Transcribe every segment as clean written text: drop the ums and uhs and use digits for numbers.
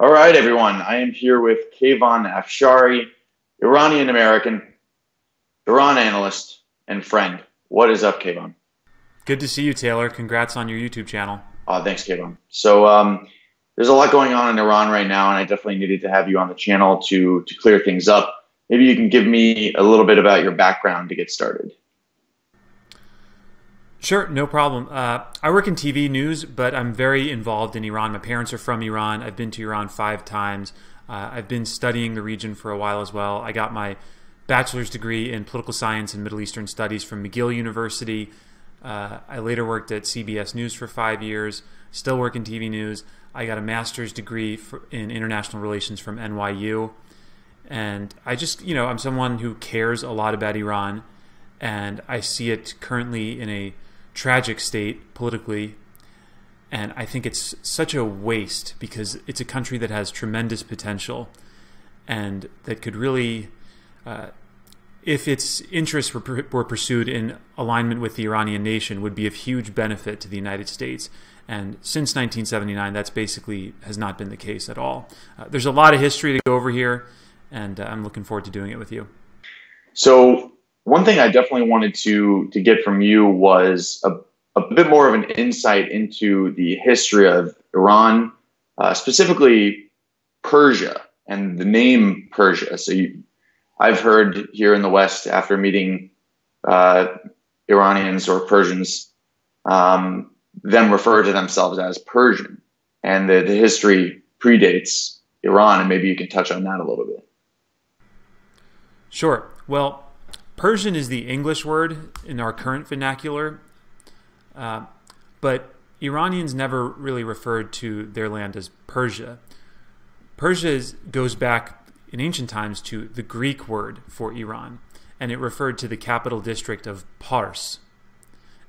All right, everyone. I am here with Kayvon Afshari, Iranian-American, Iran analyst, and friend. What is up, Kayvon? Good to see you, Taylor. Congrats on your YouTube channel. Thanks, Kayvon. So there's a lot going on in Iran right now, and I definitely needed to have you on the channel to clear things up. Maybe you can give me a little bit about your background to get started. Sure, no problem. I work in TV news, but I'm very involved in Iran. My parents are from Iran. I've been to Iran 5 times. I've been studying the region for a while as well. I got my bachelor's degree in political science and Middle Eastern studies from McGill University. I later worked at CBS News for 5 years, still work in TV news. I got a master's degree in international relations from NYU. And I'm someone who cares a lot about Iran, and I see it currently in a tragic state politically, and I think it's such a waste because it's a country that has tremendous potential and that could really, if its interests were pursued in alignment with the Iranian nation, would be of huge benefit to the United States. And since 1979, that's basically has not been the case at all. There's a lot of history to go over here, and I'm looking forward to doing it with you. So one thing I definitely wanted to get from you was a bit more of an insight into the history of Iran, specifically Persia and the name Persia. So I've heard here in the West, after meeting Iranians or Persians, them refer to themselves as Persian, and the history predates Iran, and maybe you can touch on that a little bit. Sure. Well, Persian is the English word in our current vernacular, but Iranians never really referred to their land as Persia. Persia goes back in ancient times to the Greek word for Iran, and it referred to the capital district of Pars.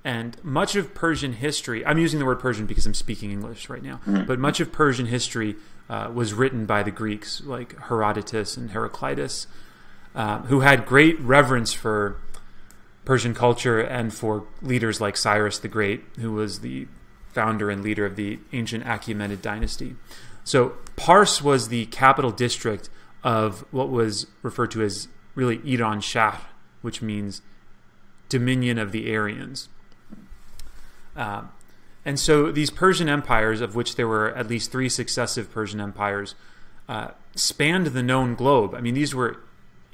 And much of Persian history, I'm using the word Persian because I'm speaking English right now, but much of Persian history was written by the Greeks, like Herodotus and Heraclitus, who had great reverence for Persian culture and for leaders like Cyrus the Great, who was the founder and leader of the ancient Achaemenid dynasty. So Pars was the capital district of what was referred to as really Iran-Shahr, which means dominion of the Aryans. And so these Persian empires, of which there were at least 3 successive Persian empires, spanned the known globe. I mean, these were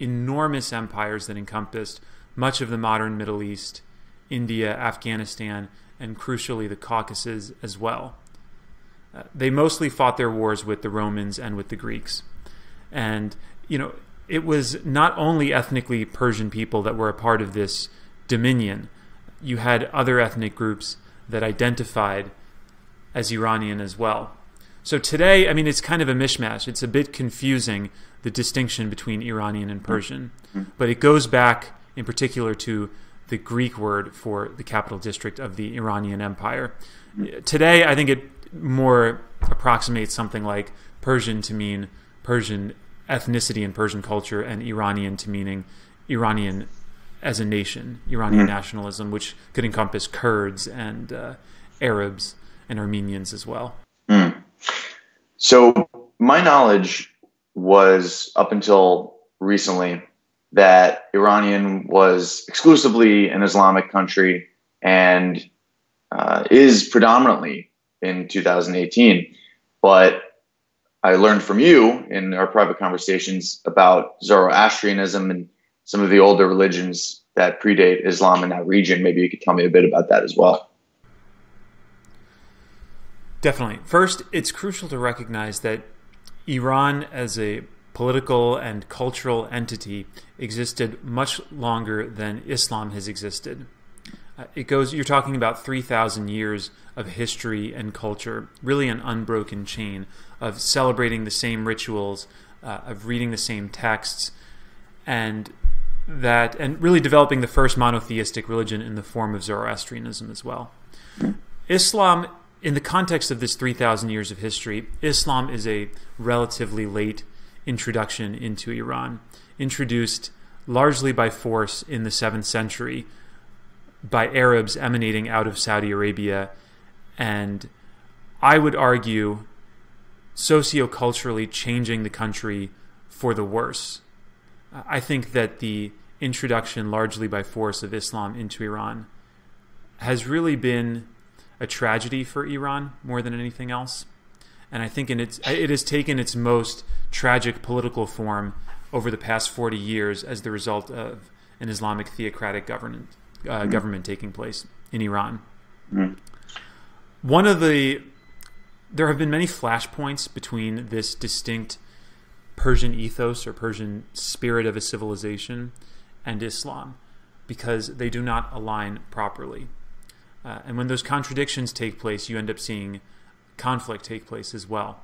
enormous empires that encompassed much of the modern Middle East, India, Afghanistan, and crucially the Caucasus as well. They mostly fought their wars with the Romans and with the Greeks. And, it was not only ethnically Persian people that were a part of this dominion. You had other ethnic groups that identified as Iranian as well. So today, I mean, it's kind of a mishmash. It's a bit confusing, the distinction between Iranian and Persian. But it goes back in particular to the Greek word for the capital district of the Iranian Empire. Today, I think it more approximates something like Persian to mean Persian ethnicity and Persian culture, and Iranian to meaning Iranian as a nation, Iranian nationalism, which could encompass Kurds and Arabs and Armenians as well. So my knowledge was, up until recently, that Iranian was exclusively an Islamic country and is predominantly in 2018. But I learned from you in our private conversations about Zoroastrianism and some of the older religions that predate Islam in that region. Maybe you could tell me a bit about that as well. Definitely. First, it's crucial to recognize that Iran as a political and cultural entity existed much longer than Islam has existed. You're talking about 3,000 years of history and culture, really an unbroken chain of celebrating the same rituals, of reading the same texts, and really developing the first monotheistic religion in the form of Zoroastrianism as well. Islam, in the context of this 3,000 years of history, Islam is a relatively late introduction into Iran, introduced largely by force in the 7th century by Arabs emanating out of Saudi Arabia, and I would argue socioculturally changing the country for the worse. I think that the introduction largely by force of Islam into Iran has really been a tragedy for Iran more than anything else. And I think it has taken its most tragic political form over the past 40 years as the result of an Islamic theocratic government taking place in Iran. There have been many flashpoints between this distinct Persian ethos or Persian spirit of a civilization and Islam, because they do not align properly. And when those contradictions take place, you end up seeing conflict take place as well.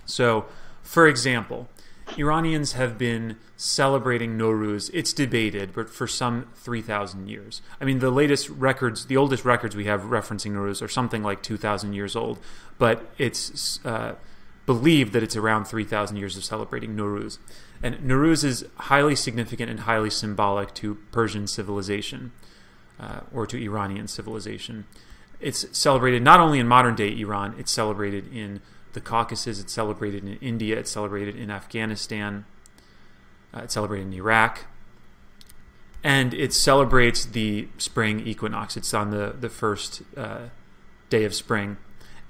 So, for example, Iranians have been celebrating Nowruz. It's debated, but for some 3,000 years. I mean, the oldest records we have referencing Nowruz are something like 2,000 years old, but it's believed that it's around 3,000 years of celebrating Nowruz. And Nowruz is highly significant and highly symbolic to Persian civilization, or to Iranian civilization. It's celebrated not only in modern-day Iran, it's celebrated in the Caucasus, it's celebrated in India, it's celebrated in Afghanistan, it's celebrated in Iraq, and it celebrates the spring equinox. It's on the first day of spring,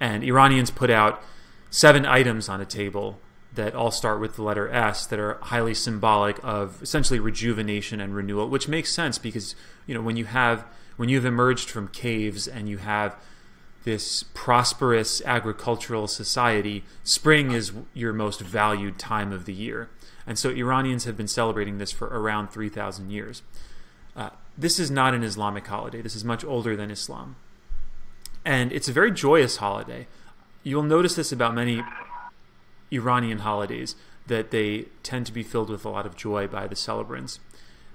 and Iranians put out 7 items on a table that all start with the letter S that are highly symbolic of essentially rejuvenation and renewal, which makes sense because when you've emerged from caves and you have this prosperous agricultural society, spring is your most valued time of the year. And so Iranians have been celebrating this for around 3,000 years. This is not an Islamic holiday. This is much older than Islam. And it's a very joyous holiday. You'll notice this about many Iranian holidays, that they tend to be filled with a lot of joy by the celebrants.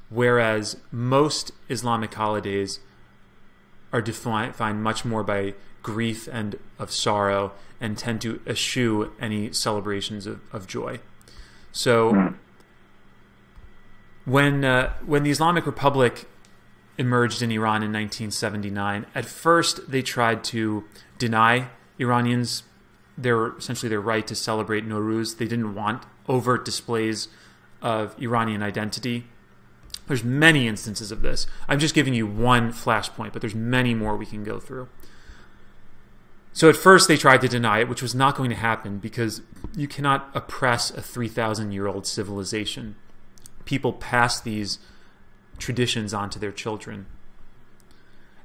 Whereas most Islamic holidays are defined much more by grief and of sorrow and tend to eschew any celebrations of joy. So when the Islamic Republic emerged in Iran in 1979, at first they tried to deny Iranians essentially their right to celebrate Nowruz. They didn't want overt displays of Iranian identity. There's many instances of this. I'm just giving you one flashpoint, but there's many more we can go through. So at first they tried to deny it, which was not going to happen because you cannot oppress a 3,000-year-old civilization. People pass these traditions on to their children.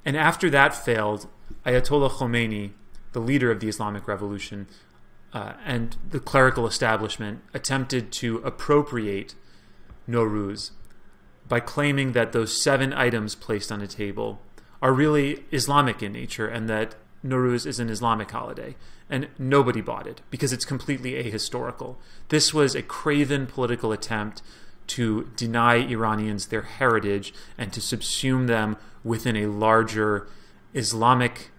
And after that failed, Ayatollah Khomeini, the leader of the Islamic Revolution, and the clerical establishment attempted to appropriate Nowruz by claiming that those 7 items placed on a table are really Islamic in nature and that Nowruz is an Islamic holiday. And nobody bought it because it's completely ahistorical. This was a craven political attempt to deny Iranians their heritage and to subsume them within a larger Islamic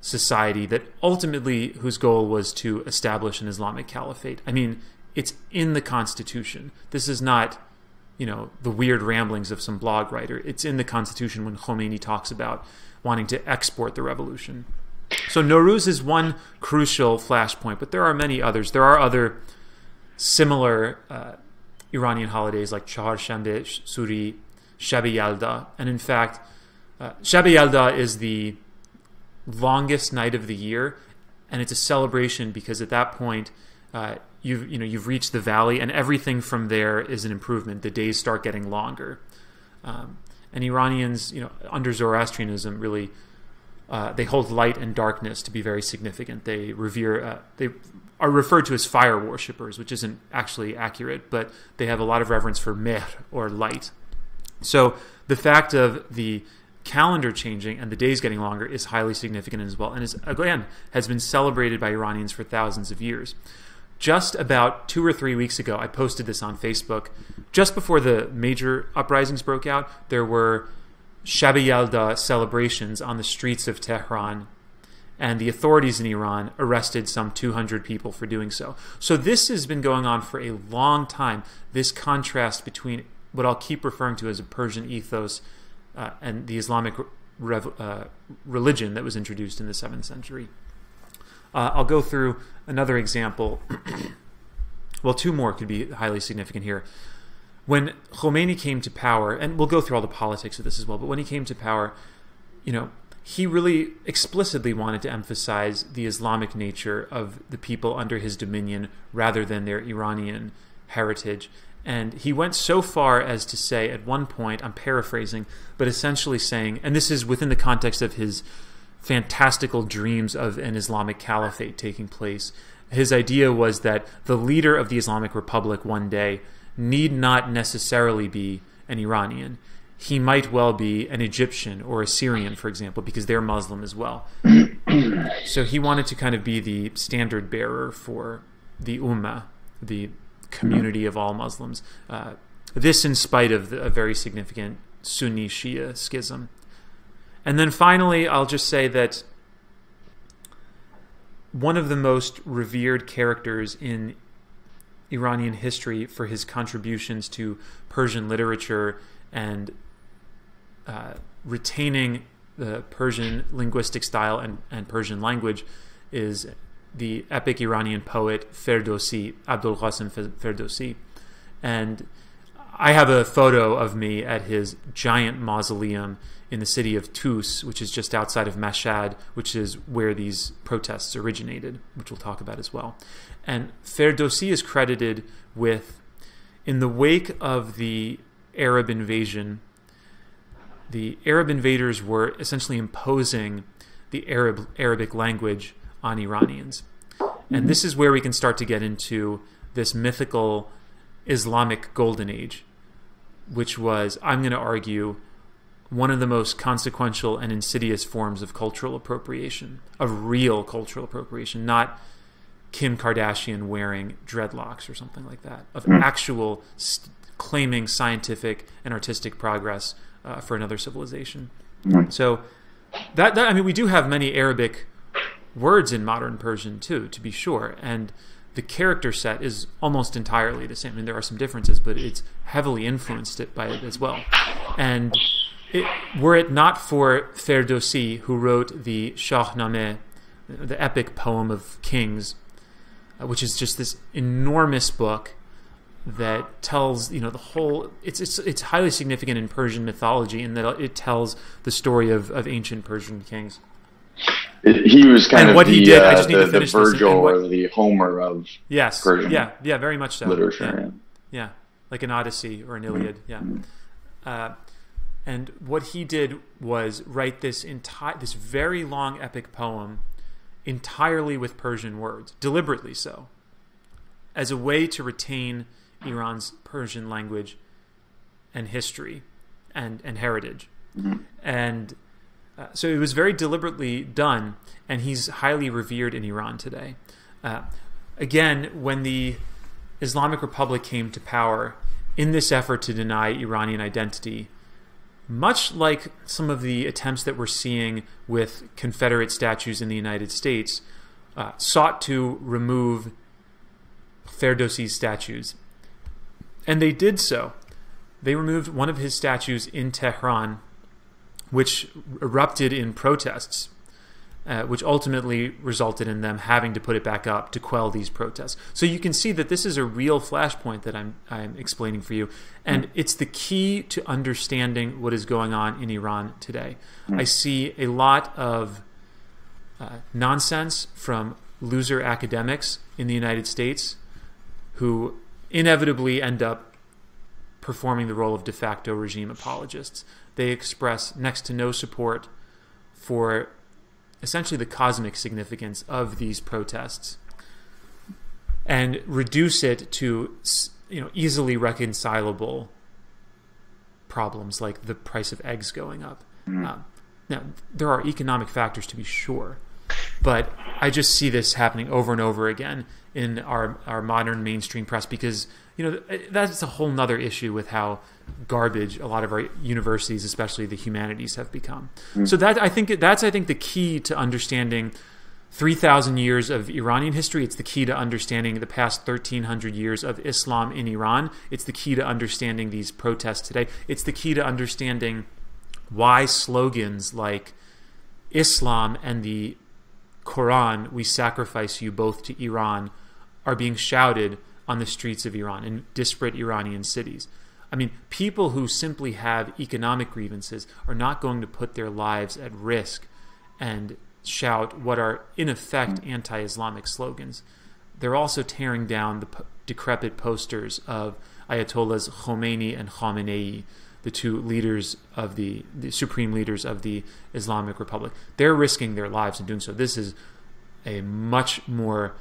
society that ultimately whose goal was to establish an Islamic caliphate. I mean, it's in the Constitution. This is not, the weird ramblings of some blog writer. It's in the Constitution when Khomeini talks about wanting to export the revolution. So Nowruz is one crucial flashpoint, but there are many others. There are other similar Iranian holidays like Chaharshanbe Suri, Shab-e Yalda, and in fact, Shab-e Yalda is the longest night of the year, and it's a celebration because at that point you've reached the valley, and everything from there is an improvement. The days start getting longer, and Iranians, under Zoroastrianism, really they hold light and darkness to be very significant. They revere, they are referred to as fire worshippers, which isn't actually accurate, but they have a lot of reverence for mehr, or light. So the fact of the calendar changing and the days getting longer is highly significant as well, and has been celebrated by Iranians for thousands of years. Just about 2 or 3 weeks ago, I posted this on Facebook. Just before the major uprisings broke out, there were Shab-e Yalda celebrations on the streets of Tehran, and the authorities in Iran arrested some 200 people for doing so. So this has been going on for a long time, this contrast between what I'll keep referring to as a Persian ethos and the Islamic religion that was introduced in the 7th century. I'll go through another example. Well, two more could be highly significant here. When Khomeini came to power, and we'll go through all the politics of this as well, but when he came to power, he really explicitly wanted to emphasize the Islamic nature of the people under his dominion rather than their Iranian heritage. And he went so far as to say at one point, I'm paraphrasing, but essentially saying, and this is within the context of his fantastical dreams of an Islamic caliphate taking place, his idea was that the leader of the Islamic Republic one day need not necessarily be an Iranian. He might well be an Egyptian or a Syrian, for example, because they're Muslim as well. So he wanted to kind of be the standard bearer for the Ummah, the community of all Muslims. This in spite of a very significant Sunni-Shia schism. And then finally, I'll just say that one of the most revered characters in Iranian history for his contributions to Persian literature and retaining the Persian linguistic style and Persian language is the epic Iranian poet Ferdowsi, Abdul Qasim Ferdowsi. And I have a photo of me at his giant mausoleum in the city of Tus, which is just outside of Mashhad, which is where these protests originated, which we'll talk about as well. And Ferdowsi is credited with, in the wake of the Arab invasion, the Arab invaders were essentially imposing the Arabic language on Iranians. And this is where we can start to get into this mythical Islamic golden age, which was, I'm going to argue, one of the most consequential and insidious forms of cultural appropriation, of real cultural appropriation, not Kim Kardashian wearing dreadlocks or something like that, of actual claiming scientific and artistic progress for another civilization. So that I mean, we do have many Arabic words in modern Persian too, to be sure, and the character set is almost entirely the same. I mean, there are some differences, but it's heavily influenced by it as well. And were it not for Ferdowsi, who wrote the Shahnameh, the epic poem of kings, which is just this enormous book that tells, the whole. It's highly significant in Persian mythology in that it tells the story of ancient Persian kings. He was kind of the Virgil or the Homer of Persian. Yeah, very much so. Literature, yeah, like an Odyssey or an Iliad. Yeah. And what he did was write this very long epic poem entirely with Persian words, deliberately so, as a way to retain Iran's Persian language and history and heritage. Mm-hmm. And so it was very deliberately done, and he's highly revered in Iran today. Again, when the Islamic Republic came to power, in this effort to deny Iranian identity, much like some of the attempts that we're seeing with Confederate statues in the United States, sought to remove Ferdowsi's statues. And they did so. They removed one of his statues in Tehran, which erupted in protests, which ultimately resulted in them having to put it back up to quell these protests. So you can see that this is a real flashpoint that I'm explaining for you, and it's the key to understanding what is going on in Iran today. I see a lot of nonsense from loser academics in the United States who inevitably end up performing the role of de facto regime apologists. They express next to no support for essentially the cosmic significance of these protests and reduce it to easily reconcilable problems like the price of eggs going up. Now, there are economic factors to be sure, but I just see this happening over and over again in our modern mainstream press because that's a whole nother issue with how garbage a lot of our universities, especially the humanities, have become. So I think the key to understanding 3,000 years of Iranian history. It's the key to understanding the past 1,300 years of Islam in Iran. It's the key to understanding these protests today. It's the key to understanding why slogans like Islam and the Quran, we sacrifice you both to Iran, are being shouted on the streets of Iran in disparate Iranian cities. I mean, people who simply have economic grievances are not going to put their lives at risk and shout what are, in effect, anti-Islamic slogans. They're also tearing down the decrepit posters of Ayatollahs Khomeini and Khamenei, the two leaders of the supreme leaders of the Islamic Republic. They're risking their lives in doing so. This is a much more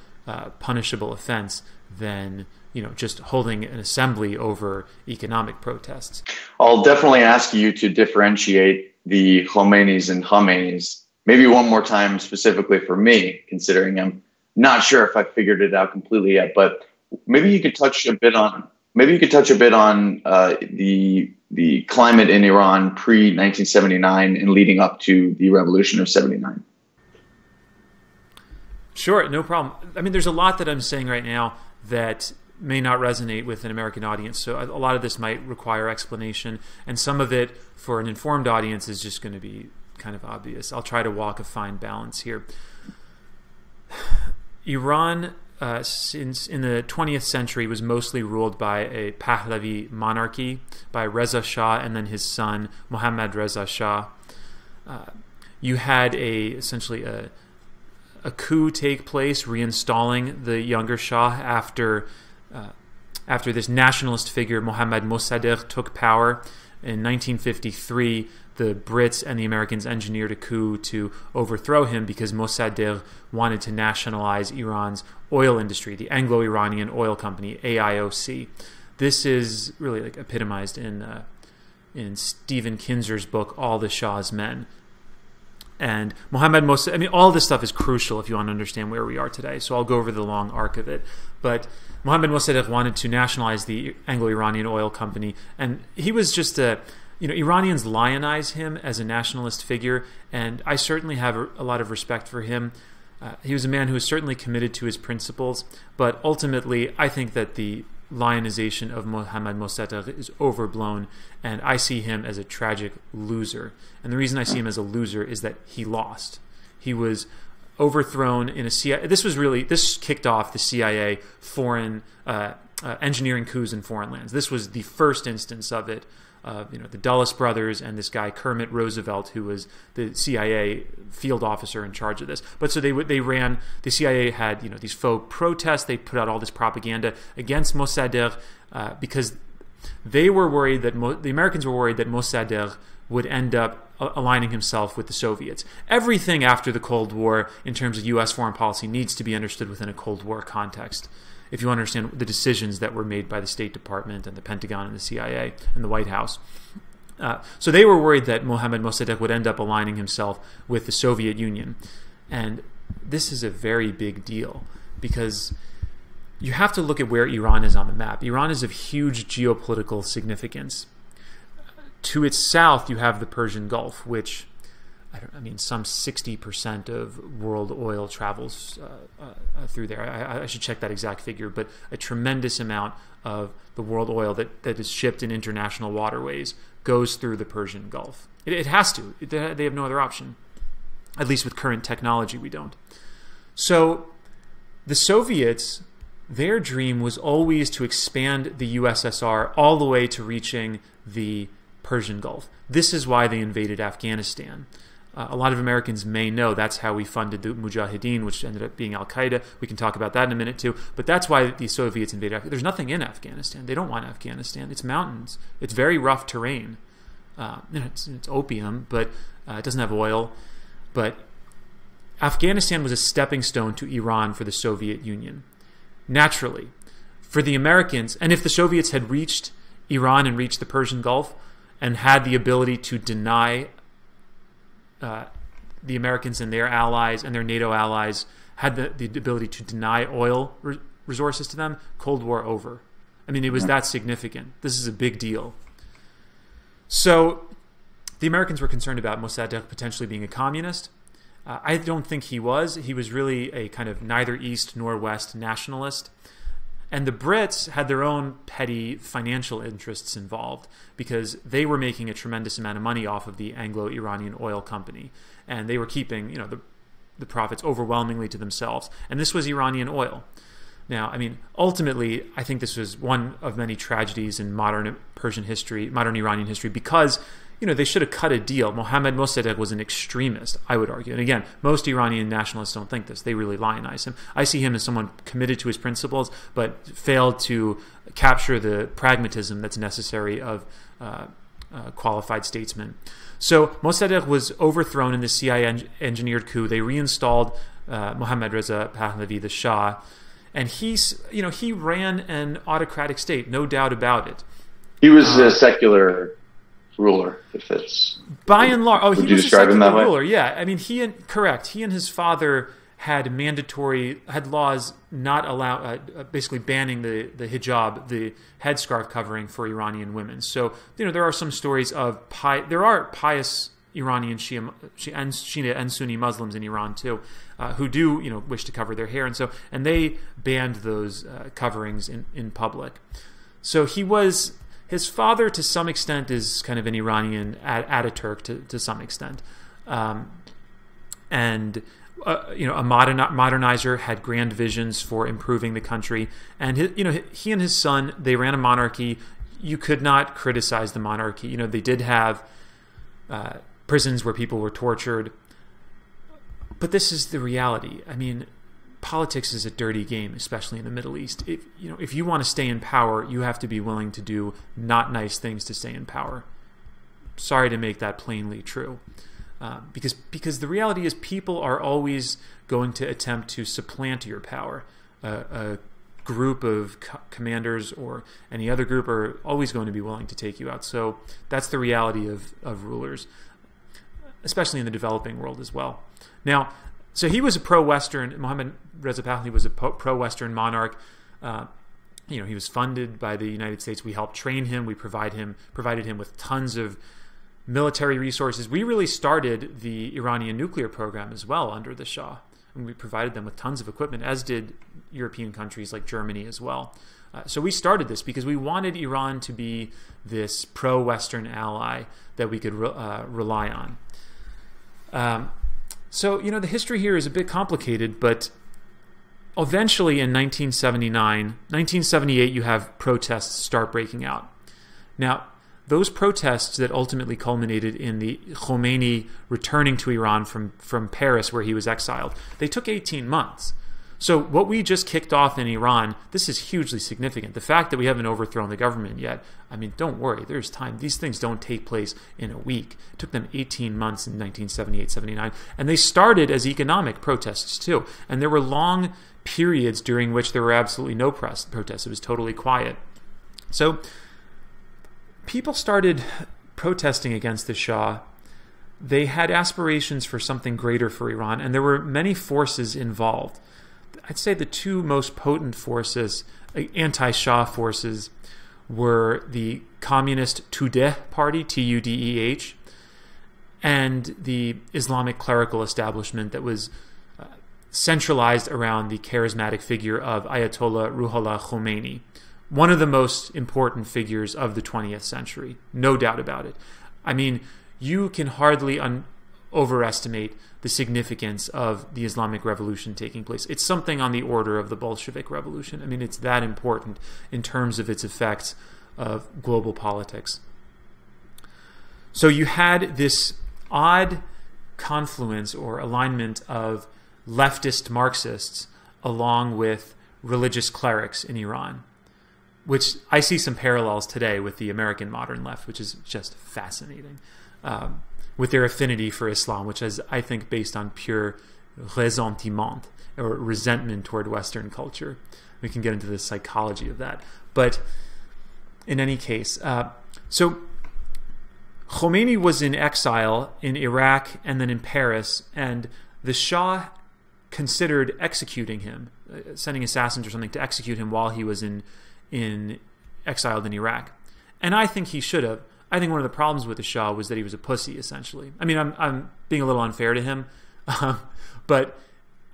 punishable offense than just holding an assembly over economic protests. I'll definitely ask you to differentiate the Khomeinis and Khameneis. Maybe one more time specifically for me, considering I'm not sure if I figured it out completely yet. But maybe you could touch a bit on the climate in Iran pre-1979 and leading up to the revolution of 79. Sure, no problem. I mean, there's a lot that I'm saying right now that may not resonate with an American audience, so a lot of this might require explanation, and some of it for an informed audience is just going to be kind of obvious. I'll try to walk a fine balance here. Iran, since in the 20th century, was mostly ruled by a Pahlavi monarchy, by Reza Shah and then his son, Mohammad Reza Shah. You had essentially a coup take place, reinstalling the younger Shah after this nationalist figure, Mohammad Mossadegh, took power. In 1953, the Brits and the Americans engineered a coup to overthrow him because Mossadegh wanted to nationalize Iran's oil industry, the Anglo-Iranian Oil Company, AIOC. This is really like epitomized in Stephen Kinzer's book, All the Shah's Men. And Mohammad Mossadegh, I mean, all this stuff is crucial if you want to understand where we are today, so I'll go over the long arc of it. But Mohammad Mossadegh wanted to nationalize the Anglo-Iranian Oil Company, and he was just Iranians lionize him as a nationalist figure, and I certainly have a lot of respect for him. He was a man who was certainly committed to his principles, but ultimately I think that the lionization of Mohammad Mossadegh is overblown, and I see him as a tragic loser. And the reason I see him as a loser is that he lost. He was overthrown in a CIA. This kicked off the CIA foreign engineering coups in foreign lands. This was the first instance of it. The Dulles brothers and this guy Kermit Roosevelt, who was the CIA field officer in charge of this. But so they ran. The CIA had these faux protests. They put out all this propaganda against Mossadegh because they were worried that the Americans were worried that Mossadegh would end up aligning himself with the Soviets. Everything after the Cold War in terms of U.S. foreign policy needs to be understood within a Cold War context, if you understand the decisions that were made by the State Department and the Pentagon and the CIA and the White House. So they were worried that Mohammad Mossadegh would end up aligning himself with the Soviet Union. And this is a very big deal because you have to look at where Iran is on the map. Iran is of huge geopolitical significance. To its south, you have the Persian Gulf, which some 60% of world oil travels through there. I should check that exact figure, but a tremendous amount of the world oil that is shipped in international waterways goes through the Persian Gulf. It has to. They have no other option. At least with current technology, we don't. So the Soviets, their dream was always to expand the USSR all the way to reaching the Persian Gulf. This is why they invaded Afghanistan. A lot of Americans may know that's how we funded the Mujahideen, which ended up being Al-Qaeda. We can talk about that in a minute too. But that's why the Soviets invaded Afghanistan. There's nothing in Afghanistan. They don't want Afghanistan. It's mountains. It's very rough terrain. It's opium, but it doesn't have oil. But Afghanistan was a stepping stone to Iran for the Soviet Union. Naturally, for the Americans, and if the Soviets had reached Iran and reached the Persian Gulf and had the ability to deny the Americans and their allies and their NATO allies had the ability to deny oil resources to them, Cold War over. I mean, it was that significant. This is a big deal. So the Americans were concerned about Mossadegh potentially being a communist. I don't think he was. He was really a kind of neither East nor West nationalist. And the Brits had their own petty financial interests involved because they were making a tremendous amount of money off of the Anglo-Iranian Oil Company. And they were keeping, the profits overwhelmingly to themselves. And this was Iranian oil. Now, I mean, ultimately, I think this was one of many tragedies in modern Persian history, modern Iranian history, because, you know, they should have cut a deal. Mohammad Mossadegh was an extremist, I would argue. And again, most Iranian nationalists don't think this. They really lionize him. I see him as someone committed to his principles, but failed to capture the pragmatism that's necessary of qualified statesmen. So Mossadegh was overthrown in the CIA-engineered coup. They reinstalled Mohammad Reza Pahlavi, the Shah, and he ran an autocratic state, no doubt about it. He was a secular ruler, if it's by and large. Oh, would he you was describe a him that secular way? ruler. Yeah, I mean, he and his father had laws not allow, basically banning the hijab, the headscarf covering for Iranian women. So, you know, there are some stories of there are pious Iranian Shia and Sunni Muslims in Iran too, who do, you know, wish to cover their hair, and they banned those coverings in public. So his father, to some extent, is kind of an Iranian Ataturk to some extent, and you know, a modernizer, had grand visions for improving the country, and he and his son, they ran a monarchy. You could not criticize the monarchy. You know, they did have prisons where people were tortured, but this is the reality. I mean, politics is a dirty game, especially in the Middle East. If you want to stay in power, you have to be willing to do not nice things to stay in power. Sorry to make that plainly true, because the reality is people are always going to attempt to supplant your power. A group of commanders or any other group are always going to be willing to take you out. So that's the reality of rulers, especially in the developing world as well. Now, so he was a pro-Western. Mohammad Reza Pahlavi was a pro-Western monarch. He was funded by the United States. We helped train him. We provided him with tons of military resources. We really started the Iranian nuclear program as well under the Shah, and we provided them with tons of equipment, as did European countries like Germany as well. So we started this because we wanted Iran to be this pro-Western ally that we could rely on. So, you know, the history here is a bit complicated, but eventually in 1978, you have protests start breaking out. Now, those protests that ultimately culminated in the Khomeini returning to Iran from Paris, where he was exiled, they took 18 months. So what we just kicked off in Iran, this is hugely significant. The fact that we haven't overthrown the government yet, I mean, don't worry, there's time. These things don't take place in a week. It took them 18 months in 1978, 79. And they started as economic protests too. And there were long periods during which there were absolutely no protests. It was totally quiet. So people started protesting against the Shah. They had aspirations for something greater for Iran, and there were many forces involved. I'd say the two most potent forces, anti-Shah forces, were the communist Tudeh party, Tudeh, and the Islamic clerical establishment that was centralized around the charismatic figure of Ayatollah Ruhollah Khomeini, one of the most important figures of the 20th century, no doubt about it. I mean, you can hardly overestimate the significance of the Islamic Revolution taking place. It's something on the order of the Bolshevik Revolution. I mean, it's that important in terms of its effects of global politics. So you had this odd confluence or alignment of leftist Marxists along with religious clerics in Iran, which I see some parallels today with the American modern left, which is just fascinating. With their affinity for Islam, which is, I think, based on pure ressentiment or resentment toward Western culture. We can get into the psychology of that. But in any case, so Khomeini was in exile in Iraq and then in Paris, and the Shah considered executing him, sending assassins or something to execute him while he was exiled in Iraq. And I think he should have. I think one of the problems with the Shah was that he was a pussy, essentially. I mean, I'm being a little unfair to him, but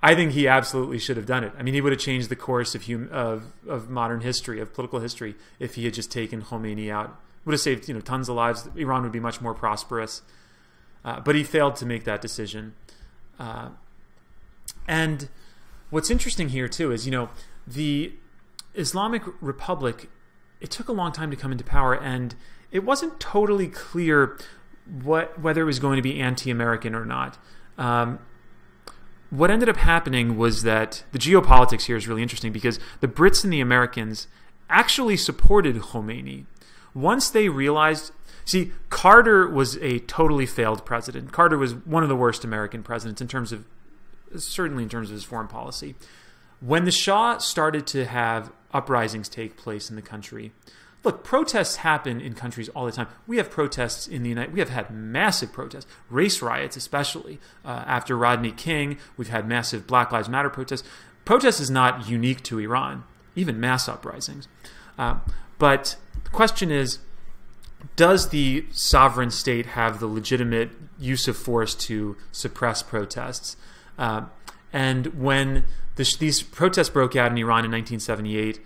I think he absolutely should have done it. I mean, he would have changed the course of modern history, of political history, if he had just taken Khomeini out. Would have saved, you know, tons of lives. Iran would be much more prosperous. But he failed to make that decision. And what's interesting here too is, the Islamic Republic, it took a long time to come into power, and it wasn't totally clear whether it was going to be anti-American or not. What ended up happening was that the geopolitics here is really interesting because the Brits and the Americans actually supported Khomeini. Once they realized, Carter was a totally failed president. Carter was one of the worst American presidents certainly in terms of his foreign policy. When the Shah started to have uprisings take place in the country, look, protests happen in countries all the time. We have protests in the United. We have had massive protests, race riots, especially after Rodney King. We've had massive Black Lives Matter protests. Protest is not unique to Iran, even mass uprisings. But the question is, does the sovereign state have the legitimate use of force to suppress protests? And when these protests broke out in Iran in 1978,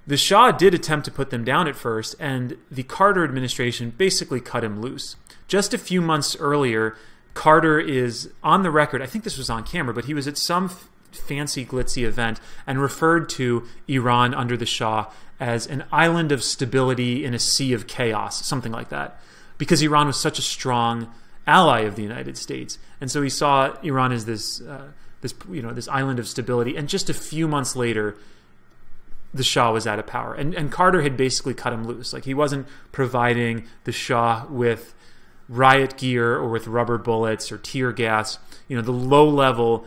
the Shah did attempt to put them down at first, and the Carter administration basically cut him loose. Just a few months earlier, Carter is on the record, I think this was on camera, but he was at some fancy glitzy event and referred to Iran under the Shah as an island of stability in a sea of chaos, something like that, because Iran was such a strong ally of the United States. And so he saw Iran as this island of stability, and just a few months later, the Shah was out of power. And Carter had basically cut him loose. Like, he wasn't providing the Shah with riot gear or with rubber bullets or tear gas, the low-level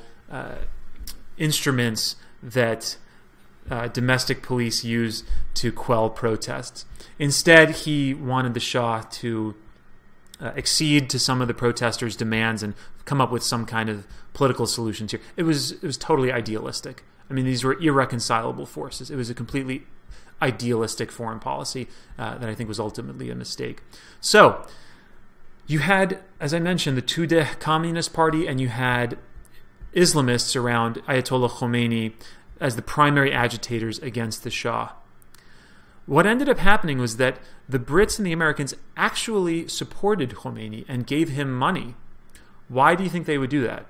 instruments that domestic police use to quell protests. Instead, he wanted the Shah to accede to some of the protesters' demands and come up with some kind of political solutions here. It was totally idealistic. I mean, these were irreconcilable forces. It was a completely idealistic foreign policy that I think was ultimately a mistake. So you had, as I mentioned, the Tudeh Communist Party, and you had Islamists around Ayatollah Khomeini as the primary agitators against the Shah. What ended up happening was that the Brits and the Americans actually supported Khomeini and gave him money. Why do you think they would do that?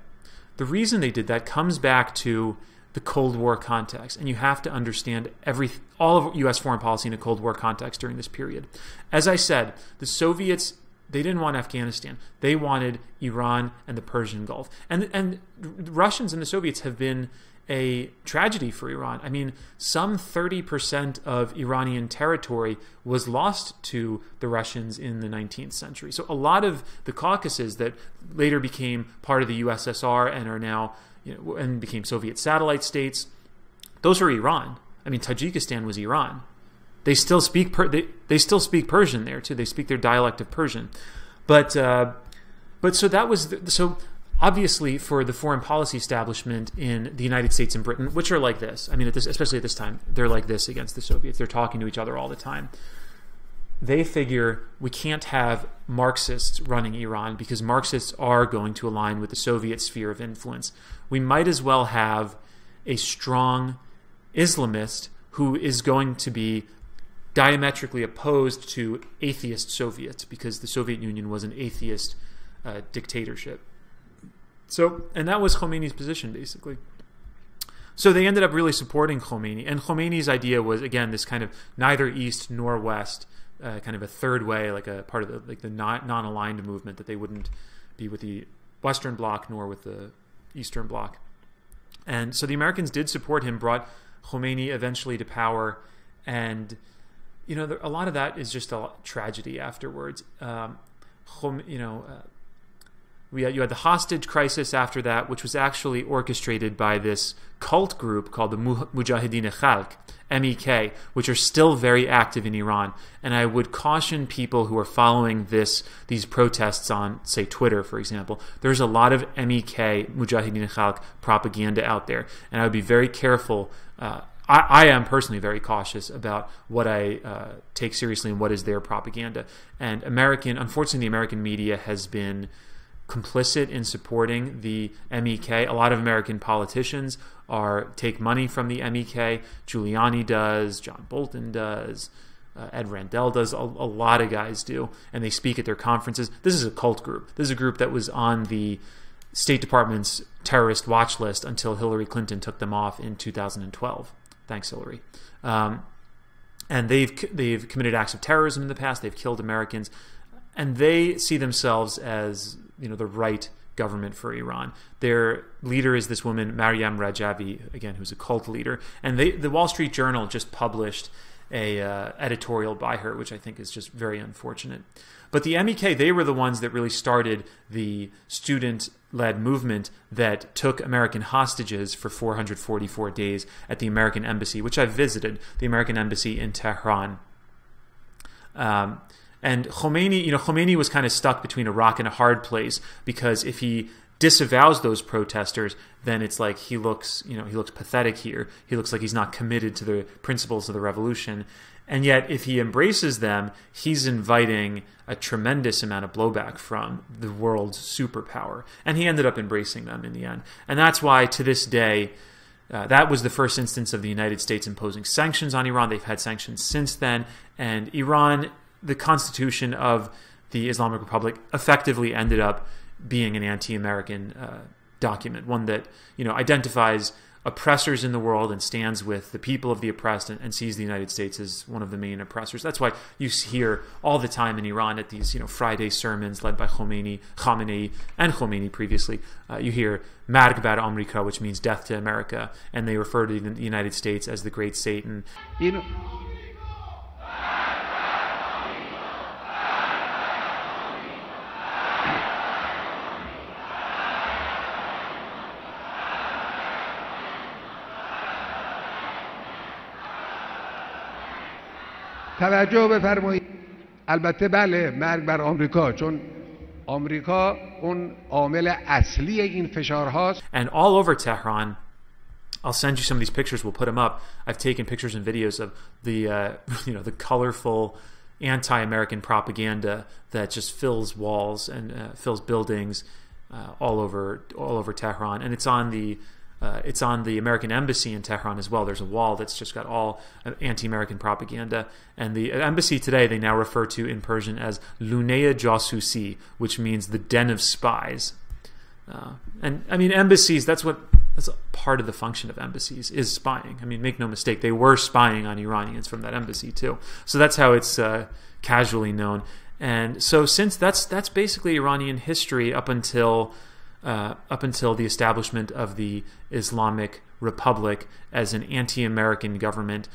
The reason they did that comes back to the Cold War context, and you have to understand all of U.S. foreign policy in a Cold War context during this period. As I said, the Soviets, they didn't want Afghanistan. They wanted Iran and the Persian Gulf. And the Russians and the Soviets have been a tragedy for Iran. I mean, some 30% of Iranian territory was lost to the Russians in the 19th century. So a lot of the Caucasus that later became part of the USSR and are now, and became Soviet satellite states, those are Iran. I mean, Tajikistan was Iran. They still speak they still speak Persian there too. They speak their dialect of Persian, but so that was so. Obviously, for the foreign policy establishment in the United States and Britain, which are like this, I mean, especially at this time, they're like this against the Soviets. They're talking to each other all the time. They figure we can't have Marxists running Iran because Marxists are going to align with the Soviet sphere of influence. We might as well have a strong Islamist who is going to be diametrically opposed to atheist Soviets, because the Soviet Union was an atheist dictatorship. So, and that was Khomeini's position, basically. So they ended up really supporting Khomeini. And Khomeini's idea was, again, this kind of neither East nor West, kind of a third way, like a part of the non-aligned movement, that they wouldn't be with the Western Bloc nor with the Eastern Bloc. And so the Americans did support him, brought Khomeini eventually to power. And, a lot of that is just a tragedy afterwards. You had the hostage crisis after that, which was actually orchestrated by this cult group called the Mujahideen-e-Khalq, MEK, which are still very active in Iran. And I would caution people who are following these protests on, say, Twitter, for example. There's a lot of MEK, Mujahideen-e-Khalq, propaganda out there. And I would be very careful. I am personally very cautious about what I take seriously and what is their propaganda. And unfortunately, the American media has been complicit in supporting the MEK. A lot of American politicians take money from the MEK. Giuliani does, John Bolton does, Ed Randell does, a lot of guys do, and they speak at their conferences. This is a cult group. This is a group that was on the State Department's terrorist watch list until Hillary Clinton took them off in 2012. Thanks, Hillary. And they've committed acts of terrorism in the past. They've killed Americans, and they see themselves as, you know, the right government for Iran. Their leader is this woman, Maryam Rajavi, again, who's a cult leader. And the Wall Street Journal just published a editorial by her, which I think is just very unfortunate. But the MEK, they were the ones that really started the student-led movement that took American hostages for 444 days at the American Embassy, which I visited, the American Embassy in Tehran. And Khomeini, you know, Khomeini was kind of stuck between a rock and a hard place, because if he disavows those protesters, then it's like he looks pathetic here. He looks like he's not committed to the principles of the revolution. And yet, if he embraces them, he's inviting a tremendous amount of blowback from the world's superpower. And he ended up embracing them in the end. And that's why, to this day, that was the first instance of the United States imposing sanctions on Iran. They've had sanctions since then. And Iran, the constitution of the Islamic Republic, effectively ended up being an anti-American document, one that, you know, identifies oppressors in the world and stands with the people of the oppressed, and sees the United States as one of the main oppressors. That's why you hear all the time in Iran at these, you know, Friday sermons led by Khamenei, and Khomeini previously. You hear "Marg bar Amerika," which means death to America, and they refer to the United States as the Great Satan. توجه بفرمایید. البته بله، مرگ بر آمریکا، چون آمریکا اون عامل اصلی این فشارهاست. And all over Tehran, I'll send you some of these pictures. We'll put them up. I've taken pictures and videos of the the colorful anti-American propaganda that just fills walls and fills buildings all over Tehran, and it's on the American Embassy in Tehran as well. There's a wall that's just got all anti-American propaganda. And the embassy today, they now refer to in Persian as Lunea Jasusi, which means the den of spies. And I mean, embassies, that's part of the function of embassies, is spying. I mean, make no mistake, they were spying on Iranians from that embassy too. So that's how it's casually known. And so since that's basically Iranian history up until the establishment of the Islamic Republic as an anti-American government.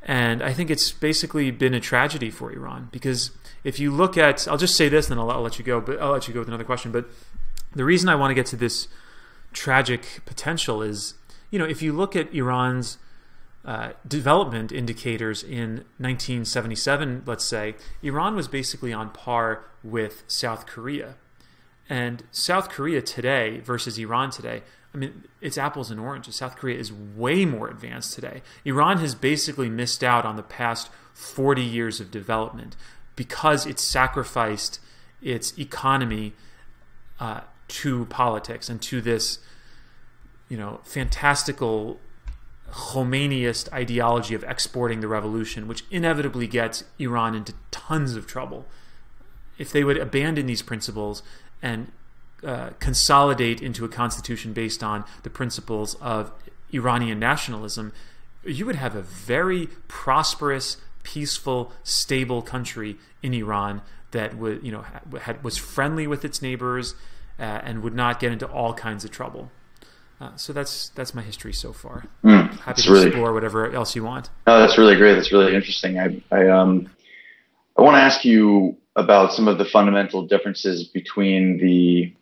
And I think it's basically been a tragedy for Iran, because if you look at, I'll just say this, and then I'll let you go, but I'll let you go with another question. But the reason I want to get to this tragic potential is, you know, if you look at Iran's development indicators in 1977, let's say, Iran was basically on par with South Korea. And South Korea today versus Iran today, I mean, it's apples and oranges. South Korea is way more advanced today. Iran has basically missed out on the past 40 years of development because it sacrificed its economy to politics and to this, you know, fantastical Khomeiniist ideology of exporting the revolution, which inevitably gets Iran into tons of trouble. If they would abandon these principles and consolidate into a constitution based on the principles of Iranian nationalism, you would have a very prosperous, peaceful, stable country in Iran that would, you know, was friendly with its neighbors and would not get into all kinds of trouble. So that's my history so far. Happy to explore whatever else you want. No, that's really great. That's really interesting. I want to ask you about some of the fundamental differences between the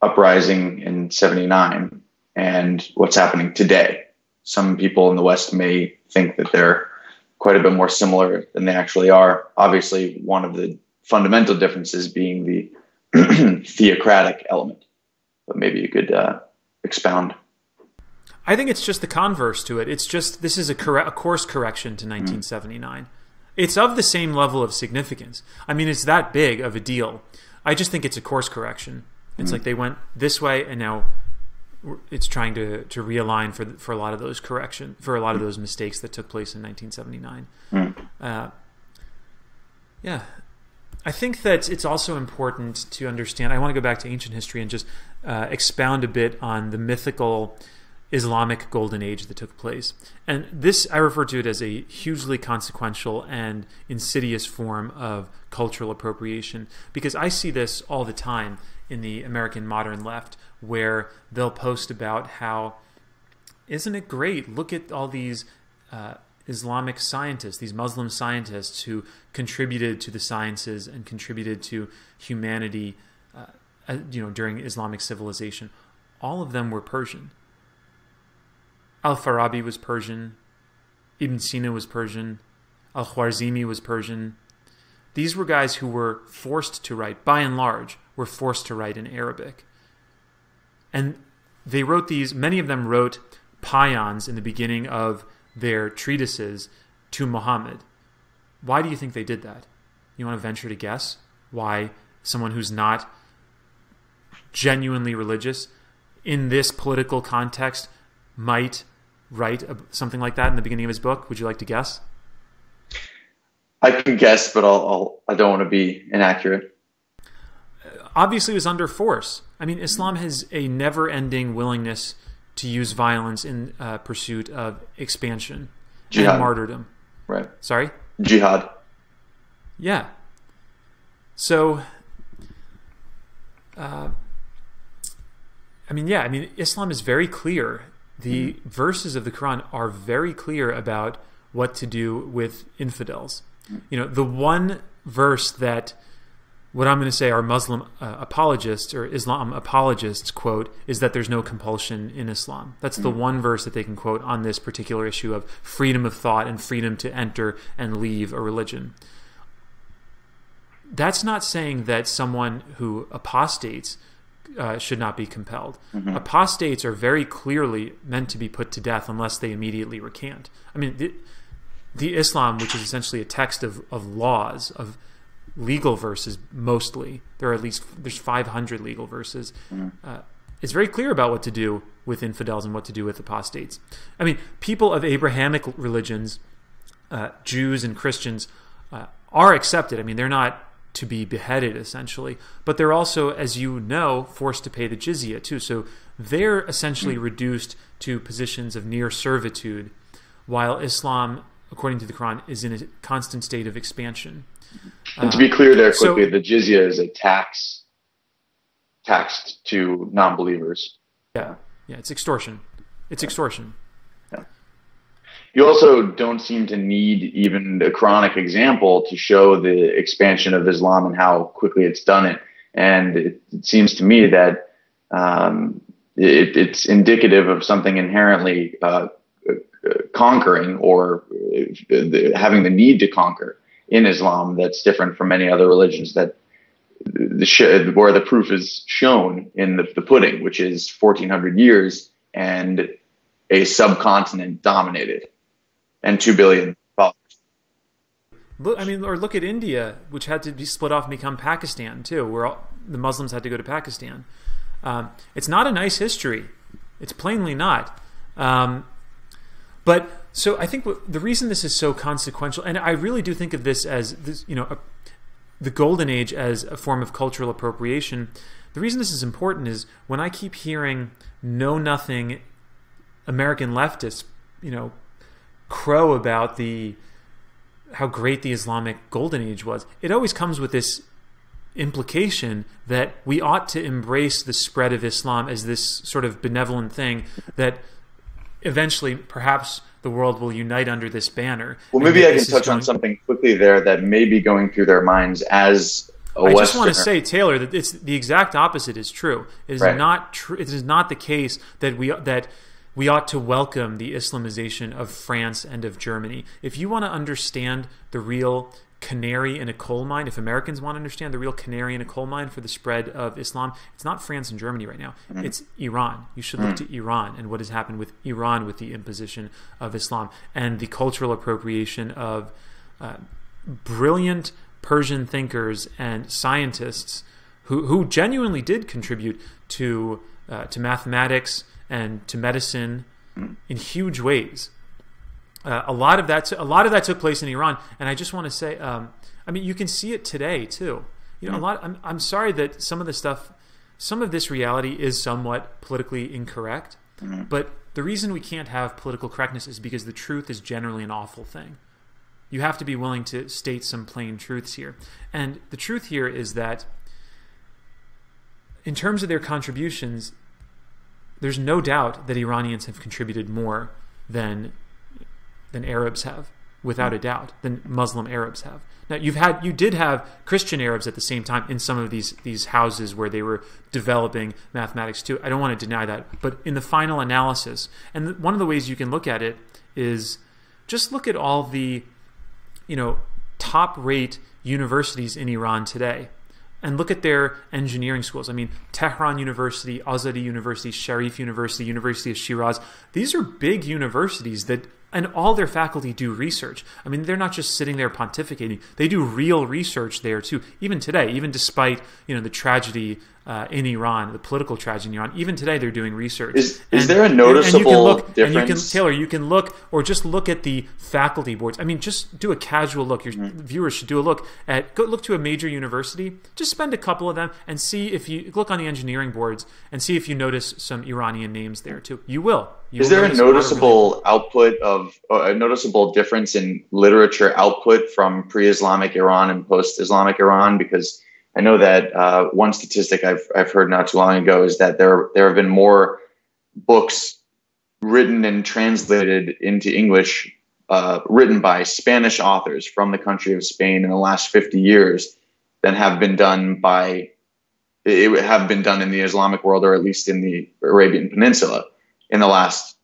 uprising in '79 and what's happening today. Some people in the West may think that they're quite a bit more similar than they actually are. Obviously, one of the fundamental differences being the theocratic element. But maybe you could expound. I think it's just the converse to it. It's just, this is a course correction to 1979. It's of the same level of significance. I mean, it's that big of a deal. I just think it's a course correction. It's like they went this way, and now it's trying to realign for a lot of those for a lot of those mistakes that took place in 1979. Yeah, I think that it's also important to understand. I want to go back to ancient history and just expound a bit on the mythical Islamic golden age that took place. And this, I refer to it as a hugely consequential and insidious form of cultural appropriation, because I see this all the time in the American modern left, where they'll post about how, isn't it great? Look at all these Islamic scientists, these Muslim scientists who contributed to the sciences and contributed to humanity, during Islamic civilization. All of them were Persian. Al-Farabi was Persian. Ibn Sina was Persian. Al-Khwarizmi was Persian. These were guys who were forced to write, by and large, were forced to write in Arabic. And they wrote these, many of them wrote paeans in the beginning of their treatises to Muhammad. Why do you think they did that? You want to venture to guess why someone who's not genuinely religious in this political context might write something like that in the beginning of his book? Would you like to guess? I can guess, but I don't want to be inaccurate. Obviously, it was under force. I mean, Islam has a never-ending willingness to use violence in pursuit of expansion Jihad. And martyrdom. Right. Sorry? Jihad. Yeah. So, Islam is very clear. The verses of the Quran are very clear about what to do with infidels. The one verse that what I'm going to say our Muslim apologists or Islam apologists quote is that there's no compulsion in Islam. That's the one verse that they can quote on this particular issue of freedom of thought and freedom to enter and leave a religion. That's not saying that someone who apostates should not be compelled. Apostates are very clearly meant to be put to death unless they immediately recant. I mean, the Islam, which is essentially a text of laws, of legal verses mostly, there's 500 legal verses. It's very clear about what to do with infidels and what to do with apostates. I mean, people of Abrahamic religions, Jews and Christians, are accepted. I mean, they're not to be beheaded, essentially. But they're also, as you know, forced to pay the jizya, too. So they're essentially reduced to positions of near servitude, while Islam, according to the Quran, is in a constant state of expansion. And to be clear there quickly, the jizya is a taxed to non-believers. Yeah, it's extortion. It's extortion. You also don't seem to need even a Quranic example to show the expansion of Islam and how quickly it's done it. And it seems to me that it's indicative of something inherently conquering or having the need to conquer in Islam that's different from many other religions, that where the proof is shown in the pudding, which is 1,400 years and a subcontinent dominated. And 2 billion followers. Look at India, which had to be split off and become Pakistan too, where the Muslims had to go to Pakistan. It's not a nice history. It's plainly not. But so I think the reason this is so consequential, and I really do think of this as the golden age as a form of cultural appropriation. The reason this is important is when I keep hearing know-nothing American leftists, crow about how great the Islamic golden age was, it always comes with this implication that we ought to embrace the spread of Islam as this sort of benevolent thing that eventually perhaps the world will unite under this banner. Well, maybe I can touch on something quickly there that may be going through their minds as a Westerner. I just want to say, Taylor, that it's the exact opposite is true. It is not true. It is not the case that we ought to welcome the Islamization of France and of Germany. If you want to understand the real canary in a coal mine, if Americans want to understand the real canary in a coal mine for the spread of Islam, it's not France and Germany right now. It's Iran. You should look to Iran and what has happened with Iran with the imposition of Islam and the cultural appropriation of brilliant Persian thinkers and scientists who genuinely did contribute to mathematics and to medicine in huge ways. A lot of that took place in Iran, and I just want to say, I mean, you can see it today too. You know, I'm sorry that some of this reality is somewhat politically incorrect, but the reason we can't have political correctness is because the truth is generally an awful thing. You have to be willing to state some plain truths here. And the truth here is that in terms of their contributions, there's no doubt that Iranians have contributed more than Arabs have, without a doubt, than Muslim Arabs have. Now, you did have Christian Arabs at the same time in some of these houses where they were developing mathematics too. I don't want to deny that. But in the final analysis, and one of the ways you can look at it is just look at all the, top-rate universities in Iran today, and look at their engineering schools. I mean, Tehran University, Azadi University, Sharif University, University of Shiraz. These are big universities and all their faculty do research. I mean, they're not just sitting there pontificating. They do real research there too. Even today, even despite the tragedy in Iran, the political tragedy in Iran, even today they're doing research. Is there a noticeable difference? Taylor, you can look, or just look at the faculty boards. I mean, just do a casual look. Your viewers should do a look look to a major university. Just spend a couple of them and see if you look on the engineering boards and see if you notice some Iranian names there too. You will. Is there a noticeable output of a noticeable difference in literature output from pre-Islamic Iran and post-Islamic Iran? Because I know that one statistic I've heard not too long ago is that there have been more books written and translated into English, written by Spanish authors from the country of Spain in the last 50 years than have been done in the Islamic world, or at least in the Arabian Peninsula, in the last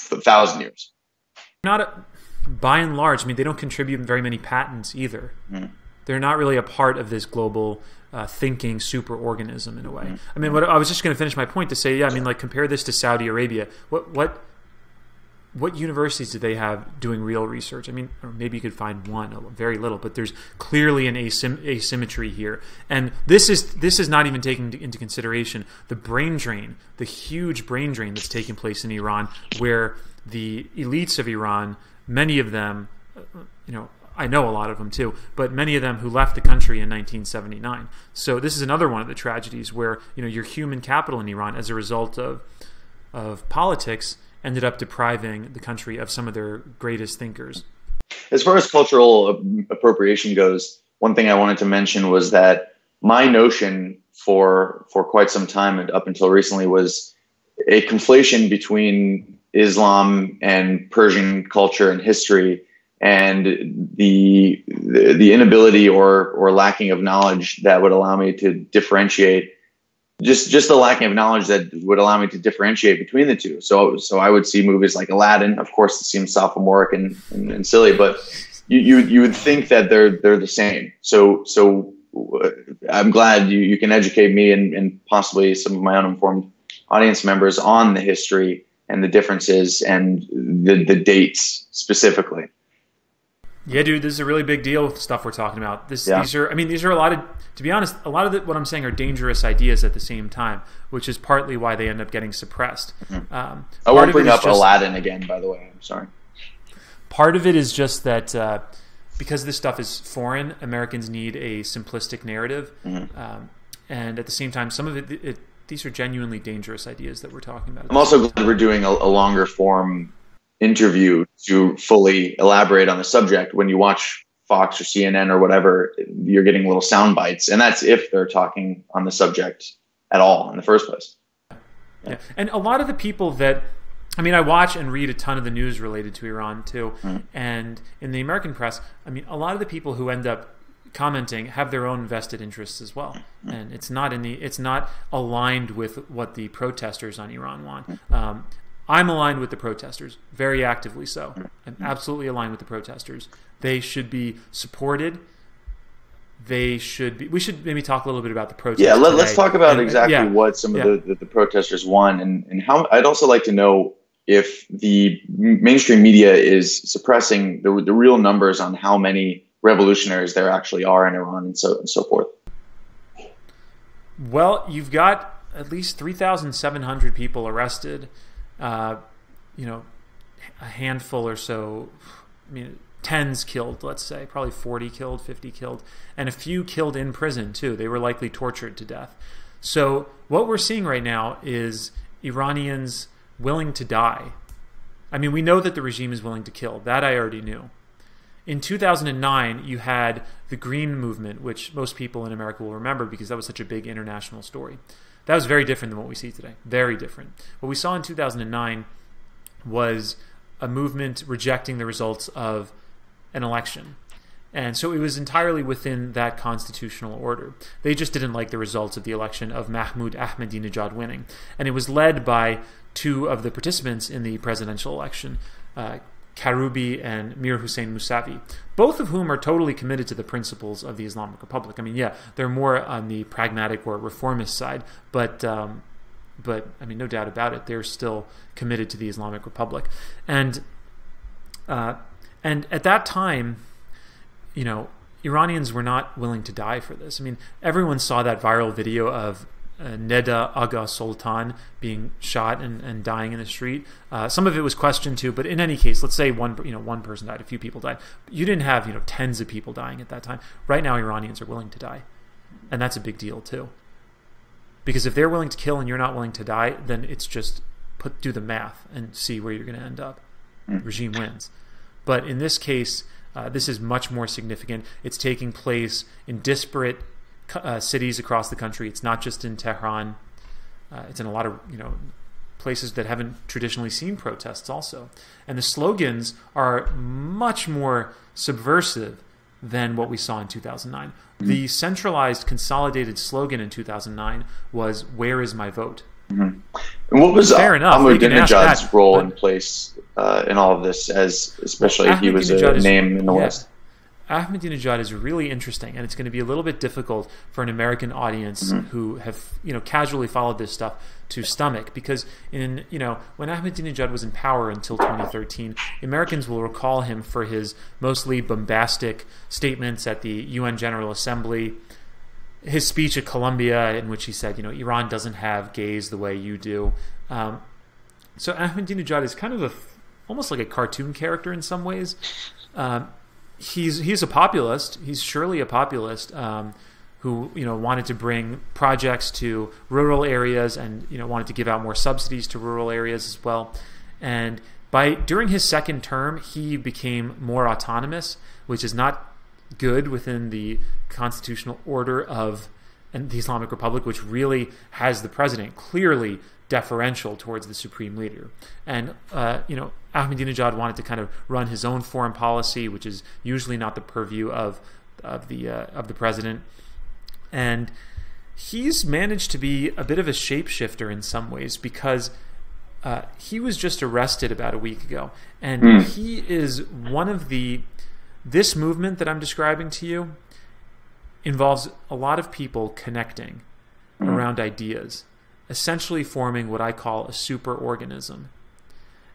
1,000 years. By and large, I mean, they don't contribute very many patents either. They're not really a part of this global thinking superorganism in a way. I mean, I was just going to finish my point to say, compare this to Saudi Arabia. What universities do they have doing real research? I mean, or maybe you could find one, very little, but there's clearly an asymmetry here. And this is not even taking into consideration the brain drain, the huge brain drain that's taking place in Iran, where the elites of Iran, many of them, I know a lot of them too, but many of them who left the country in 1979. So this is another one of the tragedies where your human capital in Iran, as a result of politics, ended up depriving the country of some of their greatest thinkers. As far as cultural appropriation goes, one thing I wanted to mention was that my notion for quite some time and up until recently was a conflation between Islam and Persian culture and history, and the inability or lacking of knowledge that would allow me to differentiate, just the lacking of knowledge that would allow me to differentiate between the two. So I would see movies like Aladdin. Of course, it seems sophomoric and silly, but you would think that they're the same. So I'm glad you can educate me and possibly some of my uninformed audience members on the history and the differences and the dates specifically. Yeah, dude, this is a really big deal with the stuff we're talking about. These are a lot of, to be honest, a lot of what I'm saying are dangerous ideas at the same time, which is partly why they end up getting suppressed. I won't bring up Aladdin again, by the way. I'm sorry. Part of it is just that because this stuff is foreign, Americans need a simplistic narrative. And at the same time, some of these are genuinely dangerous ideas that we're talking about. I'm also glad we're doing a longer form interview to fully elaborate on the subject. When you watch Fox or CNN or whatever, you're getting little sound bites, and that's if they're talking on the subject at all in the first place. Yeah. And a lot of the people that, I watch and read a ton of the news related to Iran too, and in the American press, a lot of the people who end up commenting have their own vested interests as well, and it's not aligned with what the protesters on Iran want. I'm aligned with the protesters, very actively so. I'm absolutely aligned with the protesters. They should be supported. We should maybe talk a little bit about the protests. Yeah, let's talk about exactly what some of the protesters want, and how. I'd also like to know if the mainstream media is suppressing the real numbers on how many revolutionaries there actually are in Iran and so forth. Well, you've got at least 3,700 people arrested. A handful or so I mean, tens killed, let's say, probably 40 killed, 50 killed, and a few killed in prison too. They were likely tortured to death. So what we're seeing right now is Iranians willing to die. I mean, we know that the regime is willing to kill. That I already knew. In 2009, you had the Green Movement, which most people in America will remember because that was such a big international story. That was very different than what we see today. Very different. What we saw in 2009 was a movement rejecting the results of an election. And so it was entirely within that constitutional order. They just didn't like the results of the election of Mahmoud Ahmadinejad winning. And it was led by two of the participants in the presidential election, Karoubi and Mir Hussein Mousavi, both of whom are totally committed to the principles of the Islamic Republic. I mean, yeah, they're more on the pragmatic or reformist side, but I mean, no doubt about it, they're still committed to the Islamic Republic. And at that time, you know, Iranians were not willing to die for this. I mean, everyone saw that viral video of Neda Aga Sultan being shot and dying in the street. Some of it was questioned too, but in any case, let's say one person died, a few people died. You didn't have tens of people dying at that time. Right now, Iranians are willing to die, and that's a big deal too. Because if they're willing to kill and you're not willing to die, then it's just do the math and see where you're going to end up. The regime wins. But in this case, this is much more significant. It's taking place in disparate cities across the country. It's not just in Tehran. It's in a lot of places that haven't traditionally seen protests also. And the slogans are much more subversive than what we saw in 2009. The centralized, consolidated slogan in 2009 was, "Where is my vote?" And what was Ahmadinejad's role in place in all of this, especially if he was a name in the West? Ahmadinejad is really interesting, and it's going to be a little bit difficult for an American audience who have casually followed this stuff to stomach, because when Ahmadinejad was in power until 2013, Americans will recall him for his mostly bombastic statements at the UN General Assembly, his speech at Columbia in which he said, Iran doesn't have gays the way you do. So Ahmadinejad is kind of almost like a cartoon character in some ways. He's a populist. He's surely a populist who wanted to bring projects to rural areas and wanted to give out more subsidies to rural areas as well. And during his second term, he became more autonomous, which is not good within the constitutional order of the Islamic Republic, which really has the president clearly deferential towards the supreme leader. And Ahmadinejad wanted to kind of run his own foreign policy, which is usually not the purview of the president. And he's managed to be a bit of a shapeshifter in some ways, because he was just arrested about a week ago, and he is one of this movement that I'm describing to you involves a lot of people connecting around ideas, essentially forming what I call a superorganism.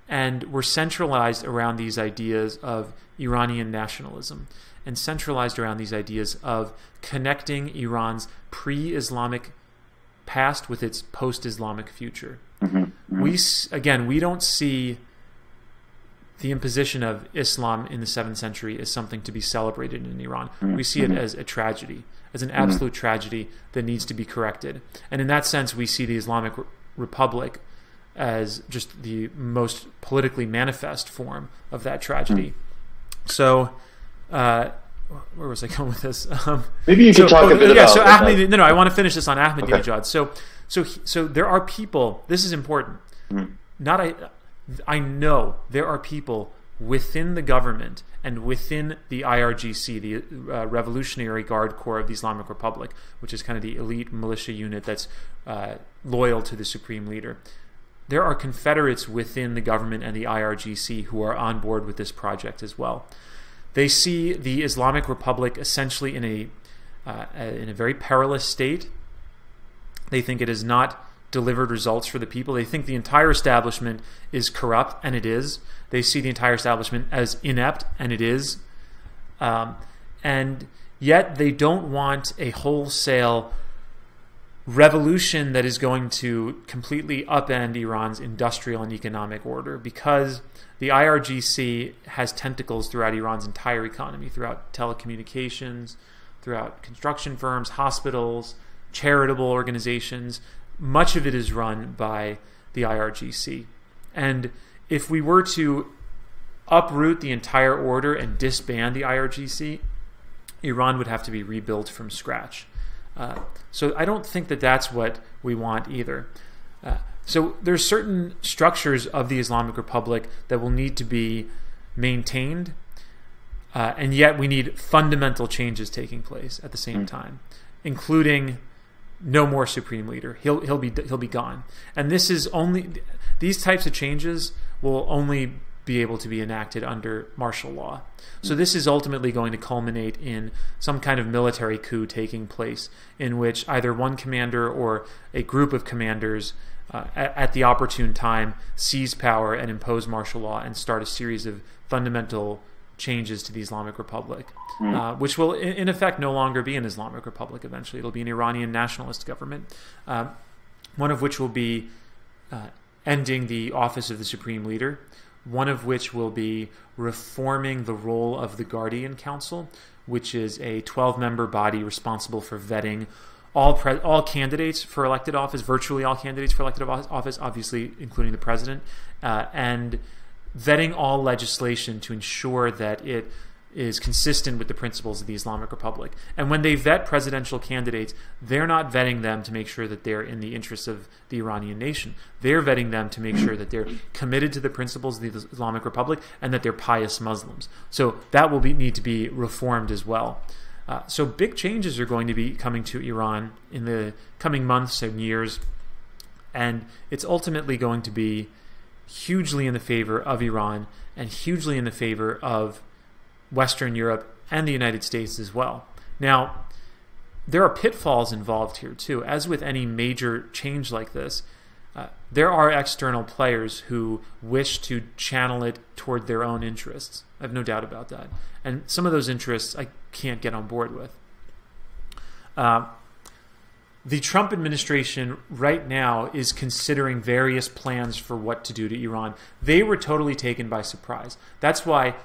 And we're centralized around these ideas of Iranian nationalism, and centralized around these ideas of connecting Iran's pre-Islamic past with its post-Islamic future. We don't see the imposition of Islam in the 7th century as something to be celebrated in Iran. We see it as a tragedy, as an absolute tragedy that needs to be corrected. And in that sense, we see the Islamic Republic as just the most politically manifest form of that tragedy. So, where was I going with this? Maybe you could talk a bit about I want to finish this on Ahmadinejad. Okay. So there are people, this is important, I know there are people within the government and within the IRGC, the Revolutionary Guard Corps of the Islamic Republic, which is kind of the elite militia unit that's loyal to the supreme leader. There are Confederates within the government and the IRGC who are on board with this project as well. They see the Islamic Republic essentially in a very perilous state. They think it has not delivered results for the people. They think the entire establishment is corrupt, and it is. They see the entire establishment as inept, and it is. And yet they don't want a wholesale revolution that is going to completely upend Iran's industrial and economic order, because the IRGC has tentacles throughout Iran's entire economy, throughout telecommunications, throughout construction firms, hospitals, charitable organizations. Much of it is run by the IRGC. And if we were to uproot the entire order and disband the IRGC, Iran would have to be rebuilt from scratch. So I don't think that that's what we want either. So there's certain structures of the Islamic Republic that will need to be maintained, and yet we need fundamental changes taking place at the same time, including no more supreme leader. He'll be gone. And these types of changes will only be able to be enacted under martial law. So this is ultimately going to culminate in some kind of military coup taking place, in which either one commander or a group of commanders at the opportune time seize power and impose martial law and start a series of fundamental changes to the Islamic Republic, which will in effect no longer be an Islamic Republic eventually. It'll be an Iranian nationalist government, one of which will be ending the office of the supreme leader, one of which will be reforming the role of the Guardian Council, which is a 12-member body responsible for vetting all candidates for elected office, virtually all candidates for elected office, obviously including the president, and vetting all legislation to ensure that it is consistent with the principles of the Islamic Republic. And when they vet presidential candidates, they're not vetting them to make sure that they're in the interests of the Iranian nation. They're vetting them to make sure that they're committed to the principles of the Islamic Republic and that they're pious Muslims. So that will need to be reformed as well. So big changes are going to be coming to Iran in the coming months and years, and it's ultimately going to be hugely in the favor of Iran and hugely in the favor of Western Europe and the United States as well. Now, there are pitfalls involved here too. As with any major change like this, there are external players who wish to channel it toward their own interests. I have no doubt about that. And some of those interests I can't get on board with. The Trump administration right now is considering various plans for what to do to Iran. They were totally taken by surprise. That's why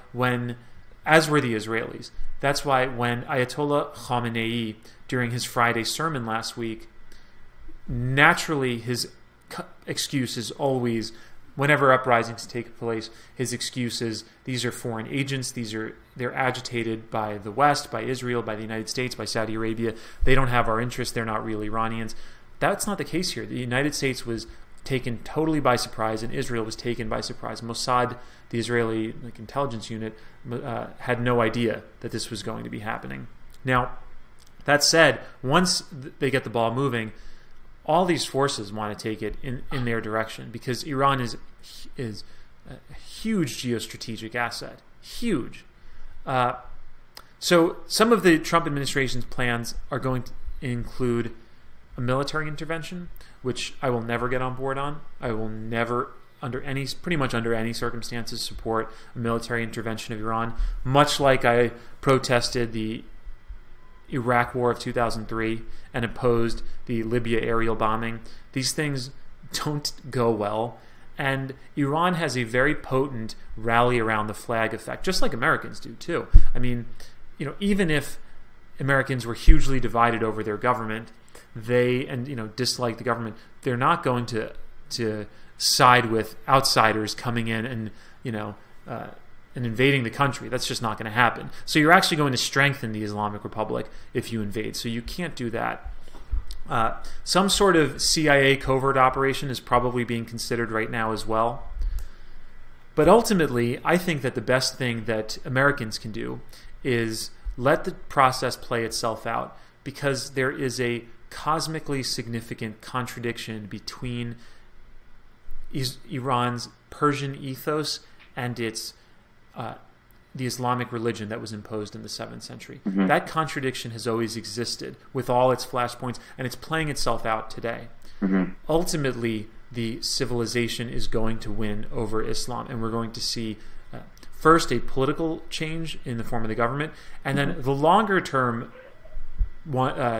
as were the Israelis, that's why when Ayatollah Khamenei, during his Friday sermon last week, naturally his excuse is always, whenever uprisings take place, his excuse is, these are foreign agents, they're agitated by the West, by Israel, by the United States, by Saudi Arabia. They don't have our interests, they're not real Iranians. That's not the case here. The United States was taken totally by surprise, and Israel was taken by surprise. Mossad, the Israeli intelligence unit, had no idea that this was going to be happening. Now, that said, once they get the ball moving, all these forces want to take it in their direction, because Iran is a huge geostrategic asset. Huge. So some of the Trump administration's plans are going to include a military intervention, which I will never get on board on. I will never, pretty much under any circumstances, support a military intervention of Iran, much like I protested the Iraq War of 2003 and opposed the Libya aerial bombing. These things don't go well, and Iran has a very potent rally around the flag effect, just like Americans do too. I mean, even if Americans were hugely divided over their government, dislike the government, they're not going to side with outsiders coming in and and invading the country. That's just not going to happen. So you're actually going to strengthen the Islamic Republic if you invade. So you can't do that. Some sort of CIA covert operation is probably being considered right now as well. But ultimately, I think that the best thing that Americans can do is let the process play itself out, because there is a cosmically significant contradiction between Iran's Persian ethos and its the Islamic religion that was imposed in the 7th century. Mm-hmm. That contradiction has always existed with all its flashpoints, and it's playing itself out today. Mm-hmm. Ultimately, the civilization is going to win over Islam, and we're going to see first a political change in the form of the government, and then the longer term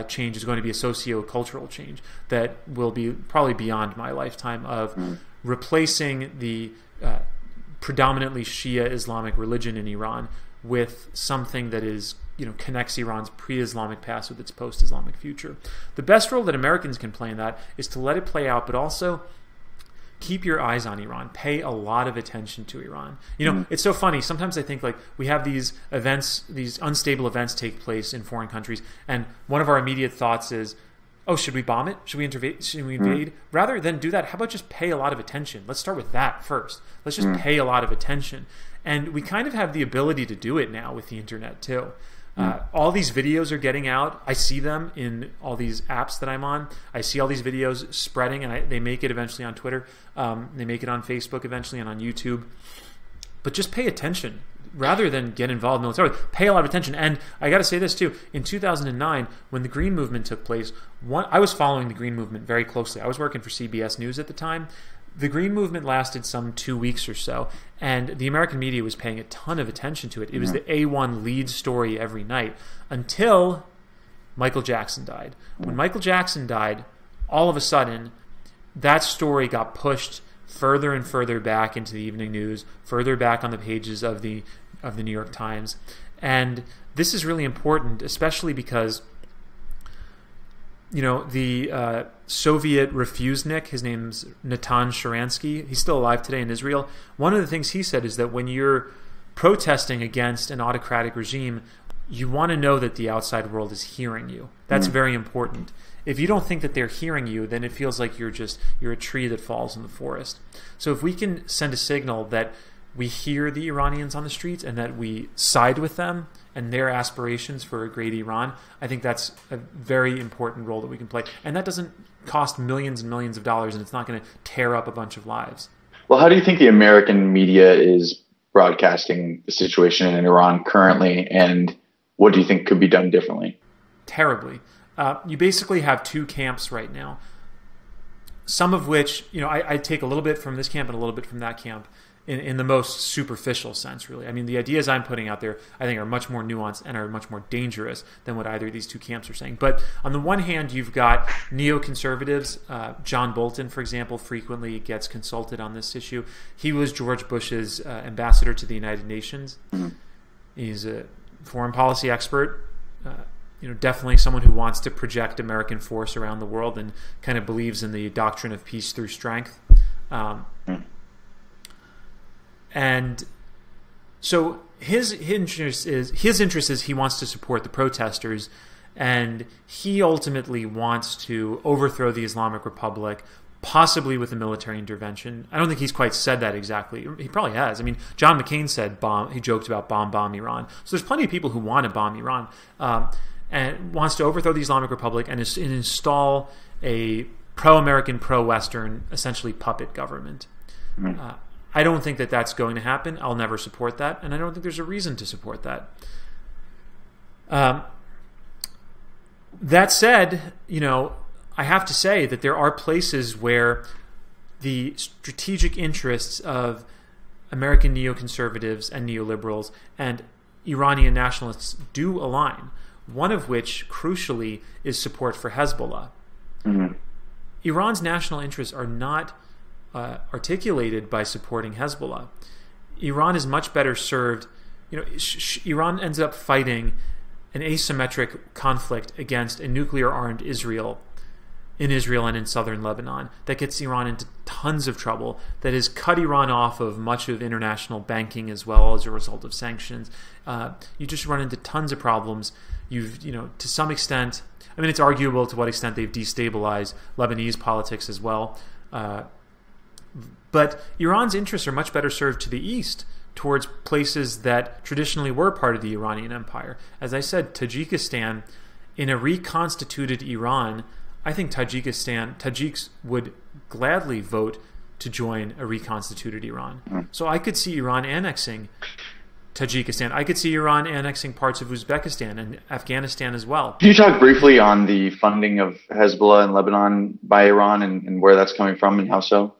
change is going to be a socio-cultural change that will be probably beyond my lifetime of replacing the predominantly Shia Islamic religion in Iran with something that is, connects Iran's pre-Islamic past with its post-Islamic future. The best role that Americans can play in that is to let it play out, but also keep your eyes on Iran. Pay a lot of attention to Iran. It's so funny. Sometimes I think we have these events, these unstable events take place in foreign countries, and one of our immediate thoughts is, oh, should we bomb it? Should we invade? Rather than do that, how about just pay a lot of attention? Let's start with that first. Let's just pay a lot of attention. And we kind of have the ability to do it now with the internet too. All these videos are getting out. I see them in all these apps that I'm on. I see all these videos spreading, and they make it eventually on Twitter. They make it on Facebook eventually and on YouTube. But just pay attention. Rather than get involved militarily, pay a lot of attention. And I got to say this too. In 2009, when the Green Movement took place, I was following the Green Movement very closely. I was working for CBS News at the time. The Green Movement lasted some 2 weeks or so, and the American media was paying a ton of attention to it. It was the A1 lead story every night until Michael Jackson died. When Michael Jackson died, all of a sudden, that story got pushed further and further back into the evening news, further back on the pages of the New York Times. And this is really important, especially because the Soviet refusenik, his name's Natan Sharansky, he's still alive today in Israel. One of the things he said is that when you're protesting against an autocratic regime, you want to know that the outside world is hearing you. That's very important. If you don't think that they're hearing you, then it feels like you're a tree that falls in the forest. So if we can send a signal that we hear the Iranians on the streets and that we side with them and their aspirations for a great Iran, I think that's a very important role that we can play. And that doesn't cost millions and millions of dollars, and it's not going to tear up a bunch of lives. Well, how do you think the American media is broadcasting the situation in Iran currently, and what do you think could be done differently? Terribly. You basically have two camps right now, some of which, I take a little bit from this camp and a little bit from that camp in the most superficial sense, really. I mean, the ideas I'm putting out there, I think, are much more nuanced and are much more dangerous than what either of these two camps are saying. But on the one hand, you've got neoconservatives. John Bolton, for example, frequently gets consulted on this issue. He was George Bush's ambassador to the United Nations. He's a foreign policy expert. Definitely someone who wants to project American force around the world and kind of believes in the doctrine of peace through strength. And so his interest is he wants to support the protesters, and he ultimately wants to overthrow the Islamic Republic, possibly with a military intervention. I don't think he's quite said that exactly. He probably has. I mean, John McCain said he joked about bomb Iran. So there's plenty of people who want to bomb Iran. And wants to overthrow the Islamic Republic and install a pro-American, pro-Western, essentially puppet government. I don't think that that's going to happen. I'll never support that, and I don't think there's a reason to support that. That said, I have to say that there are places where the strategic interests of American neoconservatives and neoliberals and Iranian nationalists do align. One of which, crucially, is support for Hezbollah. Iran's national interests are not articulated by supporting Hezbollah. Iran is much better served. Iran ends up fighting an asymmetric conflict against a nuclear-armed Israel in Israel and in southern Lebanon that gets Iran into tons of trouble, that has cut Iran off of much of international banking as well as a result of sanctions. You just run into tons of problems. To some extent, I mean, it's arguable to what extent they've destabilized Lebanese politics as well. But Iran's interests are much better served to the east, towards places that traditionally were part of the Iranian Empire. As I said, Tajikistan, in a reconstituted Iran, I think Tajiks would gladly vote to join a reconstituted Iran. So I could see Iran annexing Tajikistan. I could see Iran annexing parts of Uzbekistan and Afghanistan as well. Can you talk briefly on the funding of Hezbollah in Lebanon by Iran and where that's coming from and how so?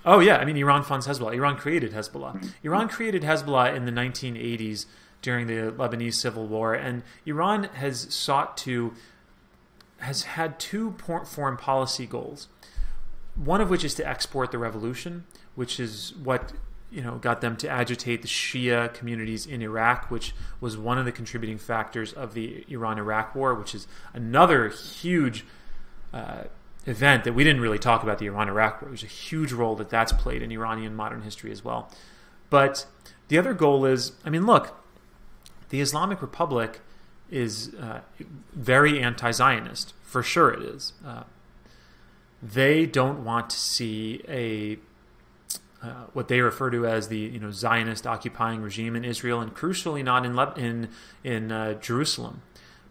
Oh, yeah. I mean, Iran funds Hezbollah. Iran created Hezbollah. Iran created Hezbollah in the 1980s during the Lebanese Civil War, and Iran has had two foreign policy goals. One of which is to export the revolution, which is what got them to agitate the Shia communities in Iraq, which was one of the contributing factors of the Iran-Iraq War, which is another huge event that we didn't really talk about. The Iran-Iraq War, there's a huge role that's played in Iranian modern history as well. But the other goal is, look, the Islamic Republic is very anti-Zionist. For sure it is. They don't want to see what they refer to as the Zionist occupying regime in Israel, and crucially not in Jerusalem,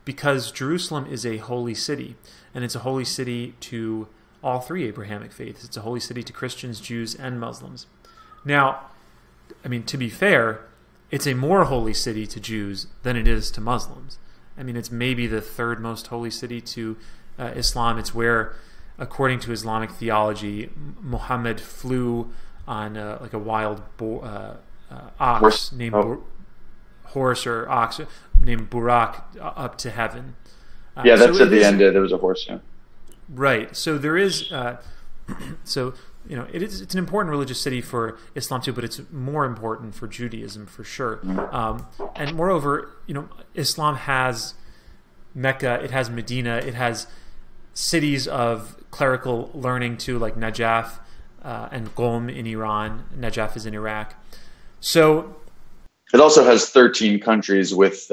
because Jerusalem is a holy city, and it's a holy city to all three Abrahamic faiths. It's a holy city to Christians, Jews, and Muslims. Now, to be fair, it's a more holy city to Jews than it is to Muslims. It's maybe the third most holy city to Islam. It's where, according to Islamic theology, Muhammad flew on like a wild ox named horse or ox named Burak up to heaven. That's at the end. There was a horse. Yeah. Right. So there is. It's an important religious city for Islam too, but it's more important for Judaism for sure. And moreover, Islam has Mecca, it has Medina, it has cities of clerical learning too, like Najaf and Qom in Iran. Najaf is in Iraq. So it also has 13 countries with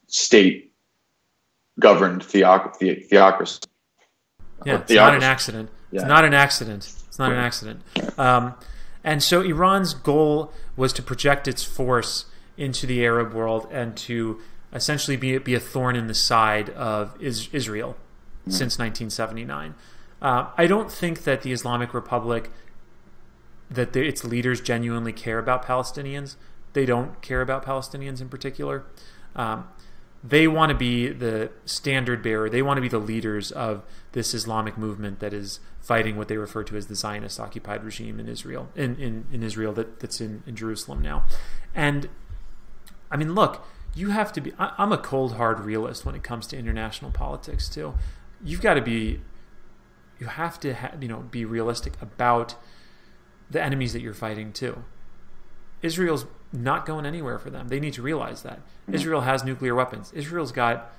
state-governed theocracy. Yeah, it's not an accident. Yeah. It's not an accident. It's not an accident. And so Iran's goal was to project its force into the Arab world and to essentially be a thorn in the side of Israel since 1979. I don't think that the Islamic Republic, that its leaders genuinely care about Palestinians. They don't care about Palestinians in particular. They want to be the standard bearer. They want to be the leaders of this Islamic movement that is fighting what they refer to as the Zionist occupied regime in Israel, in Israel that's in Jerusalem now. And look, you have to be. I'm a cold hard realist when it comes to international politics too. You have to be realistic about the enemies that you're fighting too. Israel's not going anywhere for them. They need to realize that. Israel has nuclear weapons. Israel's got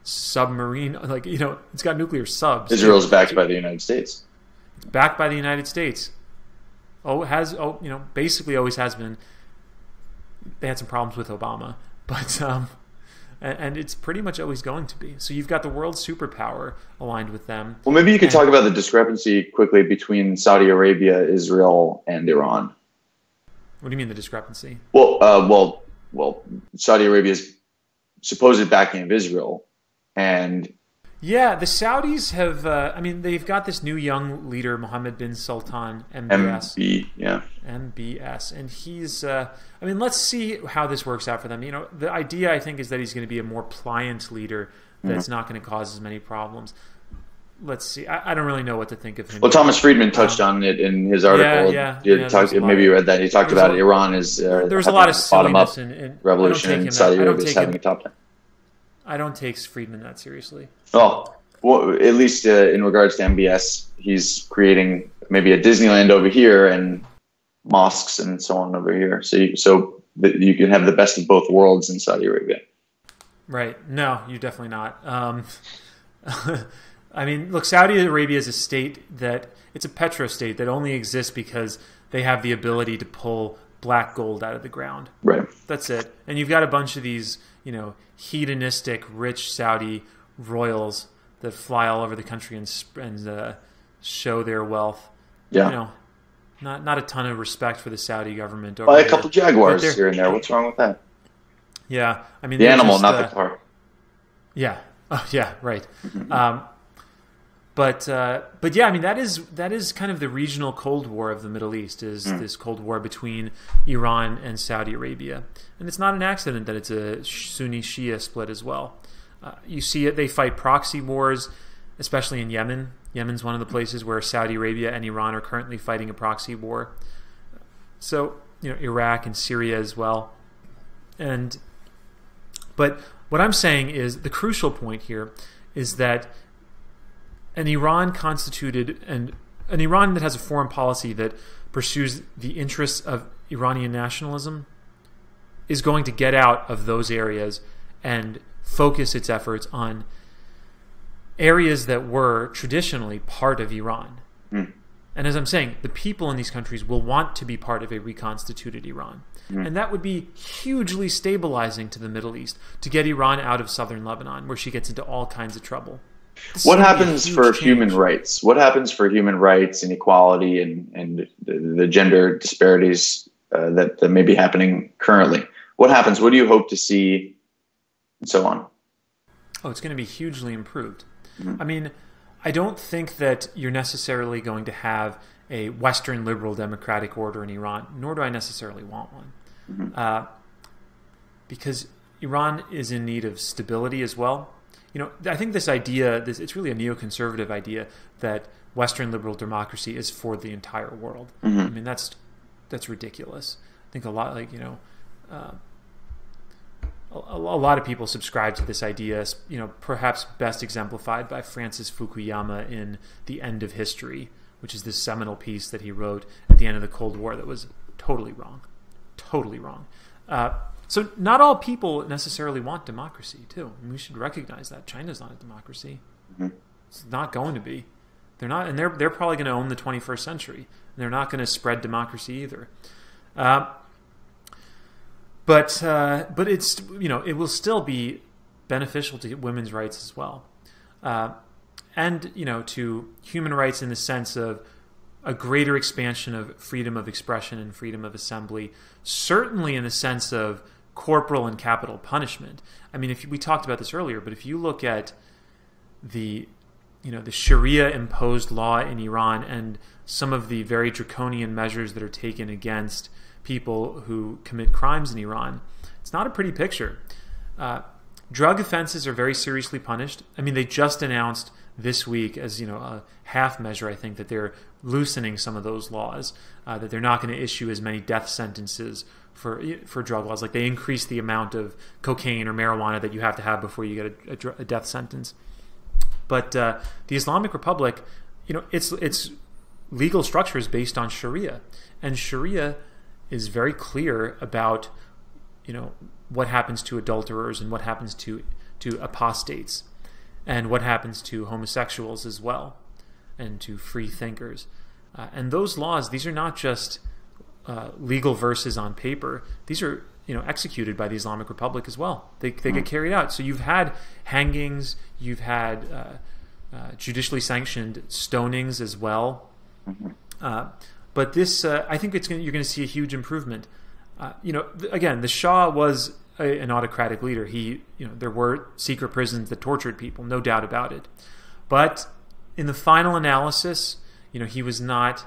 submarine, it's got nuclear subs. Israel's backed by the United States. It's backed by the United States. Basically always has been. They had some problems with Obama, but and it's pretty much always going to be. So you've got the world superpower aligned with them. Well, maybe you could talk about the discrepancy quickly between Saudi Arabia, Israel, and Iran. What do you mean the discrepancy? Well, Saudi Arabia's supposed backing of Israel, and yeah, the Saudis have. They've got this new young leader, Mohammed bin Sultan, MBS. MBS, and he's. Let's see how this works out for them. The idea I think is that he's going to be a more pliant leader that's not going to cause as many problems. Let's see. I don't really know what to think of him. Well, Thomas Friedman touched on it in his article. Maybe you read that. He talked about Iran is there's a lot of bottom-up revolution, and Saudi Arabia is having a top-down. I don't take Friedman that seriously. Well, at least in regards to MBS, he's creating maybe a Disneyland over here and mosques and so on over here. So that you can have the best of both worlds in Saudi Arabia. Right. No, you're definitely not. Look, Saudi Arabia is a state it's a petrostate that only exists because they have the ability to pull black gold out of the ground. Right. That's it. And you've got a bunch of these, hedonistic, rich Saudi royals that fly all over the country and show their wealth. Yeah. Not a ton of respect for the Saudi government. Buy a couple Jaguars here and there. What's wrong with that? Yeah. The animal, not the car. Yeah. Oh, yeah, right. But yeah, that is kind of the regional Cold War of the Middle East, is this Cold War between Iran and Saudi Arabia. And it's not an accident that it's a Sunni-Shia split as well. You see it, they fight proxy wars, especially in Yemen. Yemen's one of the places where Saudi Arabia and Iran are currently fighting a proxy war. So, Iraq and Syria as well. And But what I'm saying is the crucial point here is that an Iran constituted and an Iran that has a foreign policy that pursues the interests of Iranian nationalism is going to get out of those areas and focus its efforts on areas that were traditionally part of Iran. And as I'm saying, the people in these countries will want to be part of a reconstituted Iran. And that would be hugely stabilizing to the Middle East, to get Iran out of southern Lebanon, where she gets into all kinds of trouble. What happens for human rights? What happens for human rights and equality and the gender disparities that may be happening currently? What happens? What do you hope to see, and so on? Oh, it's going to be hugely improved. I mean, I don't think that you're necessarily going to have a Western liberal democratic order in Iran, nor do I necessarily want one. Because Iran is in need of stability as well. You know, I think this idea, it's really a neoconservative idea that Western liberal democracy is for the entire world. I mean, that's ridiculous. I think a lot, like, you know, a lot of people subscribe to this idea, you know, perhaps best exemplified by Francis Fukuyama in The End of History, which is this seminal piece that he wrote at the end of the Cold War that was totally wrong. Totally wrong. So not all people necessarily want democracy, too. And we should recognize that. China's not a democracy. It's not going to be. They're not, and they're probably going to own the 21st century. And they're not going to spread democracy either. But it's, you know, it will still be beneficial to women's rights as well, and, you know, to human rights in the sense of a greater expansion of freedom of expression and freedom of assembly. Certainly in the sense of corporal and capital punishment. I mean, we talked about this earlier, but if you look at the Sharia imposed law in Iran and some of the very draconian measures that are taken against people who commit crimes in Iran, it's not a pretty picture. Drug offenses are very seriously punished. I mean, they just announced this week as, you know, a half measure, I think, that they're loosening some of those laws, that they're not going to issue as many death sentences for drug laws. Like, they increased the amount of cocaine or marijuana that you have to have before you get a death sentence. But the Islamic Republic, you know, its legal structure is based on Sharia, and Sharia is very clear about, you know, what happens to adulterers and what happens to apostates, and what happens to homosexuals as well, and to free thinkers. And those laws, these are not just legal verses on paper. These are, you know, executed by the Islamic Republic as well. They get carried out. So you've had hangings, you've had judicially sanctioned stonings as well. But this, I think you're going to see a huge improvement. You know, again, the Shah was an autocratic leader. There were secret prisons that tortured people, no doubt about it. But in the final analysis, you know, he was not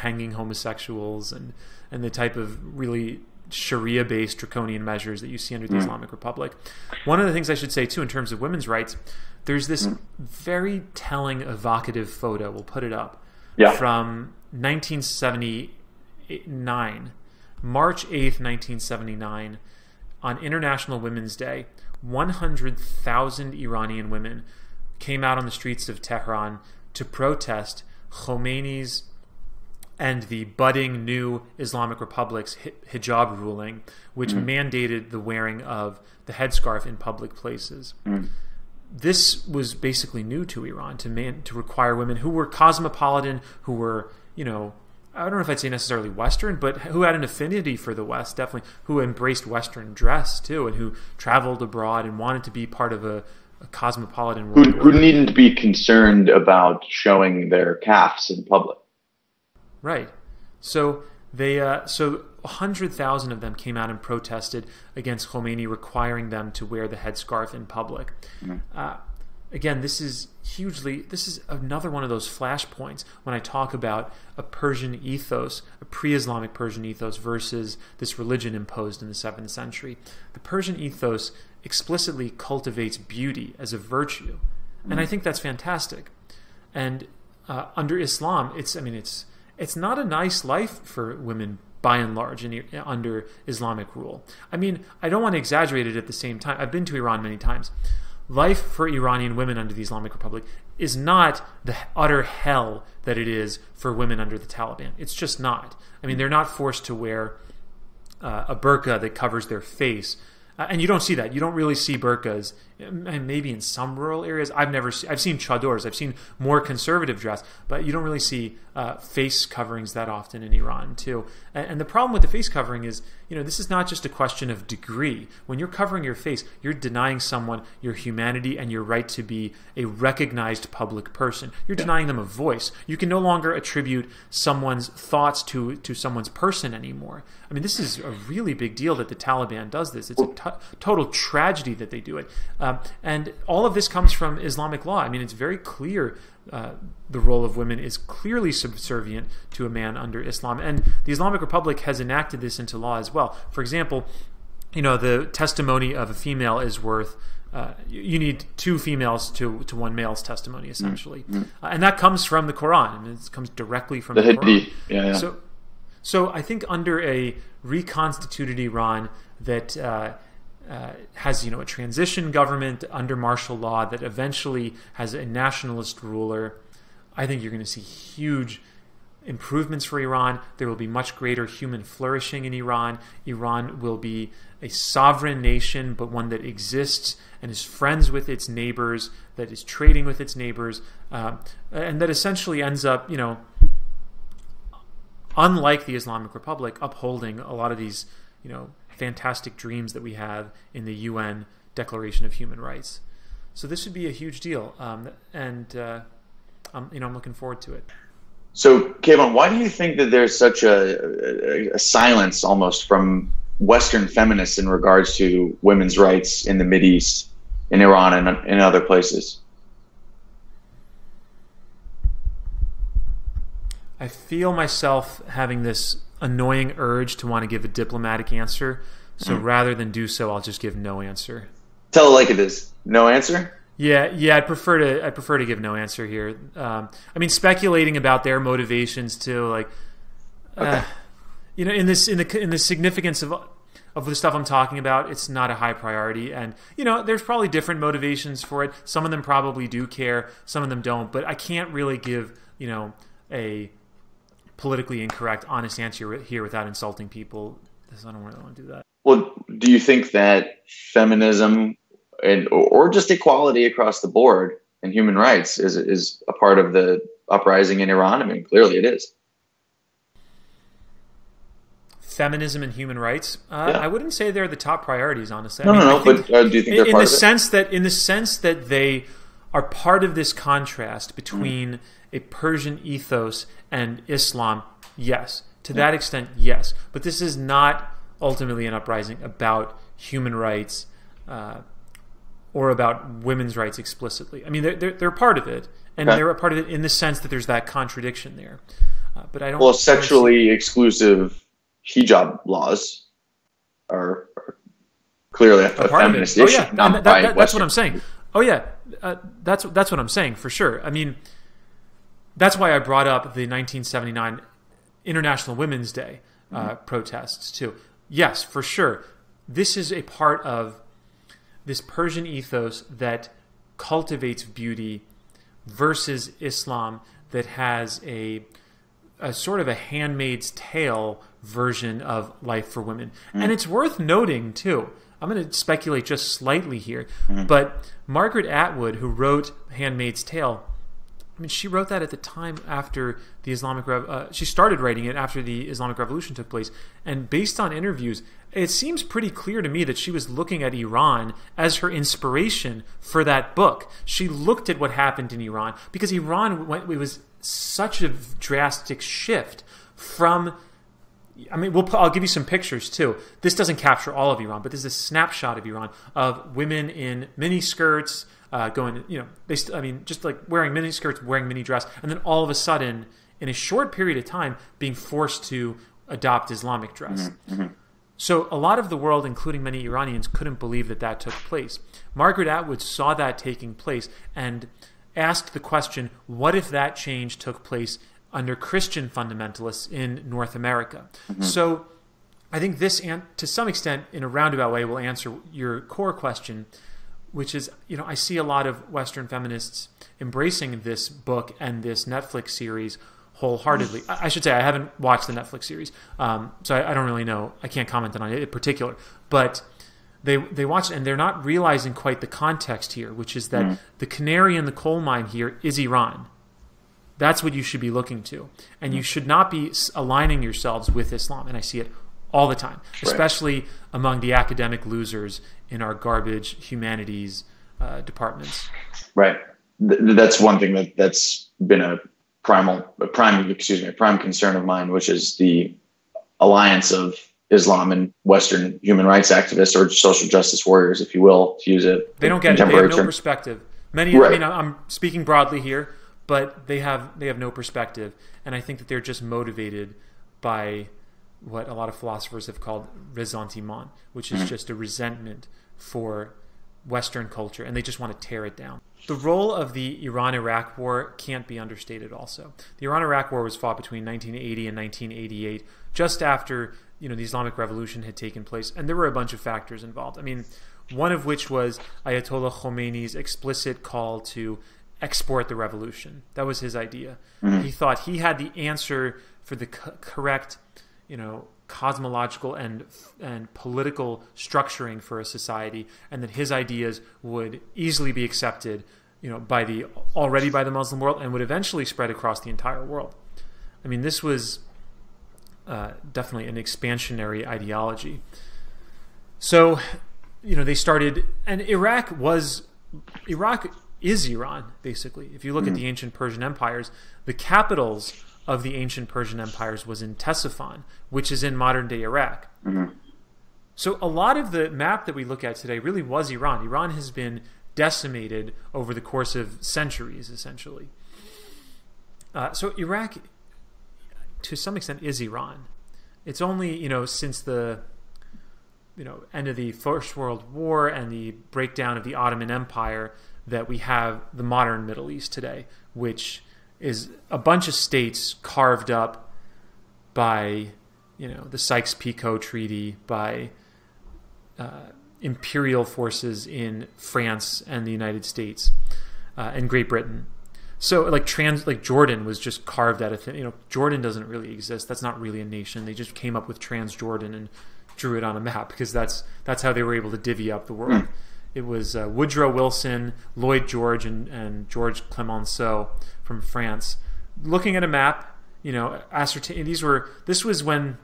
hanging homosexuals and the type of really Sharia-based draconian measures that you see under the Islamic Republic. One of the things I should say, too, in terms of women's rights, there's this very telling, evocative photo, we'll put it up, from 1979, March 8th, 1979, on International Women's Day. 100,000 Iranian women came out on the streets of Tehran to protest Khomeini's and the budding new Islamic Republic's hijab ruling, which mandated the wearing of the headscarf in public places. This was basically new to Iran, to require women who were cosmopolitan, who were, you know, I don't know if I'd say necessarily Western, but who had an affinity for the West, definitely, who embraced Western dress too, and who traveled abroad and wanted to be part of a cosmopolitan world. Who needn't be concerned about showing their calves in public. Right. So 100,000 of them came out and protested against Khomeini requiring them to wear the headscarf in public. Again, this is another one of those flashpoints when I talk about a Persian ethos, a pre-Islamic Persian ethos versus this religion imposed in the 7th century. The Persian ethos explicitly cultivates beauty as a virtue, and I think that's fantastic. And under Islam, it's not a nice life for women by and large under Islamic rule. I mean, I don't want to exaggerate it at the same time. I've been to Iran many times. Life for Iranian women under the Islamic Republic is not the utter hell that it is for women under the Taliban. It's just not. I mean, they're not forced to wear a burqa that covers their face. And you don't see that. You don't really see burqas, and maybe in some rural areas. I've seen chadors. I've seen more conservative dress, but you don't really see face coverings that often in Iran too. And the problem with the face covering is, this is not just a question of degree. When you're covering your face, you're denying someone your humanity and your right to be a recognized public person. You're denying them a voice. You can no longer attribute someone's thoughts to someone's person anymore. I mean, this is a really big deal that the Taliban does this. It's a total tragedy that they do it. And all of this comes from Islamic law. I mean, it's very clear the role of women is clearly subservient to a man under Islam. And the Islamic Republic has enacted this into law as well. For example, the testimony of a female is worth, you need 2 females to 1 male's testimony, essentially. And that comes from the Quran. I mean, it comes directly from the Quran. Yeah. So I think under a reconstituted Iran that has a transition government under martial law that eventually has a nationalist ruler, I think you're going to see huge improvements for Iran. There will be much greater human flourishing in Iran. Iran will be a sovereign nation, but one that exists and is friends with its neighbors, that is trading with its neighbors, and that essentially ends up, unlike the Islamic Republic, upholding a lot of these, fantastic dreams that we have in the UN Declaration of Human Rights. So this would be a huge deal, and I'm looking forward to it. So, Kayvon, why do you think that there's such a silence almost from Western feminists in regards to women's rights in the Mideast, in Iran, and in other places? I feel myself having this annoying urge to want to give a diplomatic answer. So rather than do so, I'll just give no answer. Tell it like it is. No answer? Yeah. I'd prefer to give no answer here. I mean, speculating about their motivations too, like, okay. In the significance of the stuff I'm talking about, it's not a high priority, and there's probably different motivations for it. Some of them probably do care, some of them don't. But I can't really give a politically incorrect, honest answer here without insulting people. I don't really want to do that. Well, do you think that feminism or just equality across the board and human rights is a part of the uprising in Iran? I mean, clearly it is. Feminism and human rights? I wouldn't say they're the top priorities, honestly. No. But do you think they're part of it? In the sense that they are part of this contrast between a Persian ethos and Islam, yes. To that extent, yes. But this is not ultimately an uprising about human rights or about women's rights explicitly. I mean, they're part of it, and they're a part of it in the sense that there's that contradiction there. But I don't. Well, sexually exclusive hijab laws are clearly a feminist issue. Oh yeah, that's what I'm saying. Oh yeah, that's what I'm saying for sure. I mean, that's why I brought up the 1979 International Women's Day protests too. Yes, for sure. This is a part of this Persian ethos that cultivates beauty versus Islam that has a sort of a Handmaid's Tale version of life for women. And it's worth noting too, I'm going to speculate just slightly here, but Margaret Atwood, who wrote Handmaid's Tale, I mean, she wrote that at the time after the Islamic she started writing it after the Islamic Revolution took place. And based on interviews, it seems pretty clear to me that she was looking at Iran as her inspiration for that book. She looked at what happened in Iran because it was such a drastic shift from. I mean, I'll give you some pictures too. This doesn't capture all of Iran, but there's a snapshot of Iran of women in mini skirts. Going, just like wearing mini skirts, wearing mini dress, and then all of a sudden, in a short period of time, being forced to adopt Islamic dress. So a lot of the world, including many Iranians, couldn't believe that took place. Margaret Atwood saw that taking place and asked the question, what if that change took place under Christian fundamentalists in North America. So I think this, to some extent, in a roundabout way, will answer your core question, which is, I see a lot of Western feminists embracing this book and this Netflix series wholeheartedly. I should say I haven't watched the Netflix series, so I don't really know. I can't comment on it in particular. But they watch it, and they're not realizing quite the context here, which is that the canary in the coal mine here is Iran. That's what you should be looking to. And you should not be aligning yourselves with Islam. And I see it all the time, especially among the academic losers in our garbage humanities departments. Right. That's one thing that's been a prime concern of mine, which is the alliance of Islam and Western human rights activists, or social justice warriors, if you will, to use it. They don't get it. They have no perspective. Many, I mean, I'm speaking broadly here, but they have no perspective, and I think that they're just motivated by what a lot of philosophers have called ressentiment, which is just a resentment for Western culture, and they just want to tear it down. The role of the Iran-Iraq War can't be understated also. The Iran-Iraq War was fought between 1980 and 1988, just after the Islamic Revolution had taken place, and there were a bunch of factors involved. I mean, one of which was Ayatollah Khomeini's explicit call to export the revolution. That was his idea. He thought he had the answer for the correct cosmological and political structuring for a society, and that his ideas would easily be accepted, by the Muslim world, and would eventually spread across the entire world. I mean, this was definitely an expansionary ideology. So, they started, and Iraq is Iran, basically. If you look at the ancient Persian empires, the capitals of the ancient Persian empires was in Ctesiphon, which is in modern-day Iraq. So a lot of the map that we look at today really was Iran. Iran has been decimated over the course of centuries, essentially. So Iraq, to some extent, is Iran. It's only, since the end of the First World War and the breakdown of the Ottoman Empire that we have the modern Middle East today, which is a bunch of states carved up by, the Sykes-Picot Treaty, by imperial forces in France and the United States and Great Britain. So, like Jordan was just carved out of thin. Jordan doesn't really exist. That's not really a nation. They just came up with Transjordan and drew it on a map because that's how they were able to divvy up the world. It was Woodrow Wilson, Lloyd George, and George Clemenceau from France, looking at a map. Ascertain this was when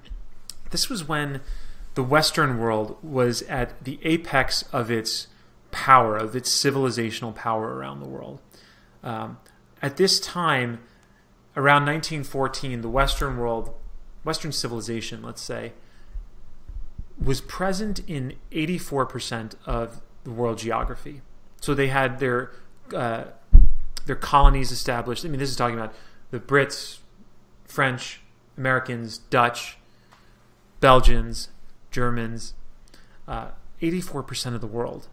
the Western world was at the apex of its power, of its civilizational power around the world. At this time, around 1914, the Western civilization, let's say, was present in 84% of the world geography. So they had their colonies established. I mean, this is talking about the Brits, French, Americans, Dutch, Belgians, Germans. 84% of the world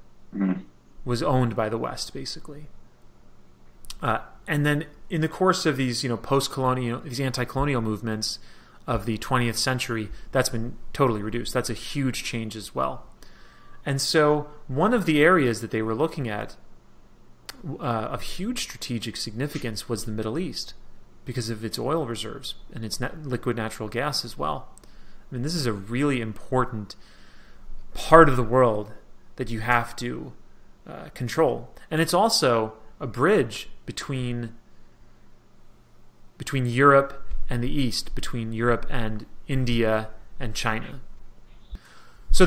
was owned by the West, basically. And then in the course of these, post-colonial, these anti-colonial movements of the 20th century, that's been totally reduced. That's a huge change as well. And so one of the areas that they were looking at of huge strategic significance was the Middle East, because of its oil reserves and its liquid natural gas as well. I mean, this is a really important part of the world that you have to control. And it's also a bridge between Europe and the East, between Europe and India and China. So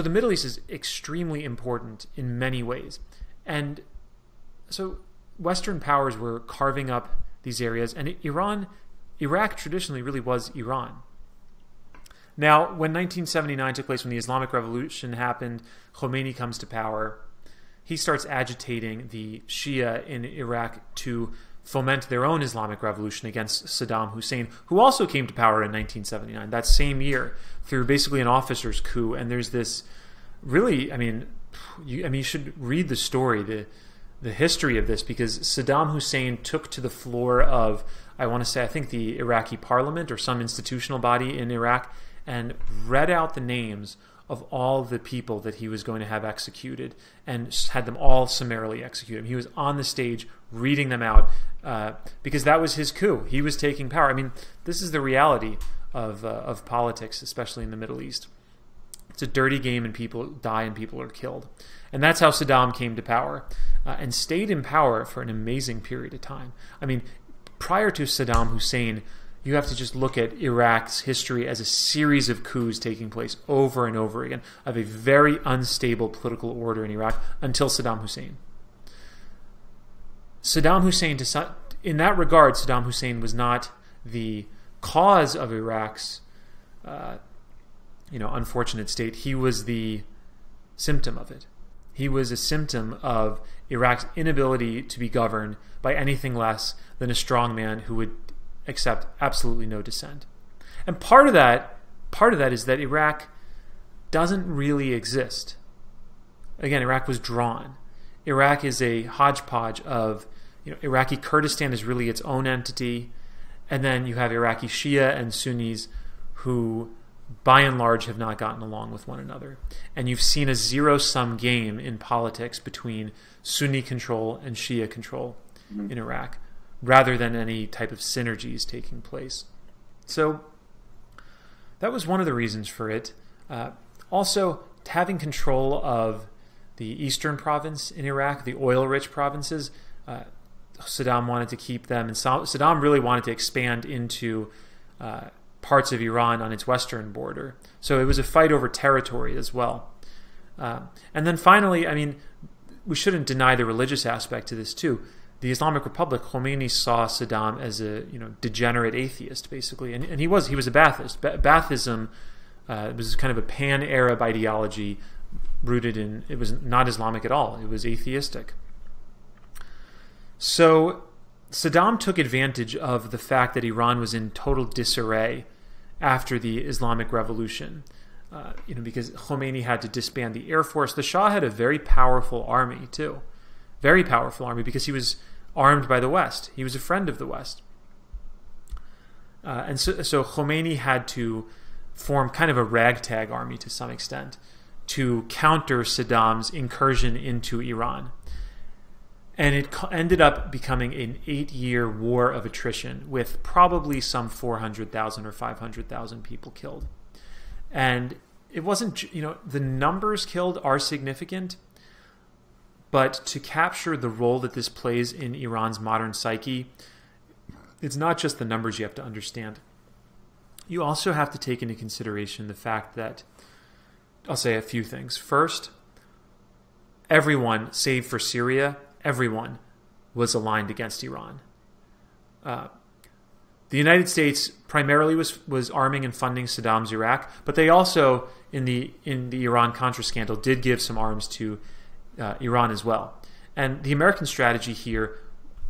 the Middle East is extremely important in many ways. And so Western powers were carving up these areas, and Iraq traditionally really was Iran. Now, when 1979 took place, when the Islamic Revolution happened, Khomeini comes to power. He starts agitating the Shia in Iraq to foment their own Islamic revolution against Saddam Hussein, who also came to power in 1979, that same year, through basically an officer's coup. And there's this really, you should read the story. history of this, because Saddam Hussein took to the floor of, I want to say, I think the Iraqi parliament or some institutional body in Iraq, and read out the names of all the people that he was going to have executed, and had them all summarily executed. He was on the stage reading them out because that was his coup. He was taking power. I mean, this is the reality of politics, especially in the Middle East. It's a dirty game, and people die and people are killed. And that's how Saddam came to power and stayed in power for an amazing period of time. I mean, prior to Saddam Hussein, you have to just look at Iraq's history as a series of coups taking place over and over again, of a very unstable political order in Iraq until Saddam Hussein. Saddam Hussein, in that regard, Saddam Hussein was not the cause of Iraq's unfortunate state. He was the symptom of it. He was a symptom of Iraq's inability to be governed by anything less than a strong man who would accept absolutely no dissent. And part of that is that Iraq doesn't really exist. Again, Iraq was drawn. Iraq is a hodgepodge of, Iraqi Kurdistan is really its own entity, and then you have Iraqi Shia and Sunnis who, by and large, have not gotten along with one another. And you've seen a zero-sum game in politics between Sunni control and Shia control in Iraq, rather than any type of synergies taking place. So that was one of the reasons for it. Also, having control of the eastern province in Iraq, the oil-rich provinces, Saddam wanted to keep them, and Saddam really wanted to expand into parts of Iran on its western border. So it was a fight over territory as well. And then finally, I mean, we shouldn't deny the religious aspect to this too. The Islamic Republic, Khomeini saw Saddam as a degenerate atheist, basically, and he was a Ba'athist. Baathism was kind of a pan-Arab ideology rooted in, it was not Islamic at all. It was atheistic. So Saddam took advantage of the fact that Iran was in total disarray after the Islamic Revolution, because Khomeini had to disband the Air Force. The Shah had a very powerful army too, very powerful army, because he was armed by the West. He was a friend of the West. And so Khomeini had to form kind of a ragtag army to some extent to counter Saddam's incursion into Iran. And it ended up becoming an 8-year war of attrition with probably some 400,000 or 500,000 people killed. And it wasn't, the numbers killed are significant, but to capture the role that this plays in Iran's modern psyche, it's not just the numbers you have to understand. You also have to take into consideration the fact that, I'll say a few things. First, everyone, save for Syria, everyone was aligned against Iran. The United States primarily was arming and funding Saddam's Iraq, but they also, in the Iran-Contra scandal, did give some arms to Iran as well. And the American strategy here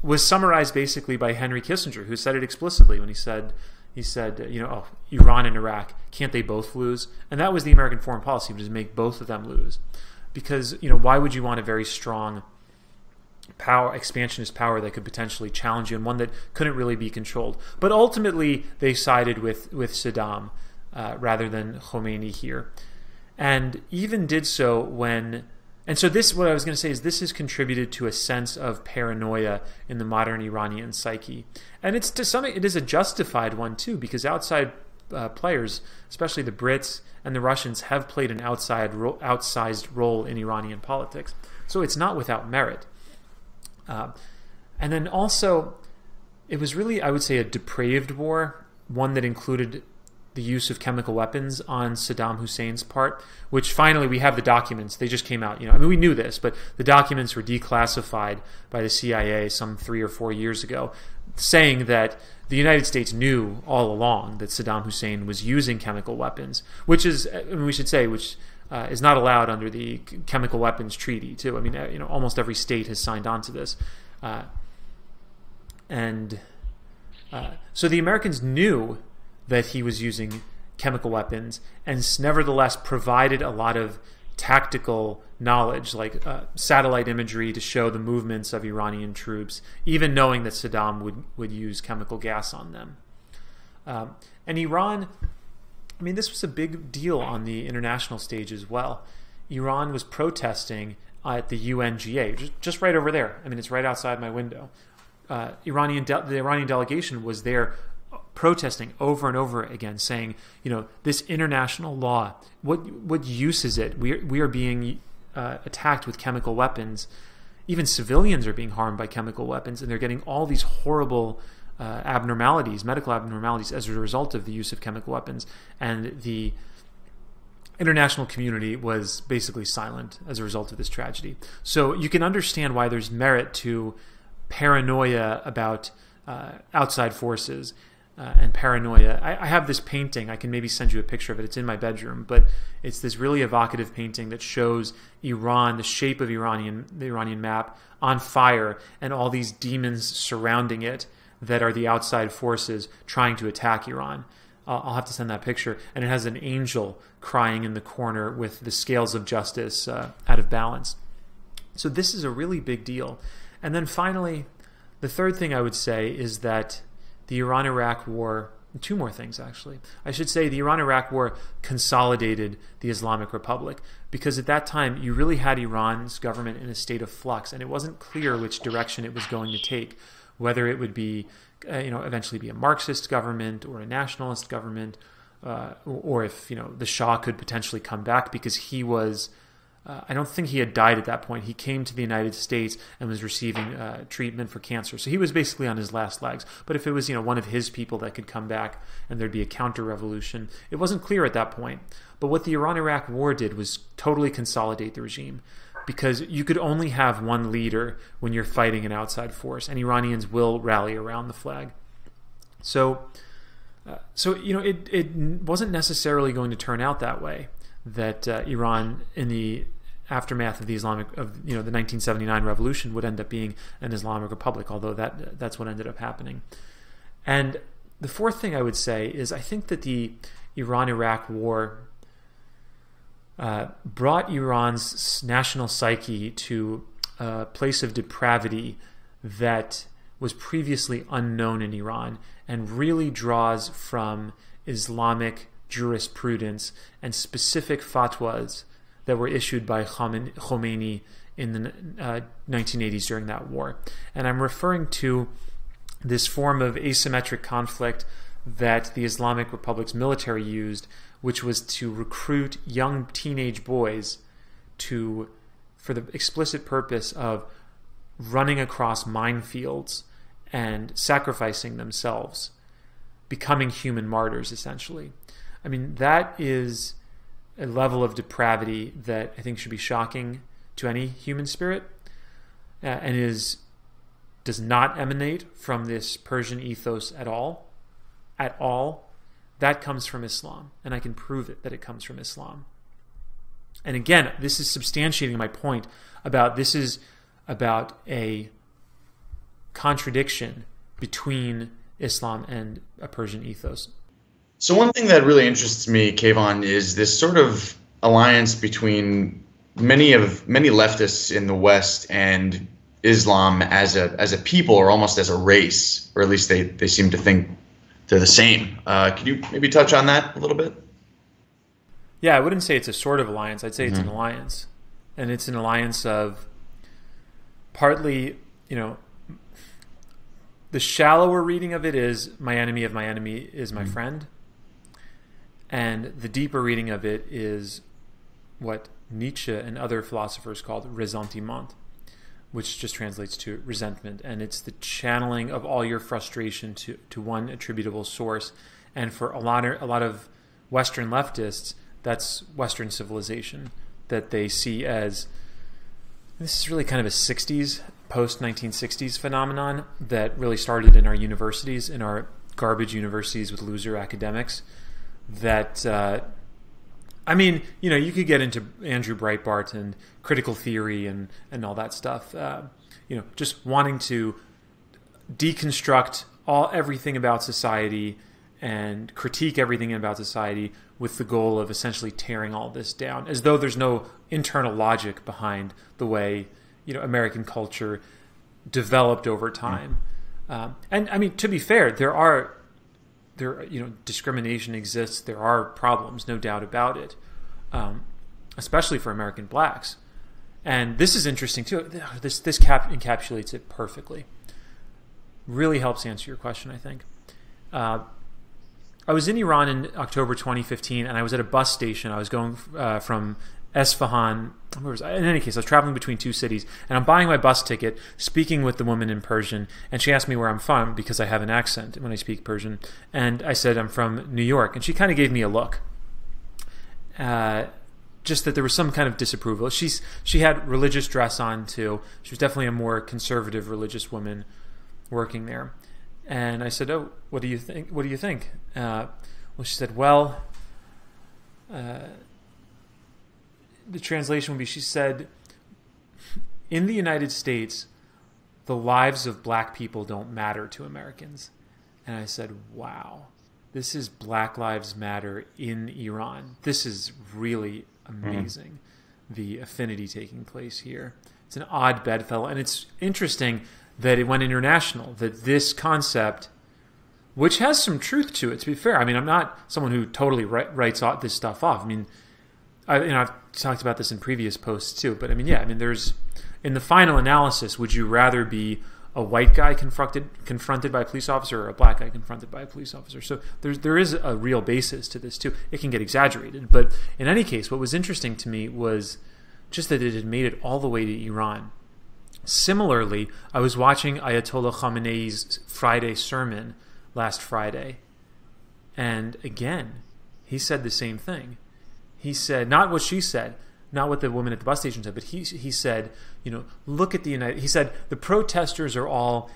was summarized basically by Henry Kissinger, who said it explicitly when he said, Iran and Iraq, can't they both lose? And that was the American foreign policy, was to make both of them lose. Because, why would you want a very strong expansionist power that could potentially challenge you, and one that couldn't really be controlled? But ultimately, they sided with Saddam rather than Khomeini here. And even did so when... And so this, what I was going to say is this has contributed to a sense of paranoia in the modern Iranian psyche. And it is a justified one too, because outside players, especially the Brits and the Russians, have played an outsized role in Iranian politics. So it's not without merit. And then also, it was really, I would say, a depraved war, one that included the use of chemical weapons on Saddam Hussein's part, which finally we have the documents. They just came out. We knew this, but the documents were declassified by the CIA some 3 or 4 years ago, saying that the United States knew all along that Saddam Hussein was using chemical weapons, which is, we should say, which is not allowed under the Chemical Weapons Treaty, too. Almost every state has signed on to this. So the Americans knew that he was using chemical weapons, and nevertheless provided a lot of tactical knowledge, like satellite imagery to show the movements of Iranian troops, even knowing that Saddam would use chemical gas on them. And Iran, I mean, this was a big deal on the international stage as well. Iran was protesting at the UNGA, just right over there. I mean, it's right outside my window. The Iranian delegation was there protesting over and over again, saying, this international law, what use is it? We are being attacked with chemical weapons. Even civilians are being harmed by chemical weapons, and they're getting all these horrible abnormalities, medical abnormalities, as a result of the use of chemical weapons. And the international community was basically silent as a result of this tragedy. So you can understand why there's merit to paranoia about outside forces and paranoia. I have this painting. I can maybe send you a picture of it. It's in my bedroom, but it's this really evocative painting that shows Iran, the shape of the Iranian map, on fire, and all these demons surrounding it that are the outside forces trying to attack Iran. I'll have to send that picture. And it has an angel crying in the corner with the scales of justice out of balance. So this is a really big deal. And then finally, the third thing I would say is that the Iran-Iraq War, two more things actually. I should say the Iran-Iraq War consolidated the Islamic Republic, because at that time you really had Iran's government in a state of flux, and it wasn't clear which direction it was going to take, whether it would be eventually be a Marxist government or a nationalist government, or if the Shah could potentially come back, because he was I don't think he had died at that point. He came to the United States and was receiving treatment for cancer. So he was basically on his last legs. But if it was one of his people that could come back and there'd be a counter-revolution, it wasn't clear at that point. But what the Iran-Iraq War did was totally consolidate the regime, because you could only have one leader when you're fighting an outside force, and Iranians will rally around the flag. So it wasn't necessarily going to turn out that way, that Iran, in the aftermath of the 1979 revolution, would end up being an Islamic Republic, although that's what ended up happening. And the fourth thing I would say is I think that the Iran-Iraq War brought Iran's national psyche to a place of depravity that was previously unknown in Iran, and really draws from Islamic jurisprudence and specific fatwas that were issued by Khomeini in the 1980s during that war. And I'm referring to this form of asymmetric conflict that the Islamic Republic's military used, which was to recruit young teenage boys for the explicit purpose of running across minefields and sacrificing themselves, becoming human martyrs, essentially. I mean, that is a level of depravity that I think should be shocking to any human spirit, and does not emanate from this Persian ethos at all. At all. That comes from Islam, and I can prove that it comes from Islam. And again, this is substantiating my point about this is about a contradiction between Islam and a Persian ethos. So one thing that really interests me, Kayvon, is this sort of alliance between many leftists in the West and Islam as a people, or almost as a race, or at least they seem to think they're the same. Could you maybe touch on that a little bit? Yeah, I wouldn't say it's a sort of alliance. I'd say it's an alliance. And it's an alliance of partly, the shallower reading of it is my enemy of my enemy is my friend. And the deeper reading of it is what Nietzsche and other philosophers called ressentiment, which just translates to resentment. And it's the channeling of all your frustration to one attributable source. And for a lot of Western leftists, that's Western civilization, that they see as, this is really kind of a 60s, post-1960s phenomenon that really started in our universities, in our garbage universities with loser academics. That, you could get into Andrew Breitbart and critical theory and all that stuff, just wanting to deconstruct everything about society and critique everything about society with the goal of essentially tearing all this down, as though there's no internal logic behind the way American culture developed over time. And I mean, to be fair, discrimination exists. There are problems, no doubt about it, especially for American blacks. And this is interesting too. This encapsulates it perfectly. Really helps answer your question, I think. I was in Iran in October 2015, and I was at a bus station. I was going from Esfahan. In any case, I was traveling between two cities, and I'm buying my bus ticket, speaking with the woman in Persian, and she asked me where I'm from because I have an accent when I speak Persian, and I said I'm from New York, and she kind of gave me a look. Just that there was some kind of disapproval. She had religious dress on too. She was definitely a more conservative religious woman working there. And I said, "Oh, what do you think? What do you think?" Well, she said, "Well," the translation would be, she said, "In the United States, the lives of black people don't matter to Americans." And I said, "Wow, this is Black Lives Matter in Iran. This is really amazing, the affinity taking place here. It's an odd bedfellow, and it's interesting that it went international, that this concept, which has some truth to it, to be fair. I mean, I'm not someone who totally writes this stuff off. I mean, I've talked about this in previous posts too, but I mean, yeah, I mean, there's, in the final analysis, would you rather be a white guy confronted by a police officer or a black guy confronted by a police officer? So there is a real basis to this too. It can get exaggerated, but in any case, what was interesting to me was just that it had made it all the way to Iran. Similarly, I was watching Ayatollah Khamenei's Friday sermon last Friday, and again, he said the same thing. He said, not what she said, not what the woman at the bus station said, but he said, look at he said, the protesters are all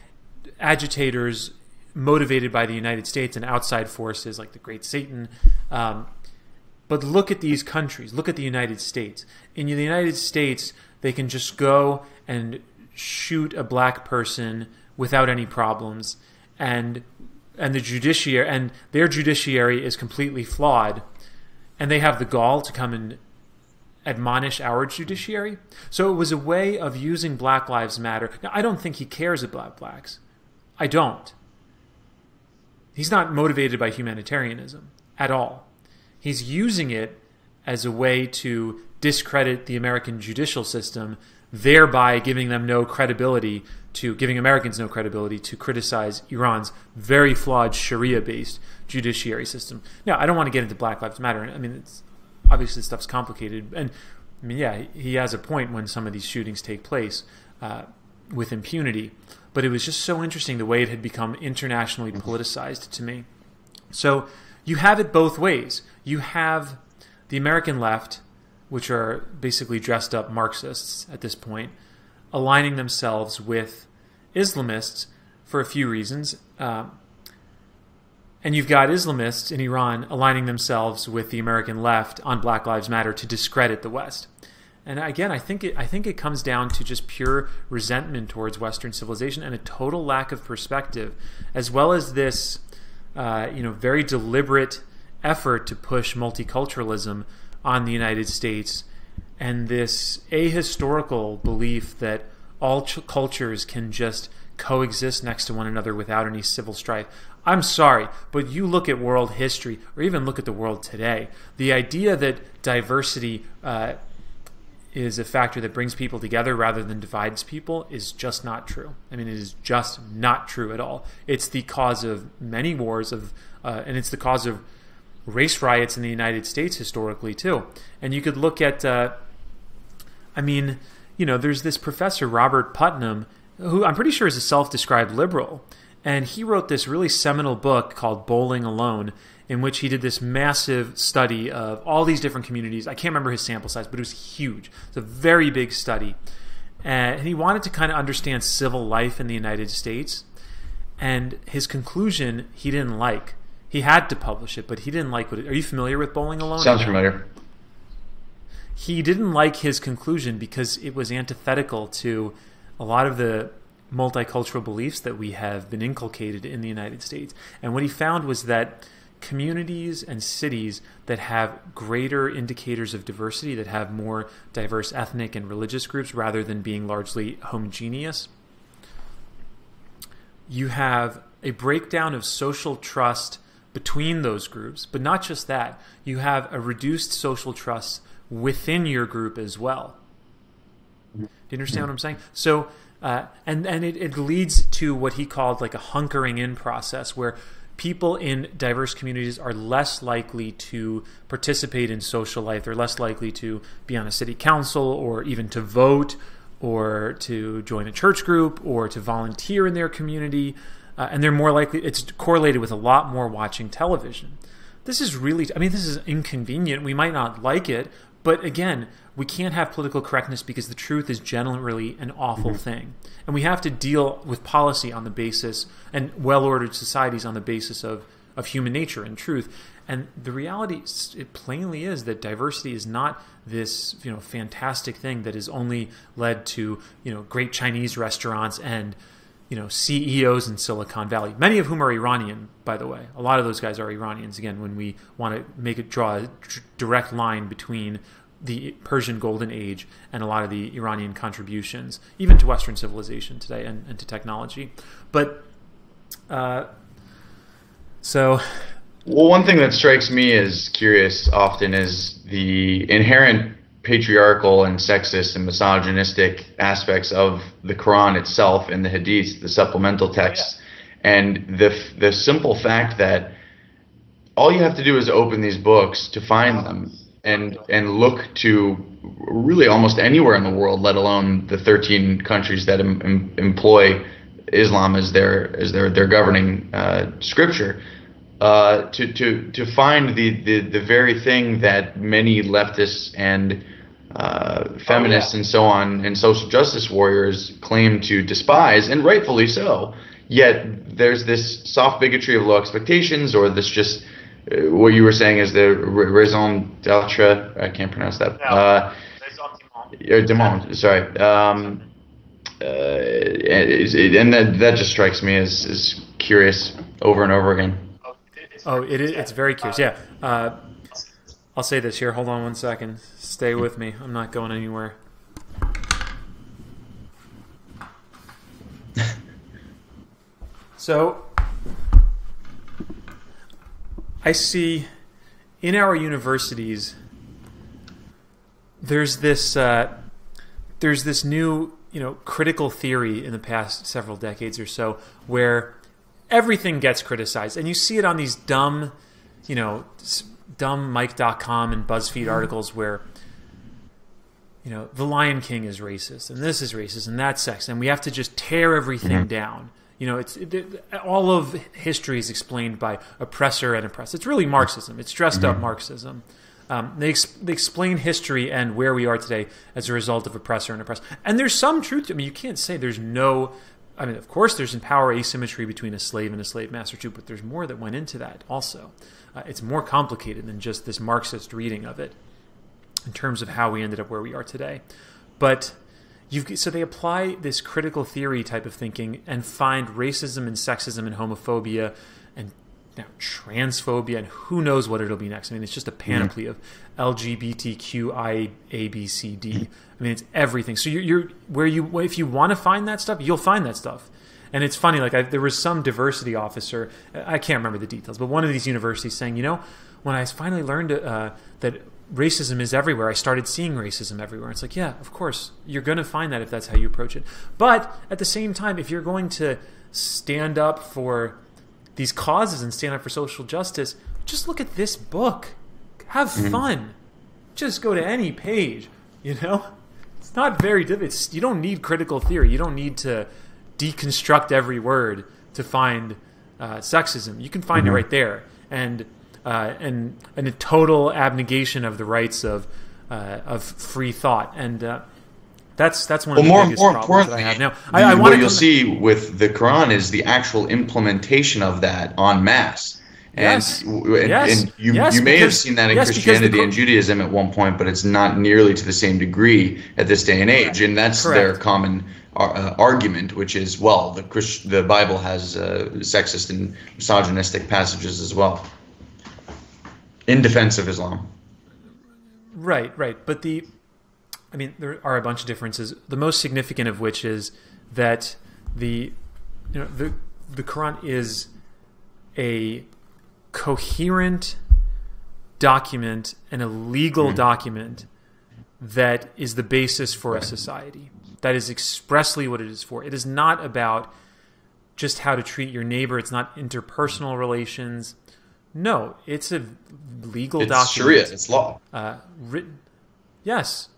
agitators motivated by the United States and outside forces like the Great Satan. But look at these countries. Look at the United States. In the United States, they can just go and shoot a black person without any problems, and the judiciary and their judiciary is completely flawed, and they have the gall to come and admonish our judiciary. So it was a way of using Black Lives Matter. Now, I don't think he cares about blacks. I don't. He's not motivated by humanitarianism at all. He's using it as a way to discredit the American judicial system, thereby giving Americans no credibility to criticize Iran's very flawed Sharia-based judiciary system. Now, I don't want to get into Black Lives Matter. I mean, obviously, this stuff's complicated, and I mean, yeah, he has a point when some of these shootings take place with impunity. But it was just so interesting the way it had become internationally politicized to me. So you have it both ways. You have the American left, which are basically dressed up Marxists at this point, aligning themselves with Islamists for a few reasons. And you've got Islamists in Iran aligning themselves with the American left on Black Lives Matter to discredit the West. And again, I think it comes down to just pure resentment towards Western civilization and a total lack of perspective, as well as this very deliberate effort to push multiculturalism on the United States, and this ahistorical belief that all cultures can just coexist next to one another without any civil strife. I'm sorry, but you look at world history, or even look at the world today, the idea that diversity is a factor that brings people together rather than divides people is just not true. I mean, it is just not true at all. It's the cause of many wars, and it's the cause of race riots in the United States historically too. And you could look at, there's this professor, Robert Putnam, who I'm pretty sure is a self-described liberal. And he wrote this really seminal book called Bowling Alone, in which he did this massive study of all these different communities. I can't remember his sample size, but it was huge. It's a very big study. And he wanted to kind of understand civil life in the United States. And his conclusion, he didn't like. He had to publish it, but he didn't like what it... Are you familiar with Bowling Alone? Sounds familiar. He didn't like his conclusion because it was antithetical to a lot of the multicultural beliefs that we have been inculcated in the United States. And what he found was that communities and cities that have greater indicators of diversity, that have more diverse ethnic and religious groups rather than being largely homogeneous, you have a breakdown of social trust between those groups. But not just that, you have a reduced social trust within your group as well. Do you understand what I'm saying? So, and it leads to what he called like a hunkering in process, where people in diverse communities are less likely to participate in social life. They're less likely to be on a city council or even to vote or to join a church group or to volunteer in their community. And they're more likely, it's correlated with a lot more watching television. This is really, I mean, this is inconvenient. We might not like it, but again, we can't have political correctness because the truth is generally an awful thing. And we have to deal with policy on the basis, and well-ordered societies on the basis of human nature and truth. And the reality, it plainly is that diversity is not this, fantastic thing that has only led to, great Chinese restaurants and, CEOs in Silicon Valley, many of whom are Iranian, by the way. A lot of those guys are Iranians, again, when we want to draw a direct line between the Persian Golden Age and a lot of the Iranian contributions, even to Western civilization today and to technology. But, so... Well, one thing that strikes me as curious often is the inherent patriarchal and sexist and misogynistic aspects of the Quran itself and the Hadith, the supplemental texts, and the simple fact that all you have to do is open these books to find them and look to really almost anywhere in the world, let alone the 13 countries that employ Islam as their governing scripture. To find the very thing that many leftists and feminists and so on and social justice warriors claim to despise, and rightfully so, yet there's this soft bigotry of low expectations, or this just what you were saying is the raison d'etre. I can't pronounce that. Demont. Sorry. And that just strikes me as curious over and over again. Oh, it's very curious. Yeah. I'll say this here. Hold on one second. Stay with me. I'm not going anywhere. So, I see in our universities there's this new, critical theory in the past several decades or so where everything gets criticized, and you see it on these dumb Mike.com and BuzzFeed articles where, the Lion King is racist, and this is racist, and that's sexist, and we have to just tear everything down. All of history is explained by oppressor and oppressed. It's really Marxism. It's dressed up Marxism. They explain history and where we are today as a result of oppressor and oppressed. And there's some truth to it. I mean, you can't say there's no... I mean, of course, there's in power asymmetry between a slave and a slave master too, but there's more that went into that also. It's more complicated than just this Marxist reading of it in terms of how we ended up where we are today. But so they apply this critical theory type of thinking and find racism and sexism and homophobia and now transphobia and who knows what it'll be next. I mean, it's just a panoply of LGBTQIABCD. I mean, it's everything. So if you want to find that stuff, you'll find that stuff. And it's funny, like there was some diversity officer, I can't remember the details, but one of these universities saying, when I finally learned that racism is everywhere, I started seeing racism everywhere. It's like, yeah, of course, you're going to find that if that's how you approach it. But at the same time, if you're going to stand up for these causes and stand up for social justice, just look at this book. Have fun. Just go to any page, It's not very difficult. You don't need critical theory. You don't need to deconstruct every word to find sexism. You can find it right there. And a total abnegation of the rights of free thought. And that's one of the biggest problems that I have now. What you'll see with the Quran is the actual implementation of that en masse. And, you may have seen that in Christianity and Judaism at one point, but it's not nearly to the same degree at this day and age. And that's their common argument, which is, well, the Bible has sexist and misogynistic passages as well. in defense of Islam. Right. But there are a bunch of differences. The most significant of which is that the Quran is a coherent document and a legal document that is the basis for a society. That is expressly what it is for. It is not about just how to treat your neighbor. It's not interpersonal relations. No, it's a legal document. It's Sharia. It's law. Written. Yes.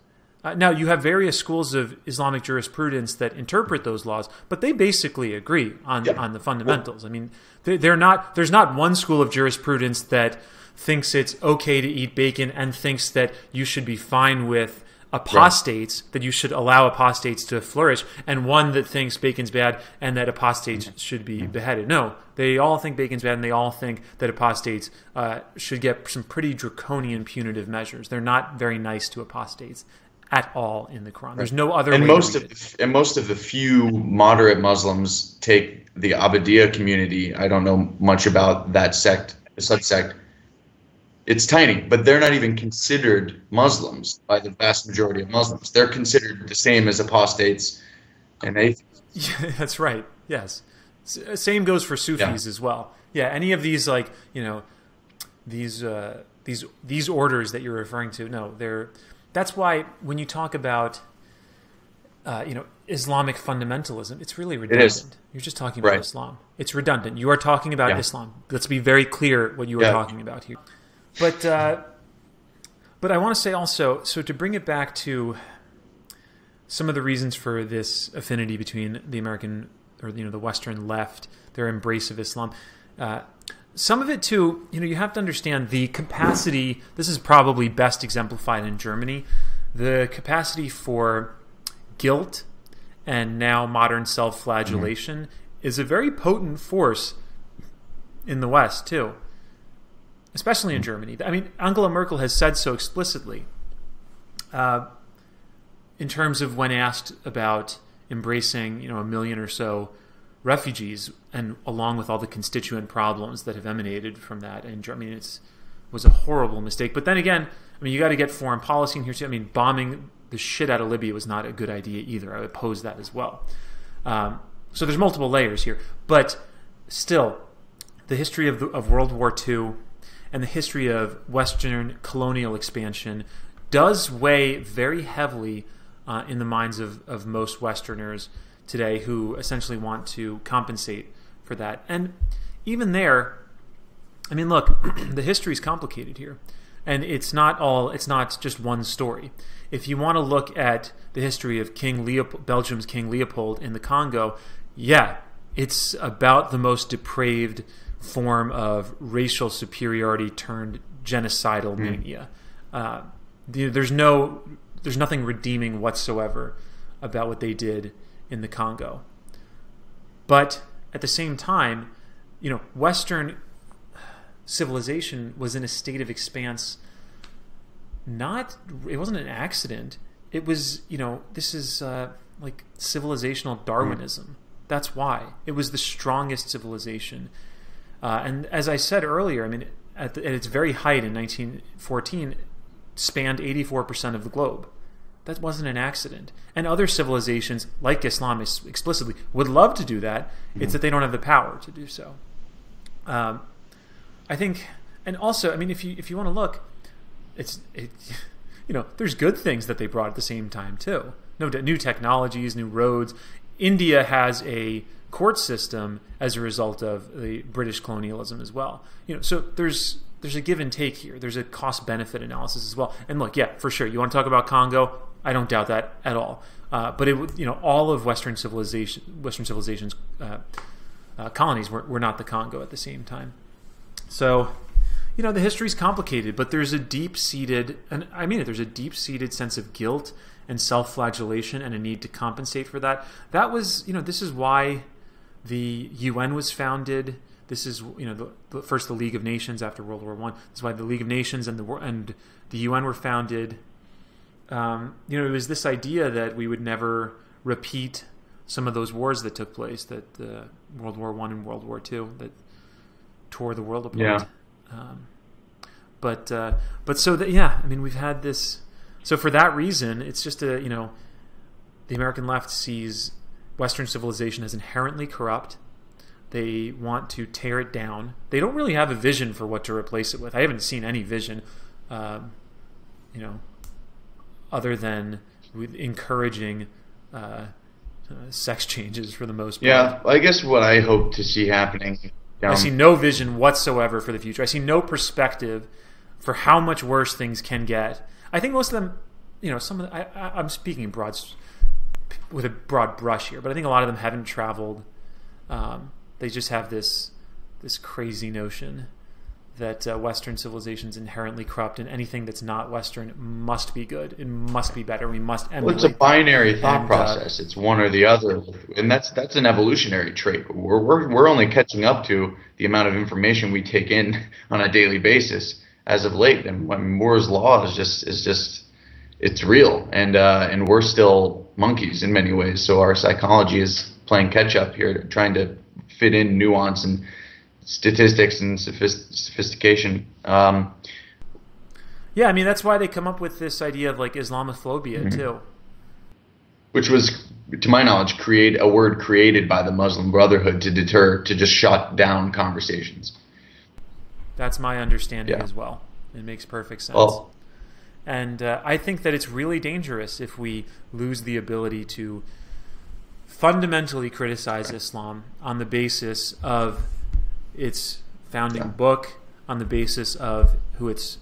Now, you have various schools of Islamic jurisprudence that interpret those laws, but they basically agree on the fundamentals. I mean, there's not one school of jurisprudence that thinks it's okay to eat bacon and thinks that you should be fine with apostates, that you should allow apostates to flourish, and one that thinks bacon's bad and that apostates should be beheaded. No, they all think bacon's bad, and they all think that apostates should get some pretty draconian punitive measures. They're not very nice to apostates at all in the Quran. There's no other way to read it. And most of the few moderate Muslims take the Ahmadiyya community. I don't know much about that sect, the subsect. It's tiny, but they're not even considered Muslims by the vast majority of Muslims. They're considered the same as apostates and atheists. Yeah, that's right. Yes. Same goes for Sufis as well. Yeah, any of these these orders that you're referring to, no, that's why when you talk about Islamic fundamentalism, it's really redundant. You're just talking about Islam. It's redundant. You are talking about Islam. Let's be very clear what you are talking about here. But I want to say also, so to bring it back to some of the reasons for this affinity between the American or the Western left, their embrace of Islam, some of it too, you have to understand the capacity. This is probably best exemplified in Germany. The capacity for guilt and now modern self-flagellation is a very potent force in the West too. Especially in Germany. I mean, Angela Merkel has said so explicitly in terms of when asked about embracing, 1 million or so refugees, and along with all the constituent problems that have emanated from that. And I mean, it was a horrible mistake. But then again, I mean, you got to get foreign policy in here too. I mean, bombing the shit out of Libya was not a good idea either. I oppose that as well. So there's multiple layers here. But still, the history of World War II and the history of Western colonial expansion does weigh very heavily in the minds of most Westerners today, who essentially want to compensate for that. And even there, I mean, look, the history is complicated here, and it's not just one story. If you want to look at the history of Belgium's King Leopold in the Congo, it's about the most depraved form of racial superiority turned genocidal mania. There's nothing redeeming whatsoever about what they did in the Congo. But at the same time, Western civilization was in a state of expanse. It wasn't an accident. It was, this is like civilizational Darwinism. That's why. It was the strongest civilization. And as I said earlier, I mean, at its very height in 1914, spanned 84% of the globe. That wasn't an accident. And other civilizations, like Islam explicitly, would love to do that. It's that they don't have the power to do so. I think, and also, I mean, if you want to look, there's good things that they brought at the same time too. New technologies, new roads. India has a court system as a result of the British colonialism as well. So there's a give and take here. There's a cost benefit analysis as well. And look, for sure, you want to talk about Congo? I don't doubt that at all. But all of Western civilization's colonies were not the Congo at the same time. So, the history's complicated, but there's a deep-seated, and I mean it, there's a deep-seated sense of guilt and self-flagellation and a need to compensate for that. That was, this is why the UN was founded. This is, first the League of Nations after World War I. This is why the League of Nations and the UN were founded. It was this idea that we would never repeat some of those wars that took place, that World War I and World War II, that tore the world apart. But so that, yeah, I mean, we've had this. So for that reason, it's just the American left sees Western civilization as inherently corrupt. They want to tear it down. They don't really have a vision for what to replace it with. I haven't seen any vision, other than encouraging sex changes for the most part. Yeah, I guess what I hope to see happening. I see no vision whatsoever for the future. I see no perspective for how much worse things can get. I think most of them, some of the, I'm speaking with a broad brush here, but I think a lot of them haven't traveled. They just have this crazy notion that Western civilization is inherently corrupt, and anything that's not Western must be good. It must be better. We must emulate. Well, it's a binary thought process. It's one or the other, and that's an evolutionary trait. We're only catching up to the amount of information we take in on a daily basis as of late. And Moore's law is just it's real, and we're still monkeys in many ways. So our psychology is playing catch up here, trying to fit in nuance and statistics and sophistication. Yeah, I mean, that's why they come up with this idea of like Islamophobia too, which was, to my knowledge, a word created by the Muslim Brotherhood to just shut down conversations. That's my understanding as well. It makes perfect sense. And I think that it's really dangerous if we lose the ability to fundamentally criticize Islam on the basis of its founding book, on the basis of who its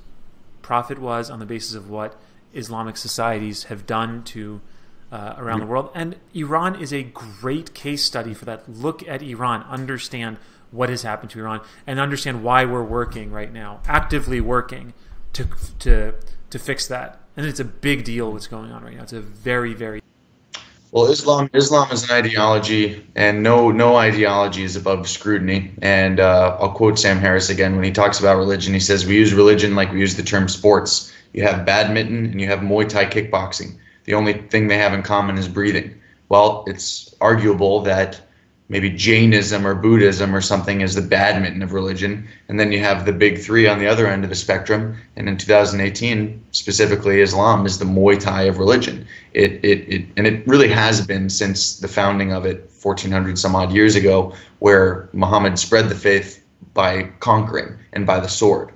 prophet was, on the basis of what Islamic societies have done to around the world. And Iran is a great case study for that. Look at Iran, understand what has happened to Iran, and understand why we're working right now, actively working to fix that. And it's a big deal what's going on right now. It's a very, very... Well, Islam is an ideology, and no ideology is above scrutiny. And I'll quote Sam Harris again when he talks about religion. He says, "We use religion like we use the term sports. You have badminton and you have Muay Thai kickboxing. The only thing they have in common is breathing." Well, it's arguable that maybe Jainism or Buddhism or something is the badminton of religion, and then you have the big three on the other end of the spectrum. And in 2018, specifically, Islam is the Muay Thai of religion. It really has been since the founding of it 1400 some odd years ago, where Muhammad spread the faith by conquering and by the sword.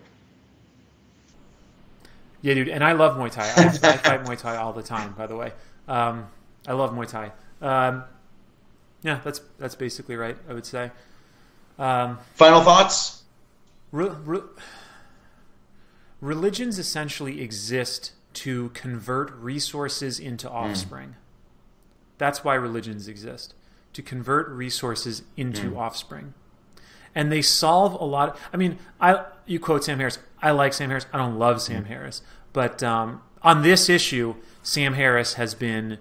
Yeah, dude, and I love Muay Thai. I fight Muay Thai all the time, by the way. I love Muay Thai. Yeah, that's basically right, I would say. Final thoughts? Religions essentially exist to convert resources into offspring. That's why religions exist, to convert resources into offspring. And they solve a lot. I mean, you quote Sam Harris. I like Sam Harris. I don't love Sam Harris. But on this issue, Sam Harris has been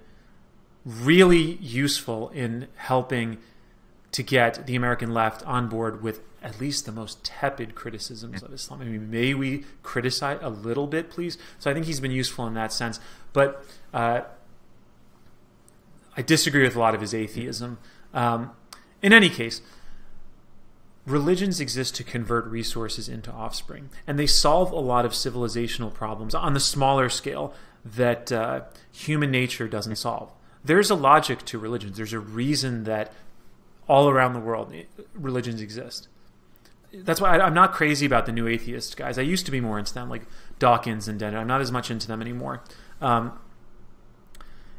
really useful in helping to get the American left on board with at least the most tepid criticisms of Islam. I mean, may we criticize a little bit, please? So I think he's been useful in that sense. But I disagree with a lot of his atheism. In any case, religions exist to convert resources into offspring, and they solve a lot of civilizational problems on the smaller scale that human nature doesn't solve. There's a logic to religions. There's a reason that all around the world religions exist. That's why I'm not crazy about the new atheist guys. I used to be more into them, like Dawkins and Dennett. I'm not as much into them anymore.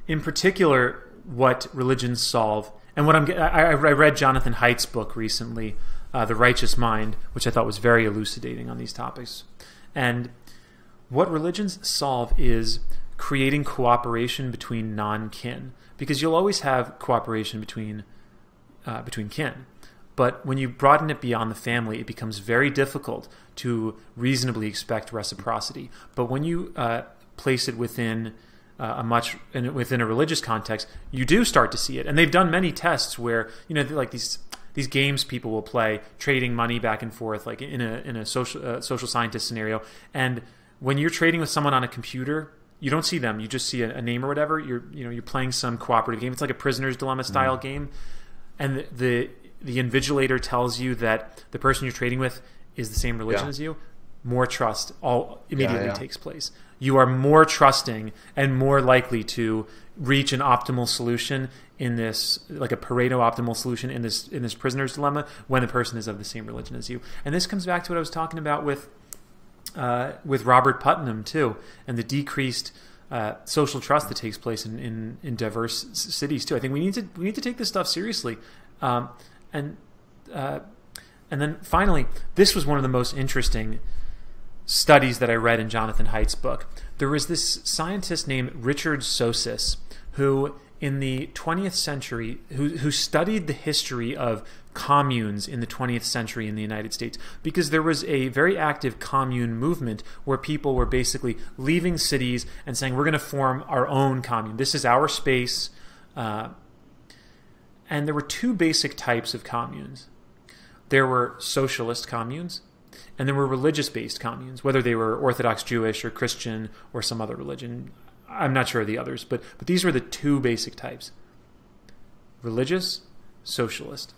In particular, what religions solve, and what I read Jonathan Haidt's book recently, The Righteous Mind, which I thought was very elucidating on these topics. And what religions solve is creating cooperation between non-kin, because you'll always have cooperation between kin. But when you broaden it beyond the family, it becomes very difficult to reasonably expect reciprocity. But when you place it within within a religious context, you do start to see it. And they've done many tests where, like these games people will play, trading money back and forth, like in a social scientist scenario. And when you're trading with someone on a computer, you don't see them. You just see a name or whatever. You're playing some cooperative game. It's like a prisoner's dilemma style game, and the invigilator tells you that the person you're trading with is the same religion as you. more trust all immediately takes place. You are more trusting and more likely to reach an optimal solution in this, like a Pareto optimal solution in this prisoner's dilemma, when the person is of the same religion as you. And this comes back to what I was talking about with Robert Putnam too, and the decreased social trust that takes place in diverse cities too. I think we need to take this stuff seriously, and then finally, this was one of the most interesting studies that I read in Jonathan Haidt's book. There was this scientist named Richard Sosis who, in the 20th century, who studied the history of communes in the 20th century in the United States, because there was a very active commune movement where people were basically leaving cities and saying, we're going to form our own commune. This is our space. And there were two basic types of communes. There were socialist communes, and there were religious-based communes, whether they were Orthodox Jewish or Christian or some other religion. I'm not sure of the others, but these were the two basic types: religious, socialist.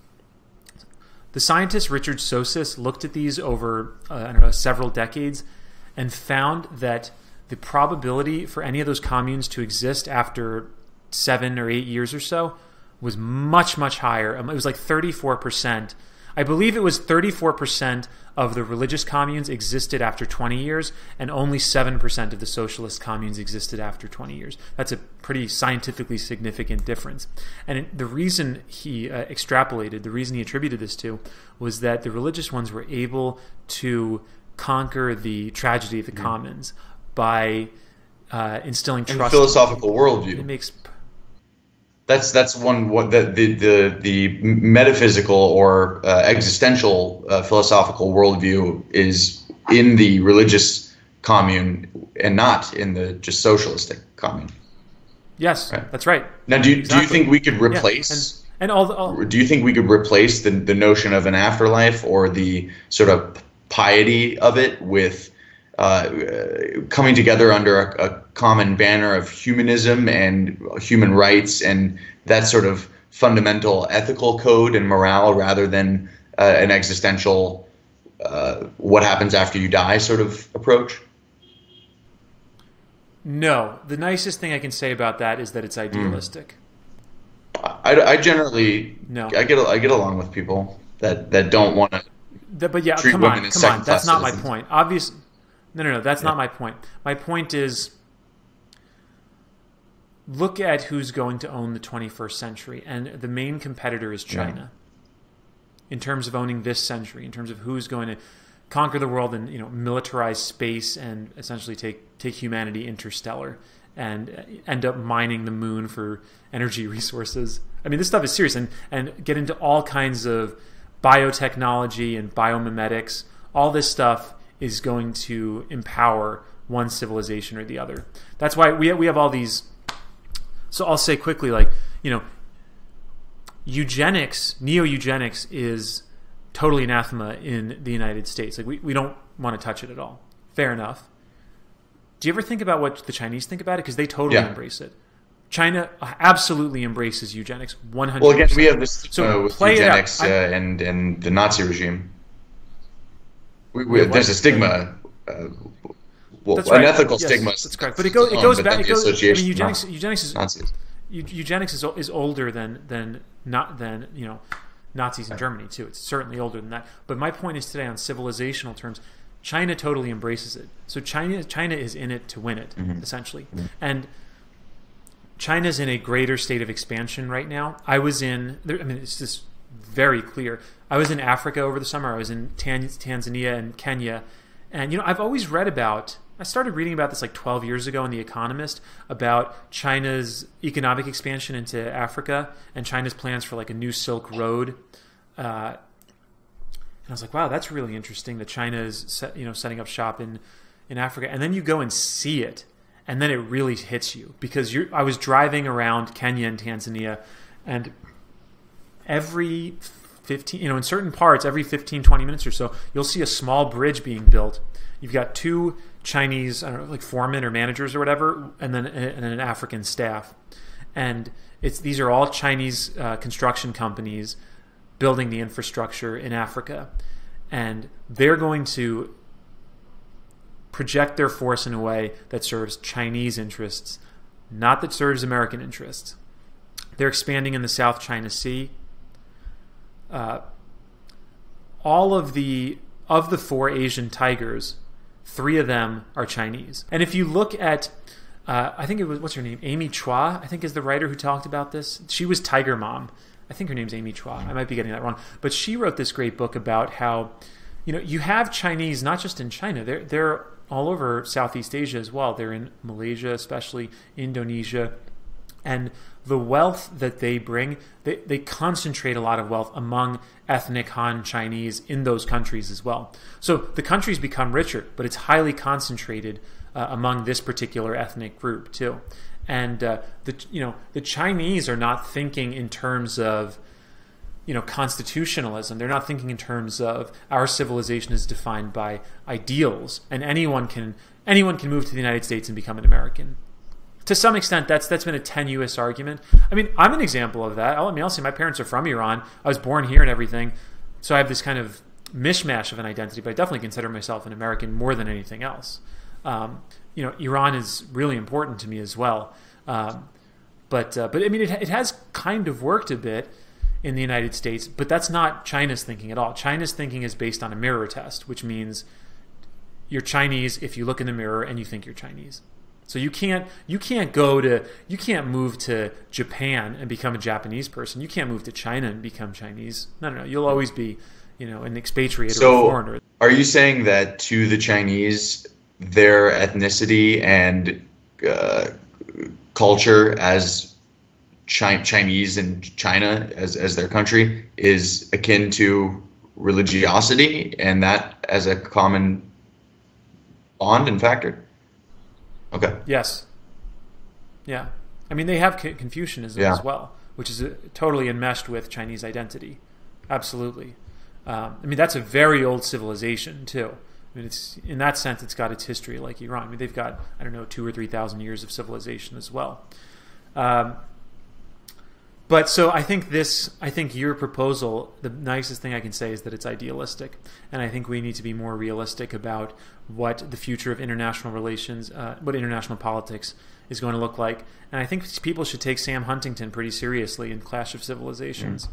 The scientist Richard Sosis looked at these over several decades and found that the probability for any of those communes to exist after 7 or 8 years or so was much, much higher. It was like 34%. I believe it was 34% of the religious communes existed after 20 years, and only 7% of the socialist communes existed after 20 years. That's a pretty scientifically significant difference. And the reason he extrapolated, the reason he attributed this to, was that the religious ones were able to conquer the tragedy of the commons by instilling trust. And philosophical worldview. It makes... That's one, what the metaphysical or existential philosophical worldview is in the religious commune and not in the just socialistic commune. Yes, right. That's right. Now, do you think we could replace? Yeah. Do you think we could replace the notion of an afterlife or the sort of piety of it with coming together under a common banner of humanism and human rights and that sort of fundamental ethical code and morale, rather than an existential what happens after you die sort of approach? No. The nicest thing I can say about that is that it's idealistic. I generally no. I get along with people that don't want to but yeah, treat women as second-class that's not citizens. My point. Obviously, no, that's not my point. My point is, look at who's going to own the 21st century, and the main competitor is China. In terms of owning this century, in terms of who's going to conquer the world and militarize space and essentially take humanity interstellar and end up mining the moon for energy resources. I mean, this stuff is serious, and get into all kinds of biotechnology and biomimetics. All this stuff is going to empower one civilization or the other. That's why we have all these. So I'll say quickly, eugenics, neo-eugenics is totally anathema in the United States. Like we don't want to touch it at all. Fair enough. Do you ever think about what the Chinese think about it? Because they totally embrace it. China absolutely embraces eugenics, 100%. Well, again, we have this with play eugenics and the Nazi regime. There's a stigma, an ethical stigma. That's correct. But it goes back. I mean, eugenics is older than Nazis in Germany too. It's certainly older than that. But my point is today, on civilizational terms, China totally embraces it. So China is in it to win it, essentially. And China's in a greater state of expansion right now. It's just very clear. I was in Africa over the summer. I was in Tanzania and Kenya. And, I've always read about, I started reading about this like 12 years ago in The Economist, about China's economic expansion into Africa and China's plans for like a new Silk Road. And I was like, wow, that's really interesting that China is setting up shop in Africa. And then you go and see it, and then it really hits you, because I was driving around Kenya and Tanzania, and every 15, in certain parts, every 15, 20 minutes or so, you'll see a small bridge being built. You've got two Chinese, like foremen or managers or whatever, and then an African staff. And these are all Chinese construction companies building the infrastructure in Africa. And they're going to project their force in a way that serves Chinese interests, not that serves American interests. They're expanding in the South China Sea. All of the 4 Asian tigers, 3 of them are Chinese. And if you look at, I think it was, what's her name? Amy Chua, I think is the writer who talked about this. She was Tiger Mom. I think her name's Amy Chua. I might be getting that wrong. But she wrote this great book about how, you have Chinese, not just in China. They're all over Southeast Asia as well. They're in Malaysia, especially Indonesia. And the wealth that they bring, they concentrate a lot of wealth among ethnic Han Chinese in those countries as well. So the countries become richer, but it's highly concentrated among this particular ethnic group too. And the Chinese are not thinking in terms of constitutionalism. They're not thinking in terms of our civilization is defined by ideals, and anyone can move to the United States and become an American. To some extent, that's been a tenuous argument. I mean, I'm an example of that. I'll say my parents are from Iran. I was born here and everything, so I have this kind of mishmash of an identity. But I definitely consider myself an American more than anything else. Iran is really important to me as well. But I mean, it has kind of worked a bit in the United States, but that's not China's thinking at all. China's thinking is based on a mirror test, which means you're Chinese if you look in the mirror and you think you're Chinese. So you can't move to Japan and become a Japanese person. You can't move to China and become Chinese. No. You'll always be, an expatriate or a foreigner. Are you saying that to the Chinese, their ethnicity and culture as Chinese in China as their country is akin to religiosity, and that as a common bond and factor? Okay. Yes. Yeah. I mean, they have Confucianism as well, which is totally enmeshed with Chinese identity. Absolutely. I mean, that's a very old civilization too. I mean, it's in that sense, it's got its history like Iran. I mean, they've got 2,000 or 3,000 years of civilization as well. But so I think your proposal, the nicest thing I can say is that it's idealistic, and I think we need to be more realistic about what the future of international relations, what international politics is going to look like. And I think people should take Sam Huntington pretty seriously in Clash of Civilizations.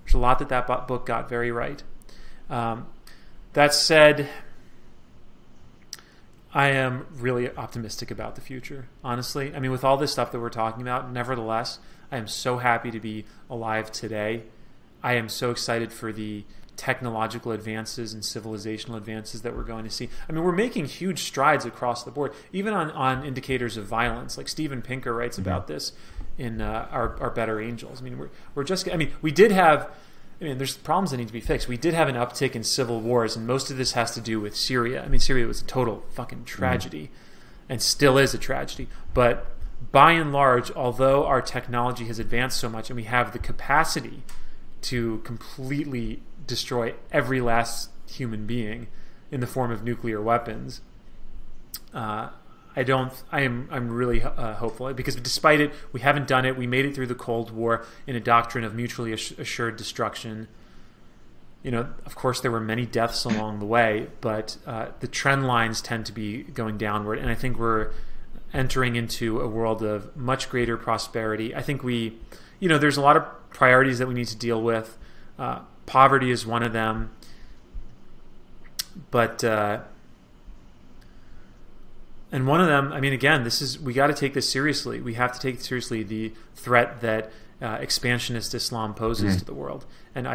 There's a lot that book got very right. That said, I am really optimistic about the future, honestly. I mean, with all this stuff that we're talking about, nevertheless, I am so happy to be alive today. I am so excited for the technological advances and civilizational advances that we're going to see. I mean, we're making huge strides across the board, even on indicators of violence. Like Steven Pinker writes about this in our Better Angels. I mean, we're just. I mean, we did have. I mean, there's problems that need to be fixed. We did have an uptick in civil wars, and most of this has to do with Syria. I mean, Syria was a total fucking tragedy, and still is a tragedy. But by and large, although our technology has advanced so much and we have the capacity to completely destroy every last human being in the form of nuclear weapons, I'm really hopeful, because despite it, we haven't done it. We made it through the Cold War in a doctrine of mutually assured destruction. Of course, there were many deaths along the way, but the trend lines tend to be going downward, and I think we're entering into a world of much greater prosperity. I think there's a lot of priorities that we need to deal with. Poverty is one of them, but and one of them, I mean, again, we got to take this seriously. We have to take seriously the threat that expansionist Islam poses to the world, and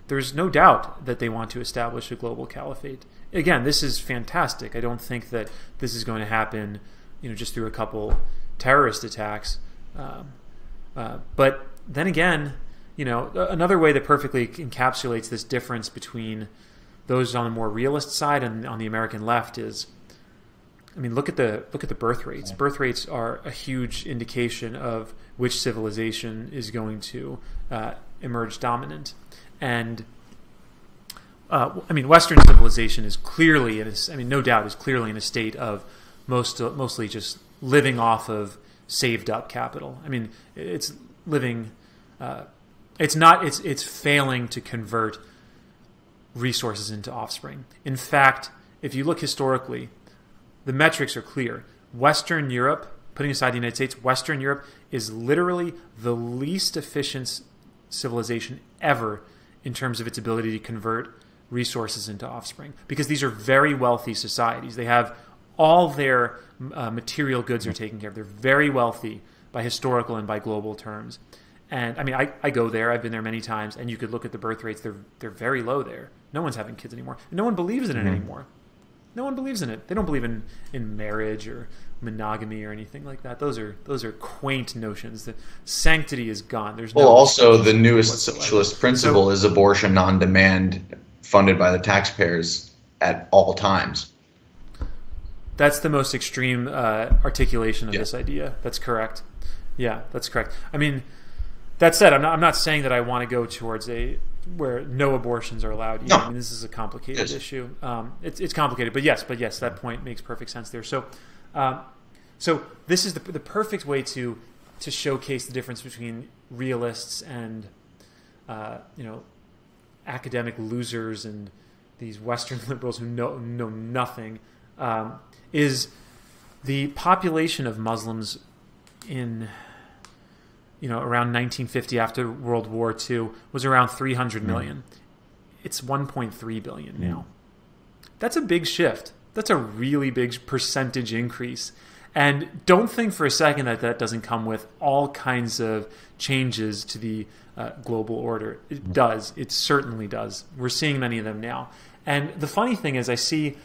there's no doubt that they want to establish a global caliphate. Again, this is fantastic. I don't think that this is going to happen, just through a couple terrorist attacks. But then again, another way that perfectly encapsulates this difference between those on the more realist side and on the American left is, I mean, look at the birth rates. Birth rates are a huge indication of which civilization is going to emerge dominant. And I mean, Western civilization is clearly, no doubt, is clearly in a state of mostly just living off of saved up capital. I mean, it's living. It's failing to convert resources into offspring. In fact, if you look historically, the metrics are clear. Western Europe, putting aside the United States, Western Europe is literally the least efficient civilization ever in terms of its ability to convert resources into offspring, because these are very wealthy societies. They have all their material goods are taken care of. They're very wealthy by historical and by global terms. And I mean, I go there. I've been there many times, and you could look at the birth rates. They're very low there. No one's having kids anymore. And no one believes in it anymore. No one believes in it. They don't believe in marriage or monogamy or anything like that. Those are quaint notions. The sanctity is gone. There's no also the newest socialist principle is abortion on demand, funded by the taxpayers at all times. That's the most extreme articulation of this idea. That's correct. Yeah, that's correct. I mean, that said, I'm not saying that I want to go towards where no abortions are allowed. No. I mean, this is a complicated issue. It's complicated, but yes, that point makes perfect sense there. So, so this is the perfect way to showcase the difference between realists and academic losers and these Western liberals who know nothing. Is the population of Muslims in around 1950 after World War II was around 300 million. It's 1.3 billion now. That's a big shift. That's a really big percentage increase. And don't think for a second that doesn't come with all kinds of changes to the global order. It does. It certainly does. We're seeing many of them now. And the funny thing is I see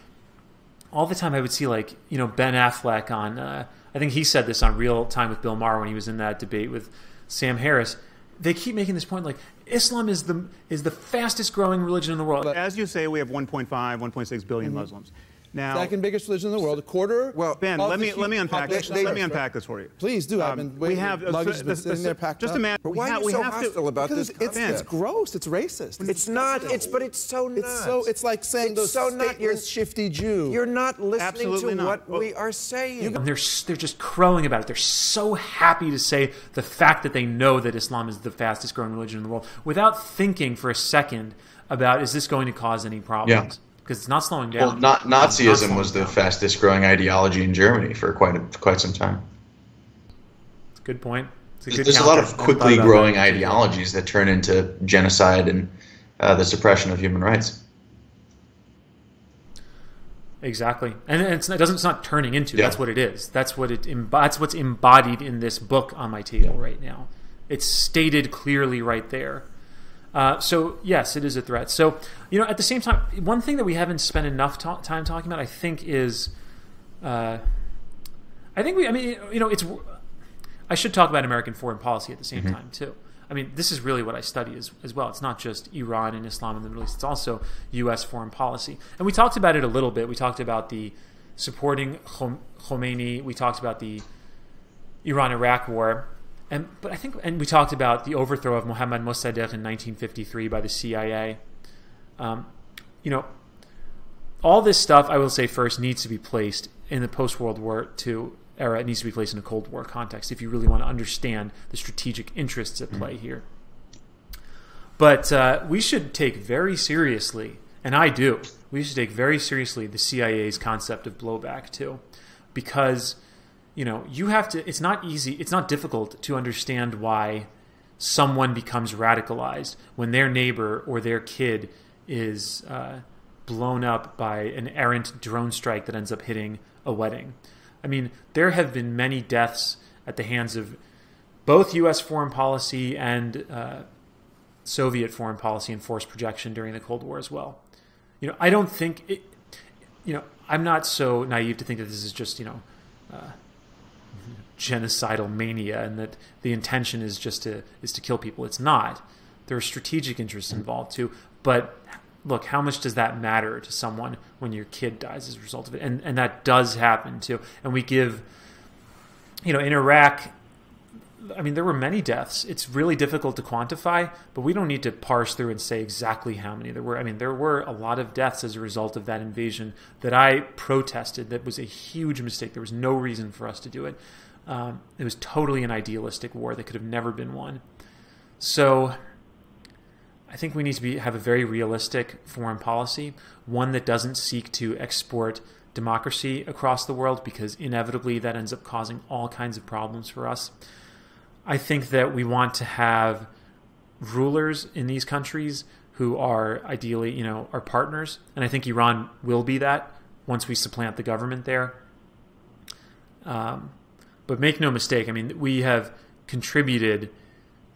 all the time, I would see Ben Affleck on, I think he said this on Real Time with Bill Maher when he was in that debate with Sam Harris. They keep making this point like Islam is the fastest growing religion in the world. As you say, we have 1.5, 1.6 billion Muslims. Now, second biggest religion in the world, a quarter. Well, Ben, let me unpack this. Let me unpack this for you. Please do. I've been waiting. Luggage been sitting there packed just up. a minute. But why are you so hostile about this? It's gross. It's racist. It's not. But it's so nuts. It's like saying those stateless, shifty Jew. You're not listening to what we are saying. And they're just crowing about it. They're so happy to say the fact that they know that Islam is the fastest growing religion in the world without thinking for a second about, is this going to cause any problems? Yeah. Because it's not slowing down. Well, Nazism was the fastest growing ideology in Germany for quite some time. It's a good point. There's a lot of quickly growing ideologies that turn into genocide and the suppression of human rights. Exactly, and it's not turning into. Yeah. That's what it is. That's what's embodied in this book on my table right now. It's stated clearly right there. So yes, it is a threat. So at the same time, one thing that we haven't spent enough time talking about, I think, is, it's. I should talk about American foreign policy at the same time too. I mean, this is really what I study as well. It's not just Iran and Islam in the Middle East. It's also U.S. foreign policy, and we talked about it a little bit. We talked about the supporting Khomeini. We talked about the Iran-Iraq war. And we talked about the overthrow of Mohammad Mossadegh in 1953 by the CIA. All this stuff, I will say first, needs to be placed in the post-World War II era. It needs to be placed in a Cold War context if you really want to understand the strategic interests at play here. But we should take very seriously, and I do, we should take very seriously the CIA's concept of blowback too, because you have to. It's not easy. It's not difficult to understand why someone becomes radicalized when their neighbor or their kid is blown up by an errant drone strike that ends up hitting a wedding. I mean, there have been many deaths at the hands of both U.S. foreign policy and Soviet foreign policy and force projection during the Cold War as well. I don't think it. I'm not so naive to think that this is just genocidal mania and that the intention is to kill people. It's not. There are strategic interests involved too. But look, how much does that matter to someone when your kid dies as a result of it? And that does happen too. And we give, in Iraq, I mean, there were many deaths. It's really difficult to quantify, but we don't need to parse through and say exactly how many there were. I mean, there were a lot of deaths as a result of that invasion that I protested. That was a huge mistake. There was no reason for us to do it. It was totally an idealistic war that could have never been won. So I think we need to have a very realistic foreign policy, one that doesn't seek to export democracy across the world, because inevitably that ends up causing all kinds of problems for us. I think that we want to have rulers in these countries who are ideally, our partners. And I think Iran will be that once we supplant the government there. But make no mistake, we have contributed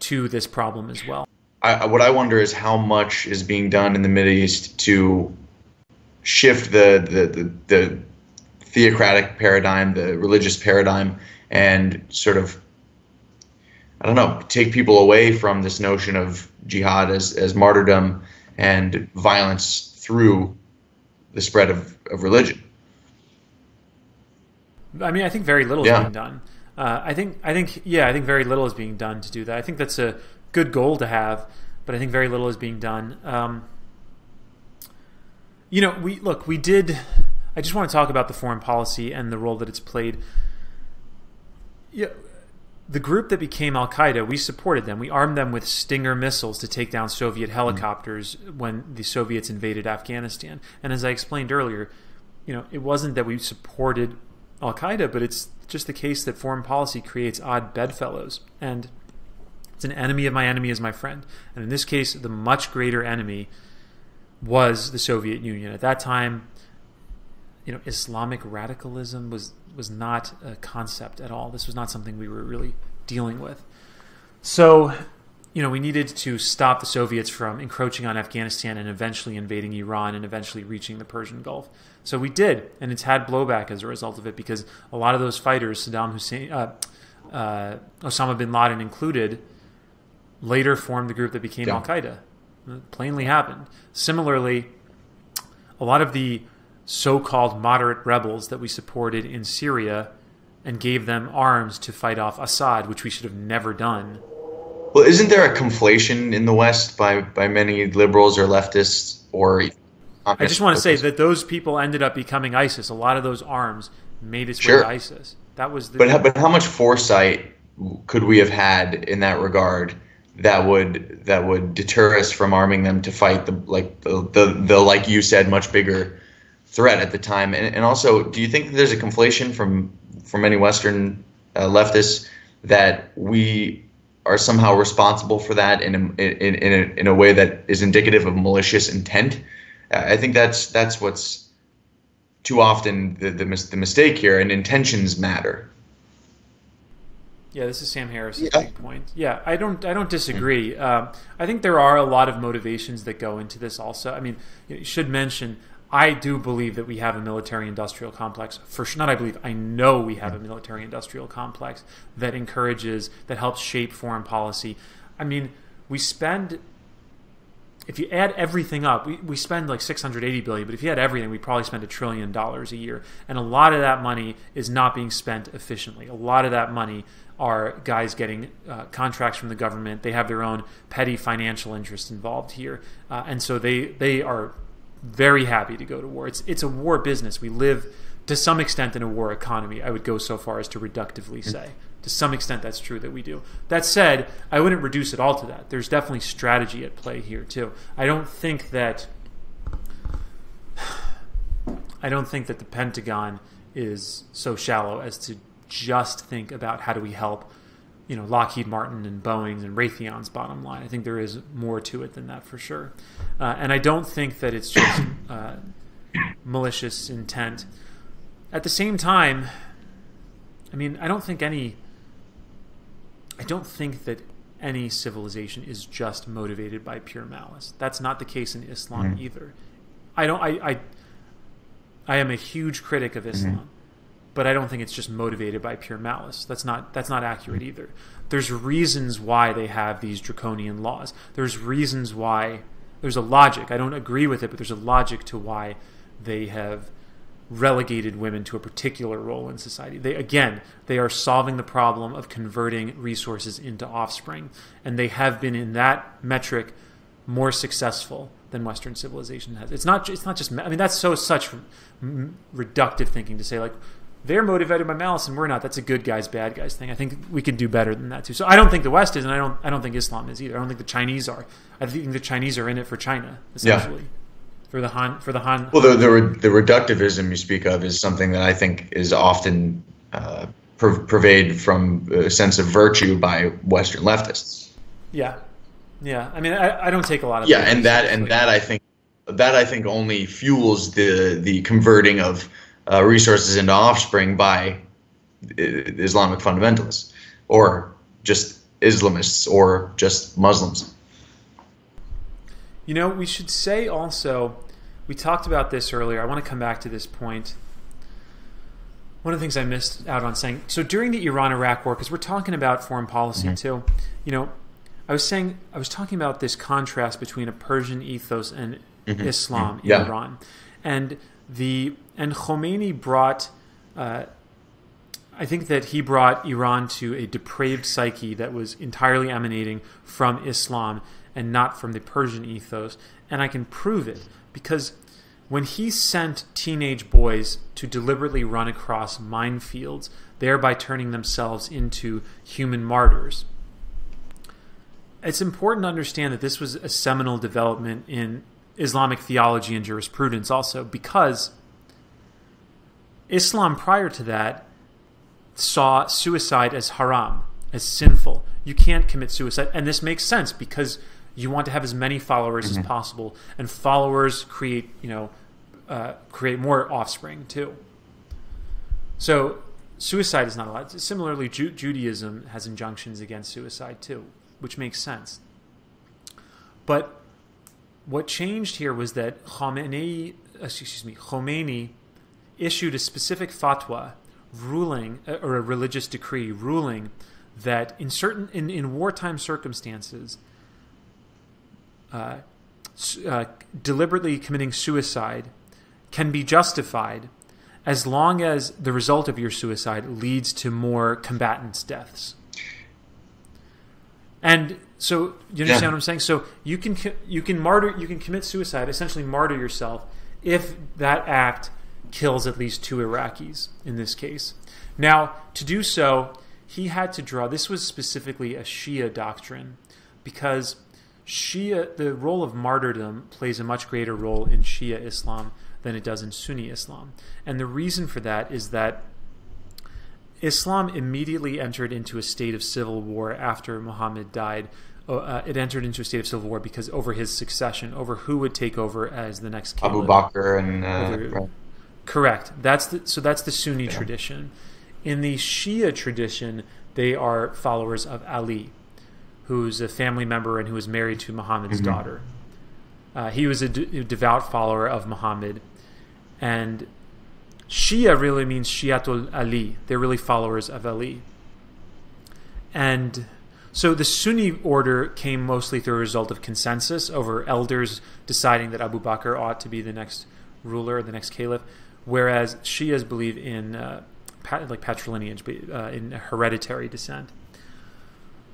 to this problem as well. What I wonder is how much is being done in the Middle East to shift the theocratic paradigm, the religious paradigm, and sort of, take people away from this notion of jihad as martyrdom and violence through the spread of religion. I think very little is being done. I think very little is being done to do that. I think that's a good goal to have, but I think very little is being done. We did. I just want to talk about the foreign policy and the role that it's played. Yeah, the group that became Al Qaeda, we supported them. We armed them with Stinger missiles to take down Soviet helicopters when the Soviets invaded Afghanistan. And as I explained earlier, it wasn't that we supported Al Qaeda, but it's just the case that foreign policy creates odd bedfellows, and it's an enemy of my enemy is my friend. And in this case, the much greater enemy was the Soviet Union. At that time, Islamic radicalism was not a concept at all. This was not something we were really dealing with. So, we needed to stop the Soviets from encroaching on Afghanistan and eventually invading Iran and eventually reaching the Persian Gulf. So we did, and it's had blowback as a result of it, because a lot of those fighters, Saddam Hussein, Osama bin Laden included, later formed the group that became Al Qaeda. It plainly happened. Similarly, a lot of the so-called moderate rebels that we supported in Syria and gave them arms to fight off Assad, which we should have never done. Well, isn't there a conflation in the West by many liberals or leftists or... I just want to say that those people ended up becoming ISIS. A lot of those arms made its way to ISIS. That was the... But how much foresight could we have had in that regard that would deter us from arming them to fight the like you said, much bigger threat at the time? And also, do you think that there's a conflation from many Western leftists that we are somehow responsible for that in a way that is indicative of malicious intent? I think that's what's too often the mistake here, and intentions matter. Yeah, this is Sam Harris's big point. Yeah, I don't disagree. I think there are a lot of motivations that go into this also. You should mention, I do believe that we have a military-industrial complex. I know we have a military-industrial complex that helps shape foreign policy. We spend... If you add everything up, we spend like $680 billion, but if you had everything, we probably spend $1 trillion a year. And a lot of that money is not being spent efficiently. A lot of that money are guys getting contracts from the government. They have their own petty financial interests involved here. And so they are very happy to go to war. It's a war business. We live, to some extent, in a war economy, I would go so far as to reductively say. To some extent, that's true that we do. That said, I wouldn't reduce it all to that. There's definitely strategy at play here, too. I don't think that the Pentagon is so shallow as to just think about how do we help, Lockheed Martin and Boeing and Raytheon's bottom line. I think there is more to it than that for sure. And I don't think that it's just malicious intent. At the same time, I don't think that any civilization is just motivated by pure malice. That's not the case in Islam either. I am a huge critic of Islam, but I don't think it's just motivated by pure malice. That's not accurate either. There's reasons why they have these draconian laws. There's reasons why. There's a logic. I don't agree with it, but there's a logic to why they have relegated women to a particular role in society. They are solving the problem of converting resources into offspring, and they have been in that metric more successful than Western civilization has. It's not just. That's such reductive thinking to say like they're motivated by malice and we're not. That's a good guys bad guys thing. I think we can do better than that too. So I don't think the West is, and I don't think Islam is either. I don't think the Chinese are. I think the Chinese are in it for China essentially. For the Han. Well, the reductivism you speak of is something that I think is often pervaded from a sense of virtue by Western leftists. Yeah. I mean, I don't take a lot of that I think only fuels the converting of resources into offspring by Islamic fundamentalists, or just Islamists, or just Muslims. You know, we should say also, we talked about this earlier. I want to come back to this point. One of the things I missed out on saying, so during the Iran-Iraq war, because we're talking about foreign policy too, you know, I was talking about this contrast between a Persian ethos and Islam in Iran, and Khomeini brought, I think that he brought Iran to a depraved psyche that was entirely emanating from Islam and not from the Persian ethos, and I can prove it because when he sent teenage boys to deliberately run across minefields, thereby turning themselves into human martyrs, it's important to understand that this was a seminal development in Islamic theology and jurisprudence also, because Islam prior to that saw suicide as haram, as sinful. You can't commit suicide, and this makes sense because you want to have as many followers as possible, and followers create, create more offspring too. So suicide is not allowed. Similarly, Judaism has injunctions against suicide too, which makes sense. But what changed here was that Khomeini issued a specific fatwa ruling, or a religious decree ruling, that in wartime circumstances, deliberately committing suicide can be justified as long as the result of your suicide leads to more combatants' deaths. And so you understand what I'm saying? So you can commit suicide, essentially martyr yourself, if that act kills at least 2 Iraqis in this case. Now, to do so, he had to draw. This was specifically a Shia doctrine, because the role of martyrdom plays a much greater role in Shia Islam than it does in Sunni Islam. And the reason for that is that Islam immediately entered into a state of civil war after Muhammad died. It entered into a state of civil war because over his succession, over who would take over as the next caliph. Abu Bakr and right. Correct. That's the Sunni tradition. In the Shia tradition, they are followers of Ali, who's a family member and who was married to Muhammad's daughter. He was a devout follower of Muhammad, and Shia really means Shiatul Ali. They're really followers of Ali. And so the Sunni order came mostly through a result of consensus over elders deciding that Abu Bakr ought to be the next ruler, the next caliph, whereas Shias believe in patrilineage, in hereditary descent.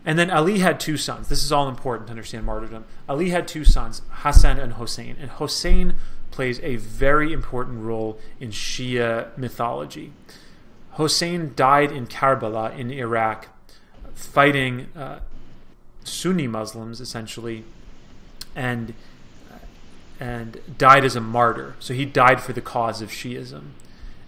And then Ali had 2 sons. This is all important to understand martyrdom. Ali had 2 sons, Hassan and Hossein. And Hossein plays a very important role in Shia mythology. Hossein died in Karbala in Iraq, fighting Sunni Muslims, essentially, and died as a martyr. So he died for the cause of Shiism.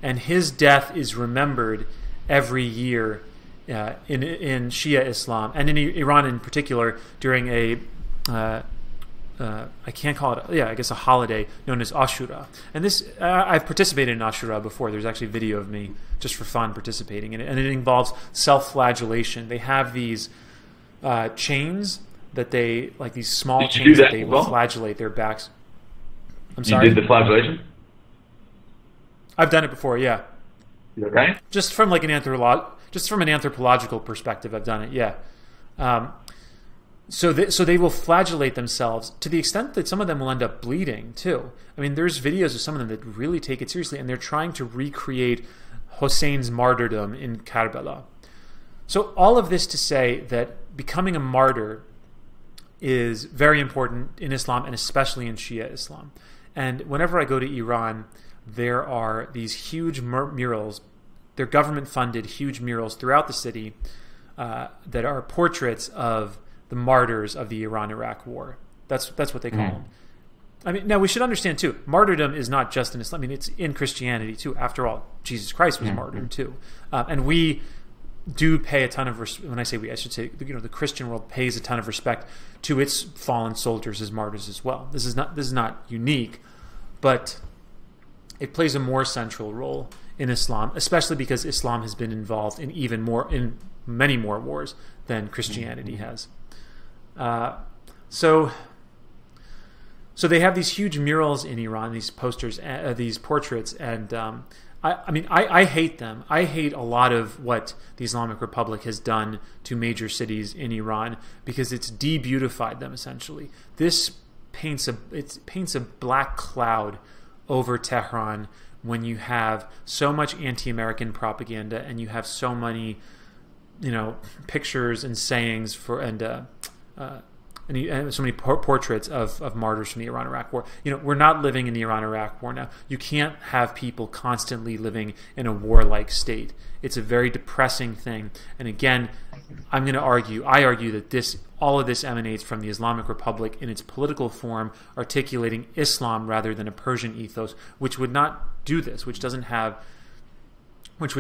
And his death is remembered every year in Shia Islam, and in Iran in particular, during a I can't call it, I guess a holiday known as Ashura. And this, I've participated in Ashura before. There's actually a video of me just for fun participating in it, and it involves self-flagellation. They have these chains that they, like these small chains that they will flagellate their backs. I'm sorry? You did the flagellation? I've done it before, yeah. You okay? Just from like an anthropological perspective, I've done it, yeah. So they will flagellate themselves to the extent that some of them will end up bleeding too. I mean, there's videos of some of them that really take it seriously, and they're trying to recreate Hussein's martyrdom in Karbala. So all of this to say that becoming a martyr is very important in Islam, and especially in Shia Islam. And whenever I go to Iran, there are these huge murals. They're government-funded huge murals throughout the city that are portraits of the martyrs of the Iran-Iraq war. That's what they call them. I mean, now we should understand too, martyrdom is not just in Islam. I mean, it's in Christianity too. After all, Jesus Christ was martyred too. And we do pay a ton of when I say we, I should say, the Christian world pays a ton of respect to its fallen soldiers as martyrs as well. This is not unique, but it plays a more central role in Islam, especially because Islam has been involved in many more wars than Christianity has. So they have these huge murals in Iran, these posters, these portraits, and I hate them. I hate a lot of what the Islamic Republic has done to major cities in Iran because it's de-beautified them essentially. This paints a black cloud over Tehran when you have so much anti-American propaganda and you have so many, pictures and sayings and so many portraits of martyrs from the Iran-Iraq War. We're not living in the Iran-Iraq War now. You can't have people constantly living in a warlike state. It's a very depressing thing. And again, I argue that all of this emanates from the Islamic Republic in its political form, articulating Islam rather than a Persian ethos, which would not do this, which would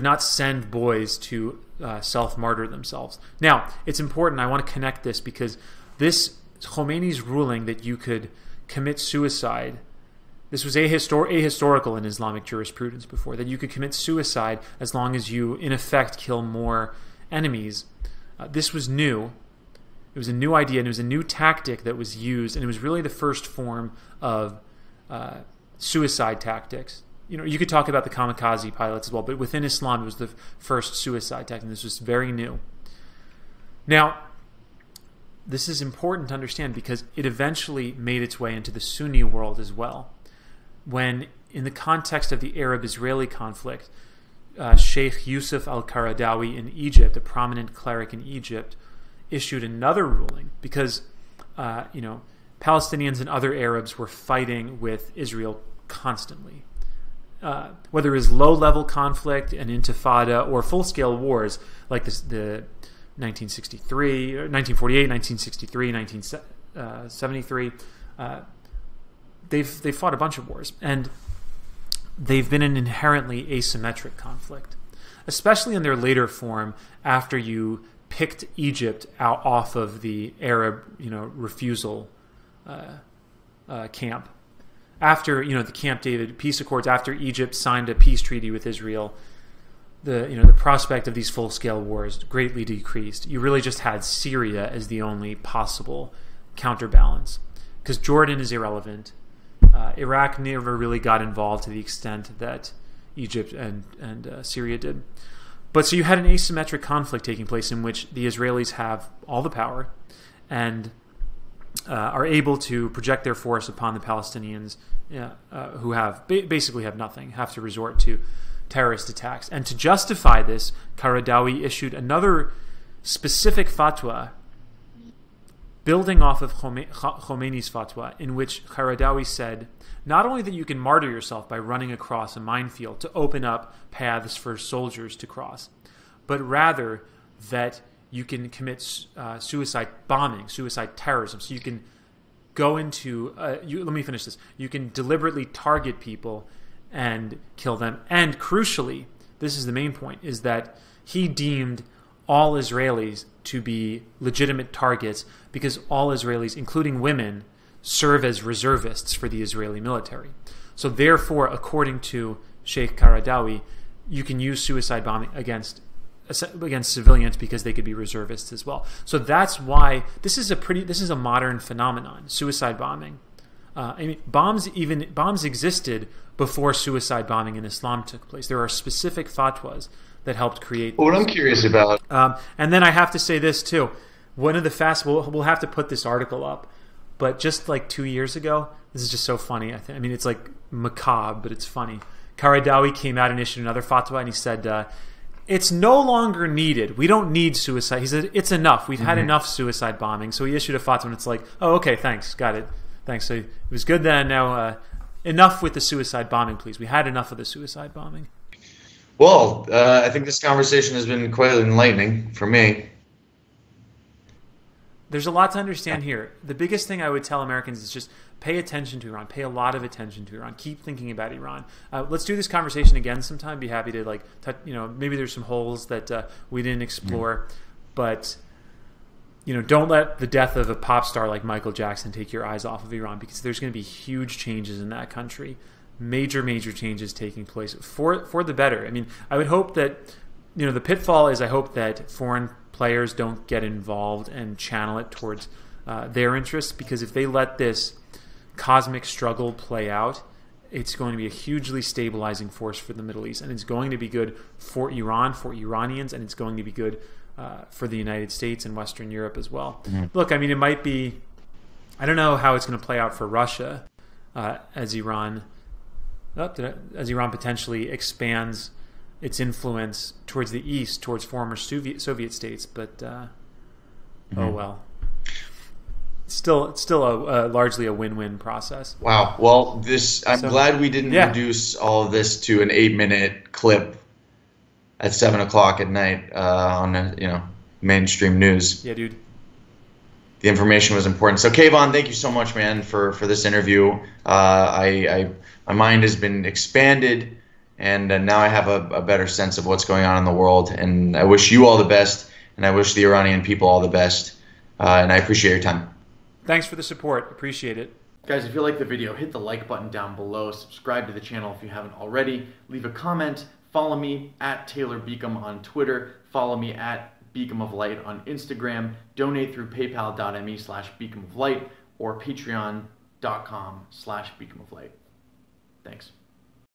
not send boys to self-martyr themselves. Now, it's important. I want to connect this because this Khomeini's ruling that you could commit suicide, this was ahistorical in Islamic jurisprudence before, that you could commit suicide as long as you, in effect, kill more enemies. This was new. It was a new idea, and it was a new tactic that was used, and it was really the first form of suicide tactics. You could talk about the kamikaze pilots as well, but within Islam, it was the first suicide tactic. This was very new. Now, this is important to understand because it eventually made its way into the Sunni world as well. When, in the context of the Arab-Israeli conflict, Sheikh Yusuf al-Qaradawi in Egypt, a prominent cleric in Egypt, issued another ruling because, Palestinians and other Arabs were fighting with Israel constantly. Whether it was low-level conflict, an intifada, or full-scale wars like the 1963, 1948, 1963, 1973. They've fought a bunch of wars, and they've been an inherently asymmetric conflict, especially in their later form after you picked Egypt out off of the Arab, refusal camp. After the Camp David peace accords, after Egypt signed a peace treaty with Israel, the prospect of these full-scale wars greatly decreased. You really just had Syria as the only possible counterbalance because Jordan is irrelevant. Iraq never really got involved to the extent that Egypt and Syria did. But so you had an asymmetric conflict taking place in which the Israelis have all the power and are able to project their force upon the Palestinians who basically have nothing, have to resort to terrorist attacks. And to justify this, Qaradawi issued another specific fatwa building off of Khomeini's fatwa, in which Qaradawi said not only that you can martyr yourself by running across a minefield to open up paths for soldiers to cross, but rather that you can commit suicide bombing, suicide terrorism. So you can go into, let me finish this. You can deliberately target people and kill them. And crucially, this is the main point, is that he deemed all Israelis to be legitimate targets because all Israelis, including women, serve as reservists for the Israeli military. So therefore, according to Sheikh Qaradawi, you can use suicide bombing against civilians because they could be reservists as well. So that's why this is a modern phenomenon, suicide bombing. Bombs existed before suicide bombing in Islam took place. There are specific fatwas that helped create. What I'm curious about, and then I have to say this too. One of the we'll have to put this article up, but just like 2 years ago, this is just so funny. It's like macabre, but it's funny. Qaradawi came out and issued another fatwa, and he said, it's no longer needed. We don't need suicide. He said, it's enough. We've had enough suicide bombing. So he issued a fatwa, and it's like, oh, okay, thanks, got it. Thanks. So it was good then. Now, enough with the suicide bombing, please. We had enough of the suicide bombing. Well, I think this conversation has been quite enlightening for me. there's a lot to understand here. The biggest thing I would tell Americans is just pay attention to Iran. Pay a lot of attention to Iran. Keep thinking about Iran. Let's do this conversation again sometime. Be happy to maybe there's some holes that we didn't explore, but don't let the death of a pop star like Michael Jackson take your eyes off of Iran, because there's going to be huge changes in that country, major changes taking place for the better. I mean, I would hope that the pitfall is I hope that foreign players don't get involved and channel it towards their interests, because if they let this cosmic struggle play out, it's going to be a hugely stabilizing force for the Middle East, and it's going to be good for Iran, for Iranians, and it's going to be good for the United States and Western Europe as well. Look, I mean, it might be, I don't know how it's going to play out for Russia as Iran potentially expands its influence towards the east, towards former Soviet states, but oh well. It's still a largely a win-win process. Wow. Well, I'm glad we didn't reduce all of this to an 8-minute clip at 7 o'clock at night on mainstream news. Yeah, dude. The information was important. So, Kayvon, thank you so much, man, for this interview. My mind has been expanded, and now I have a better sense of what's going on in the world. And I wish you all the best, and I wish the Iranian people all the best. And I appreciate your time. Thanks for the support. Appreciate it. Guys, if you like the video, hit the like button down below. Subscribe to the channel if you haven't already. Leave a comment. Follow me at Taylor Beacom on Twitter. Follow me at Beacom of Light on Instagram. Donate through paypal.me/beacomoflight or patreon.com/beacomoflight. Thanks.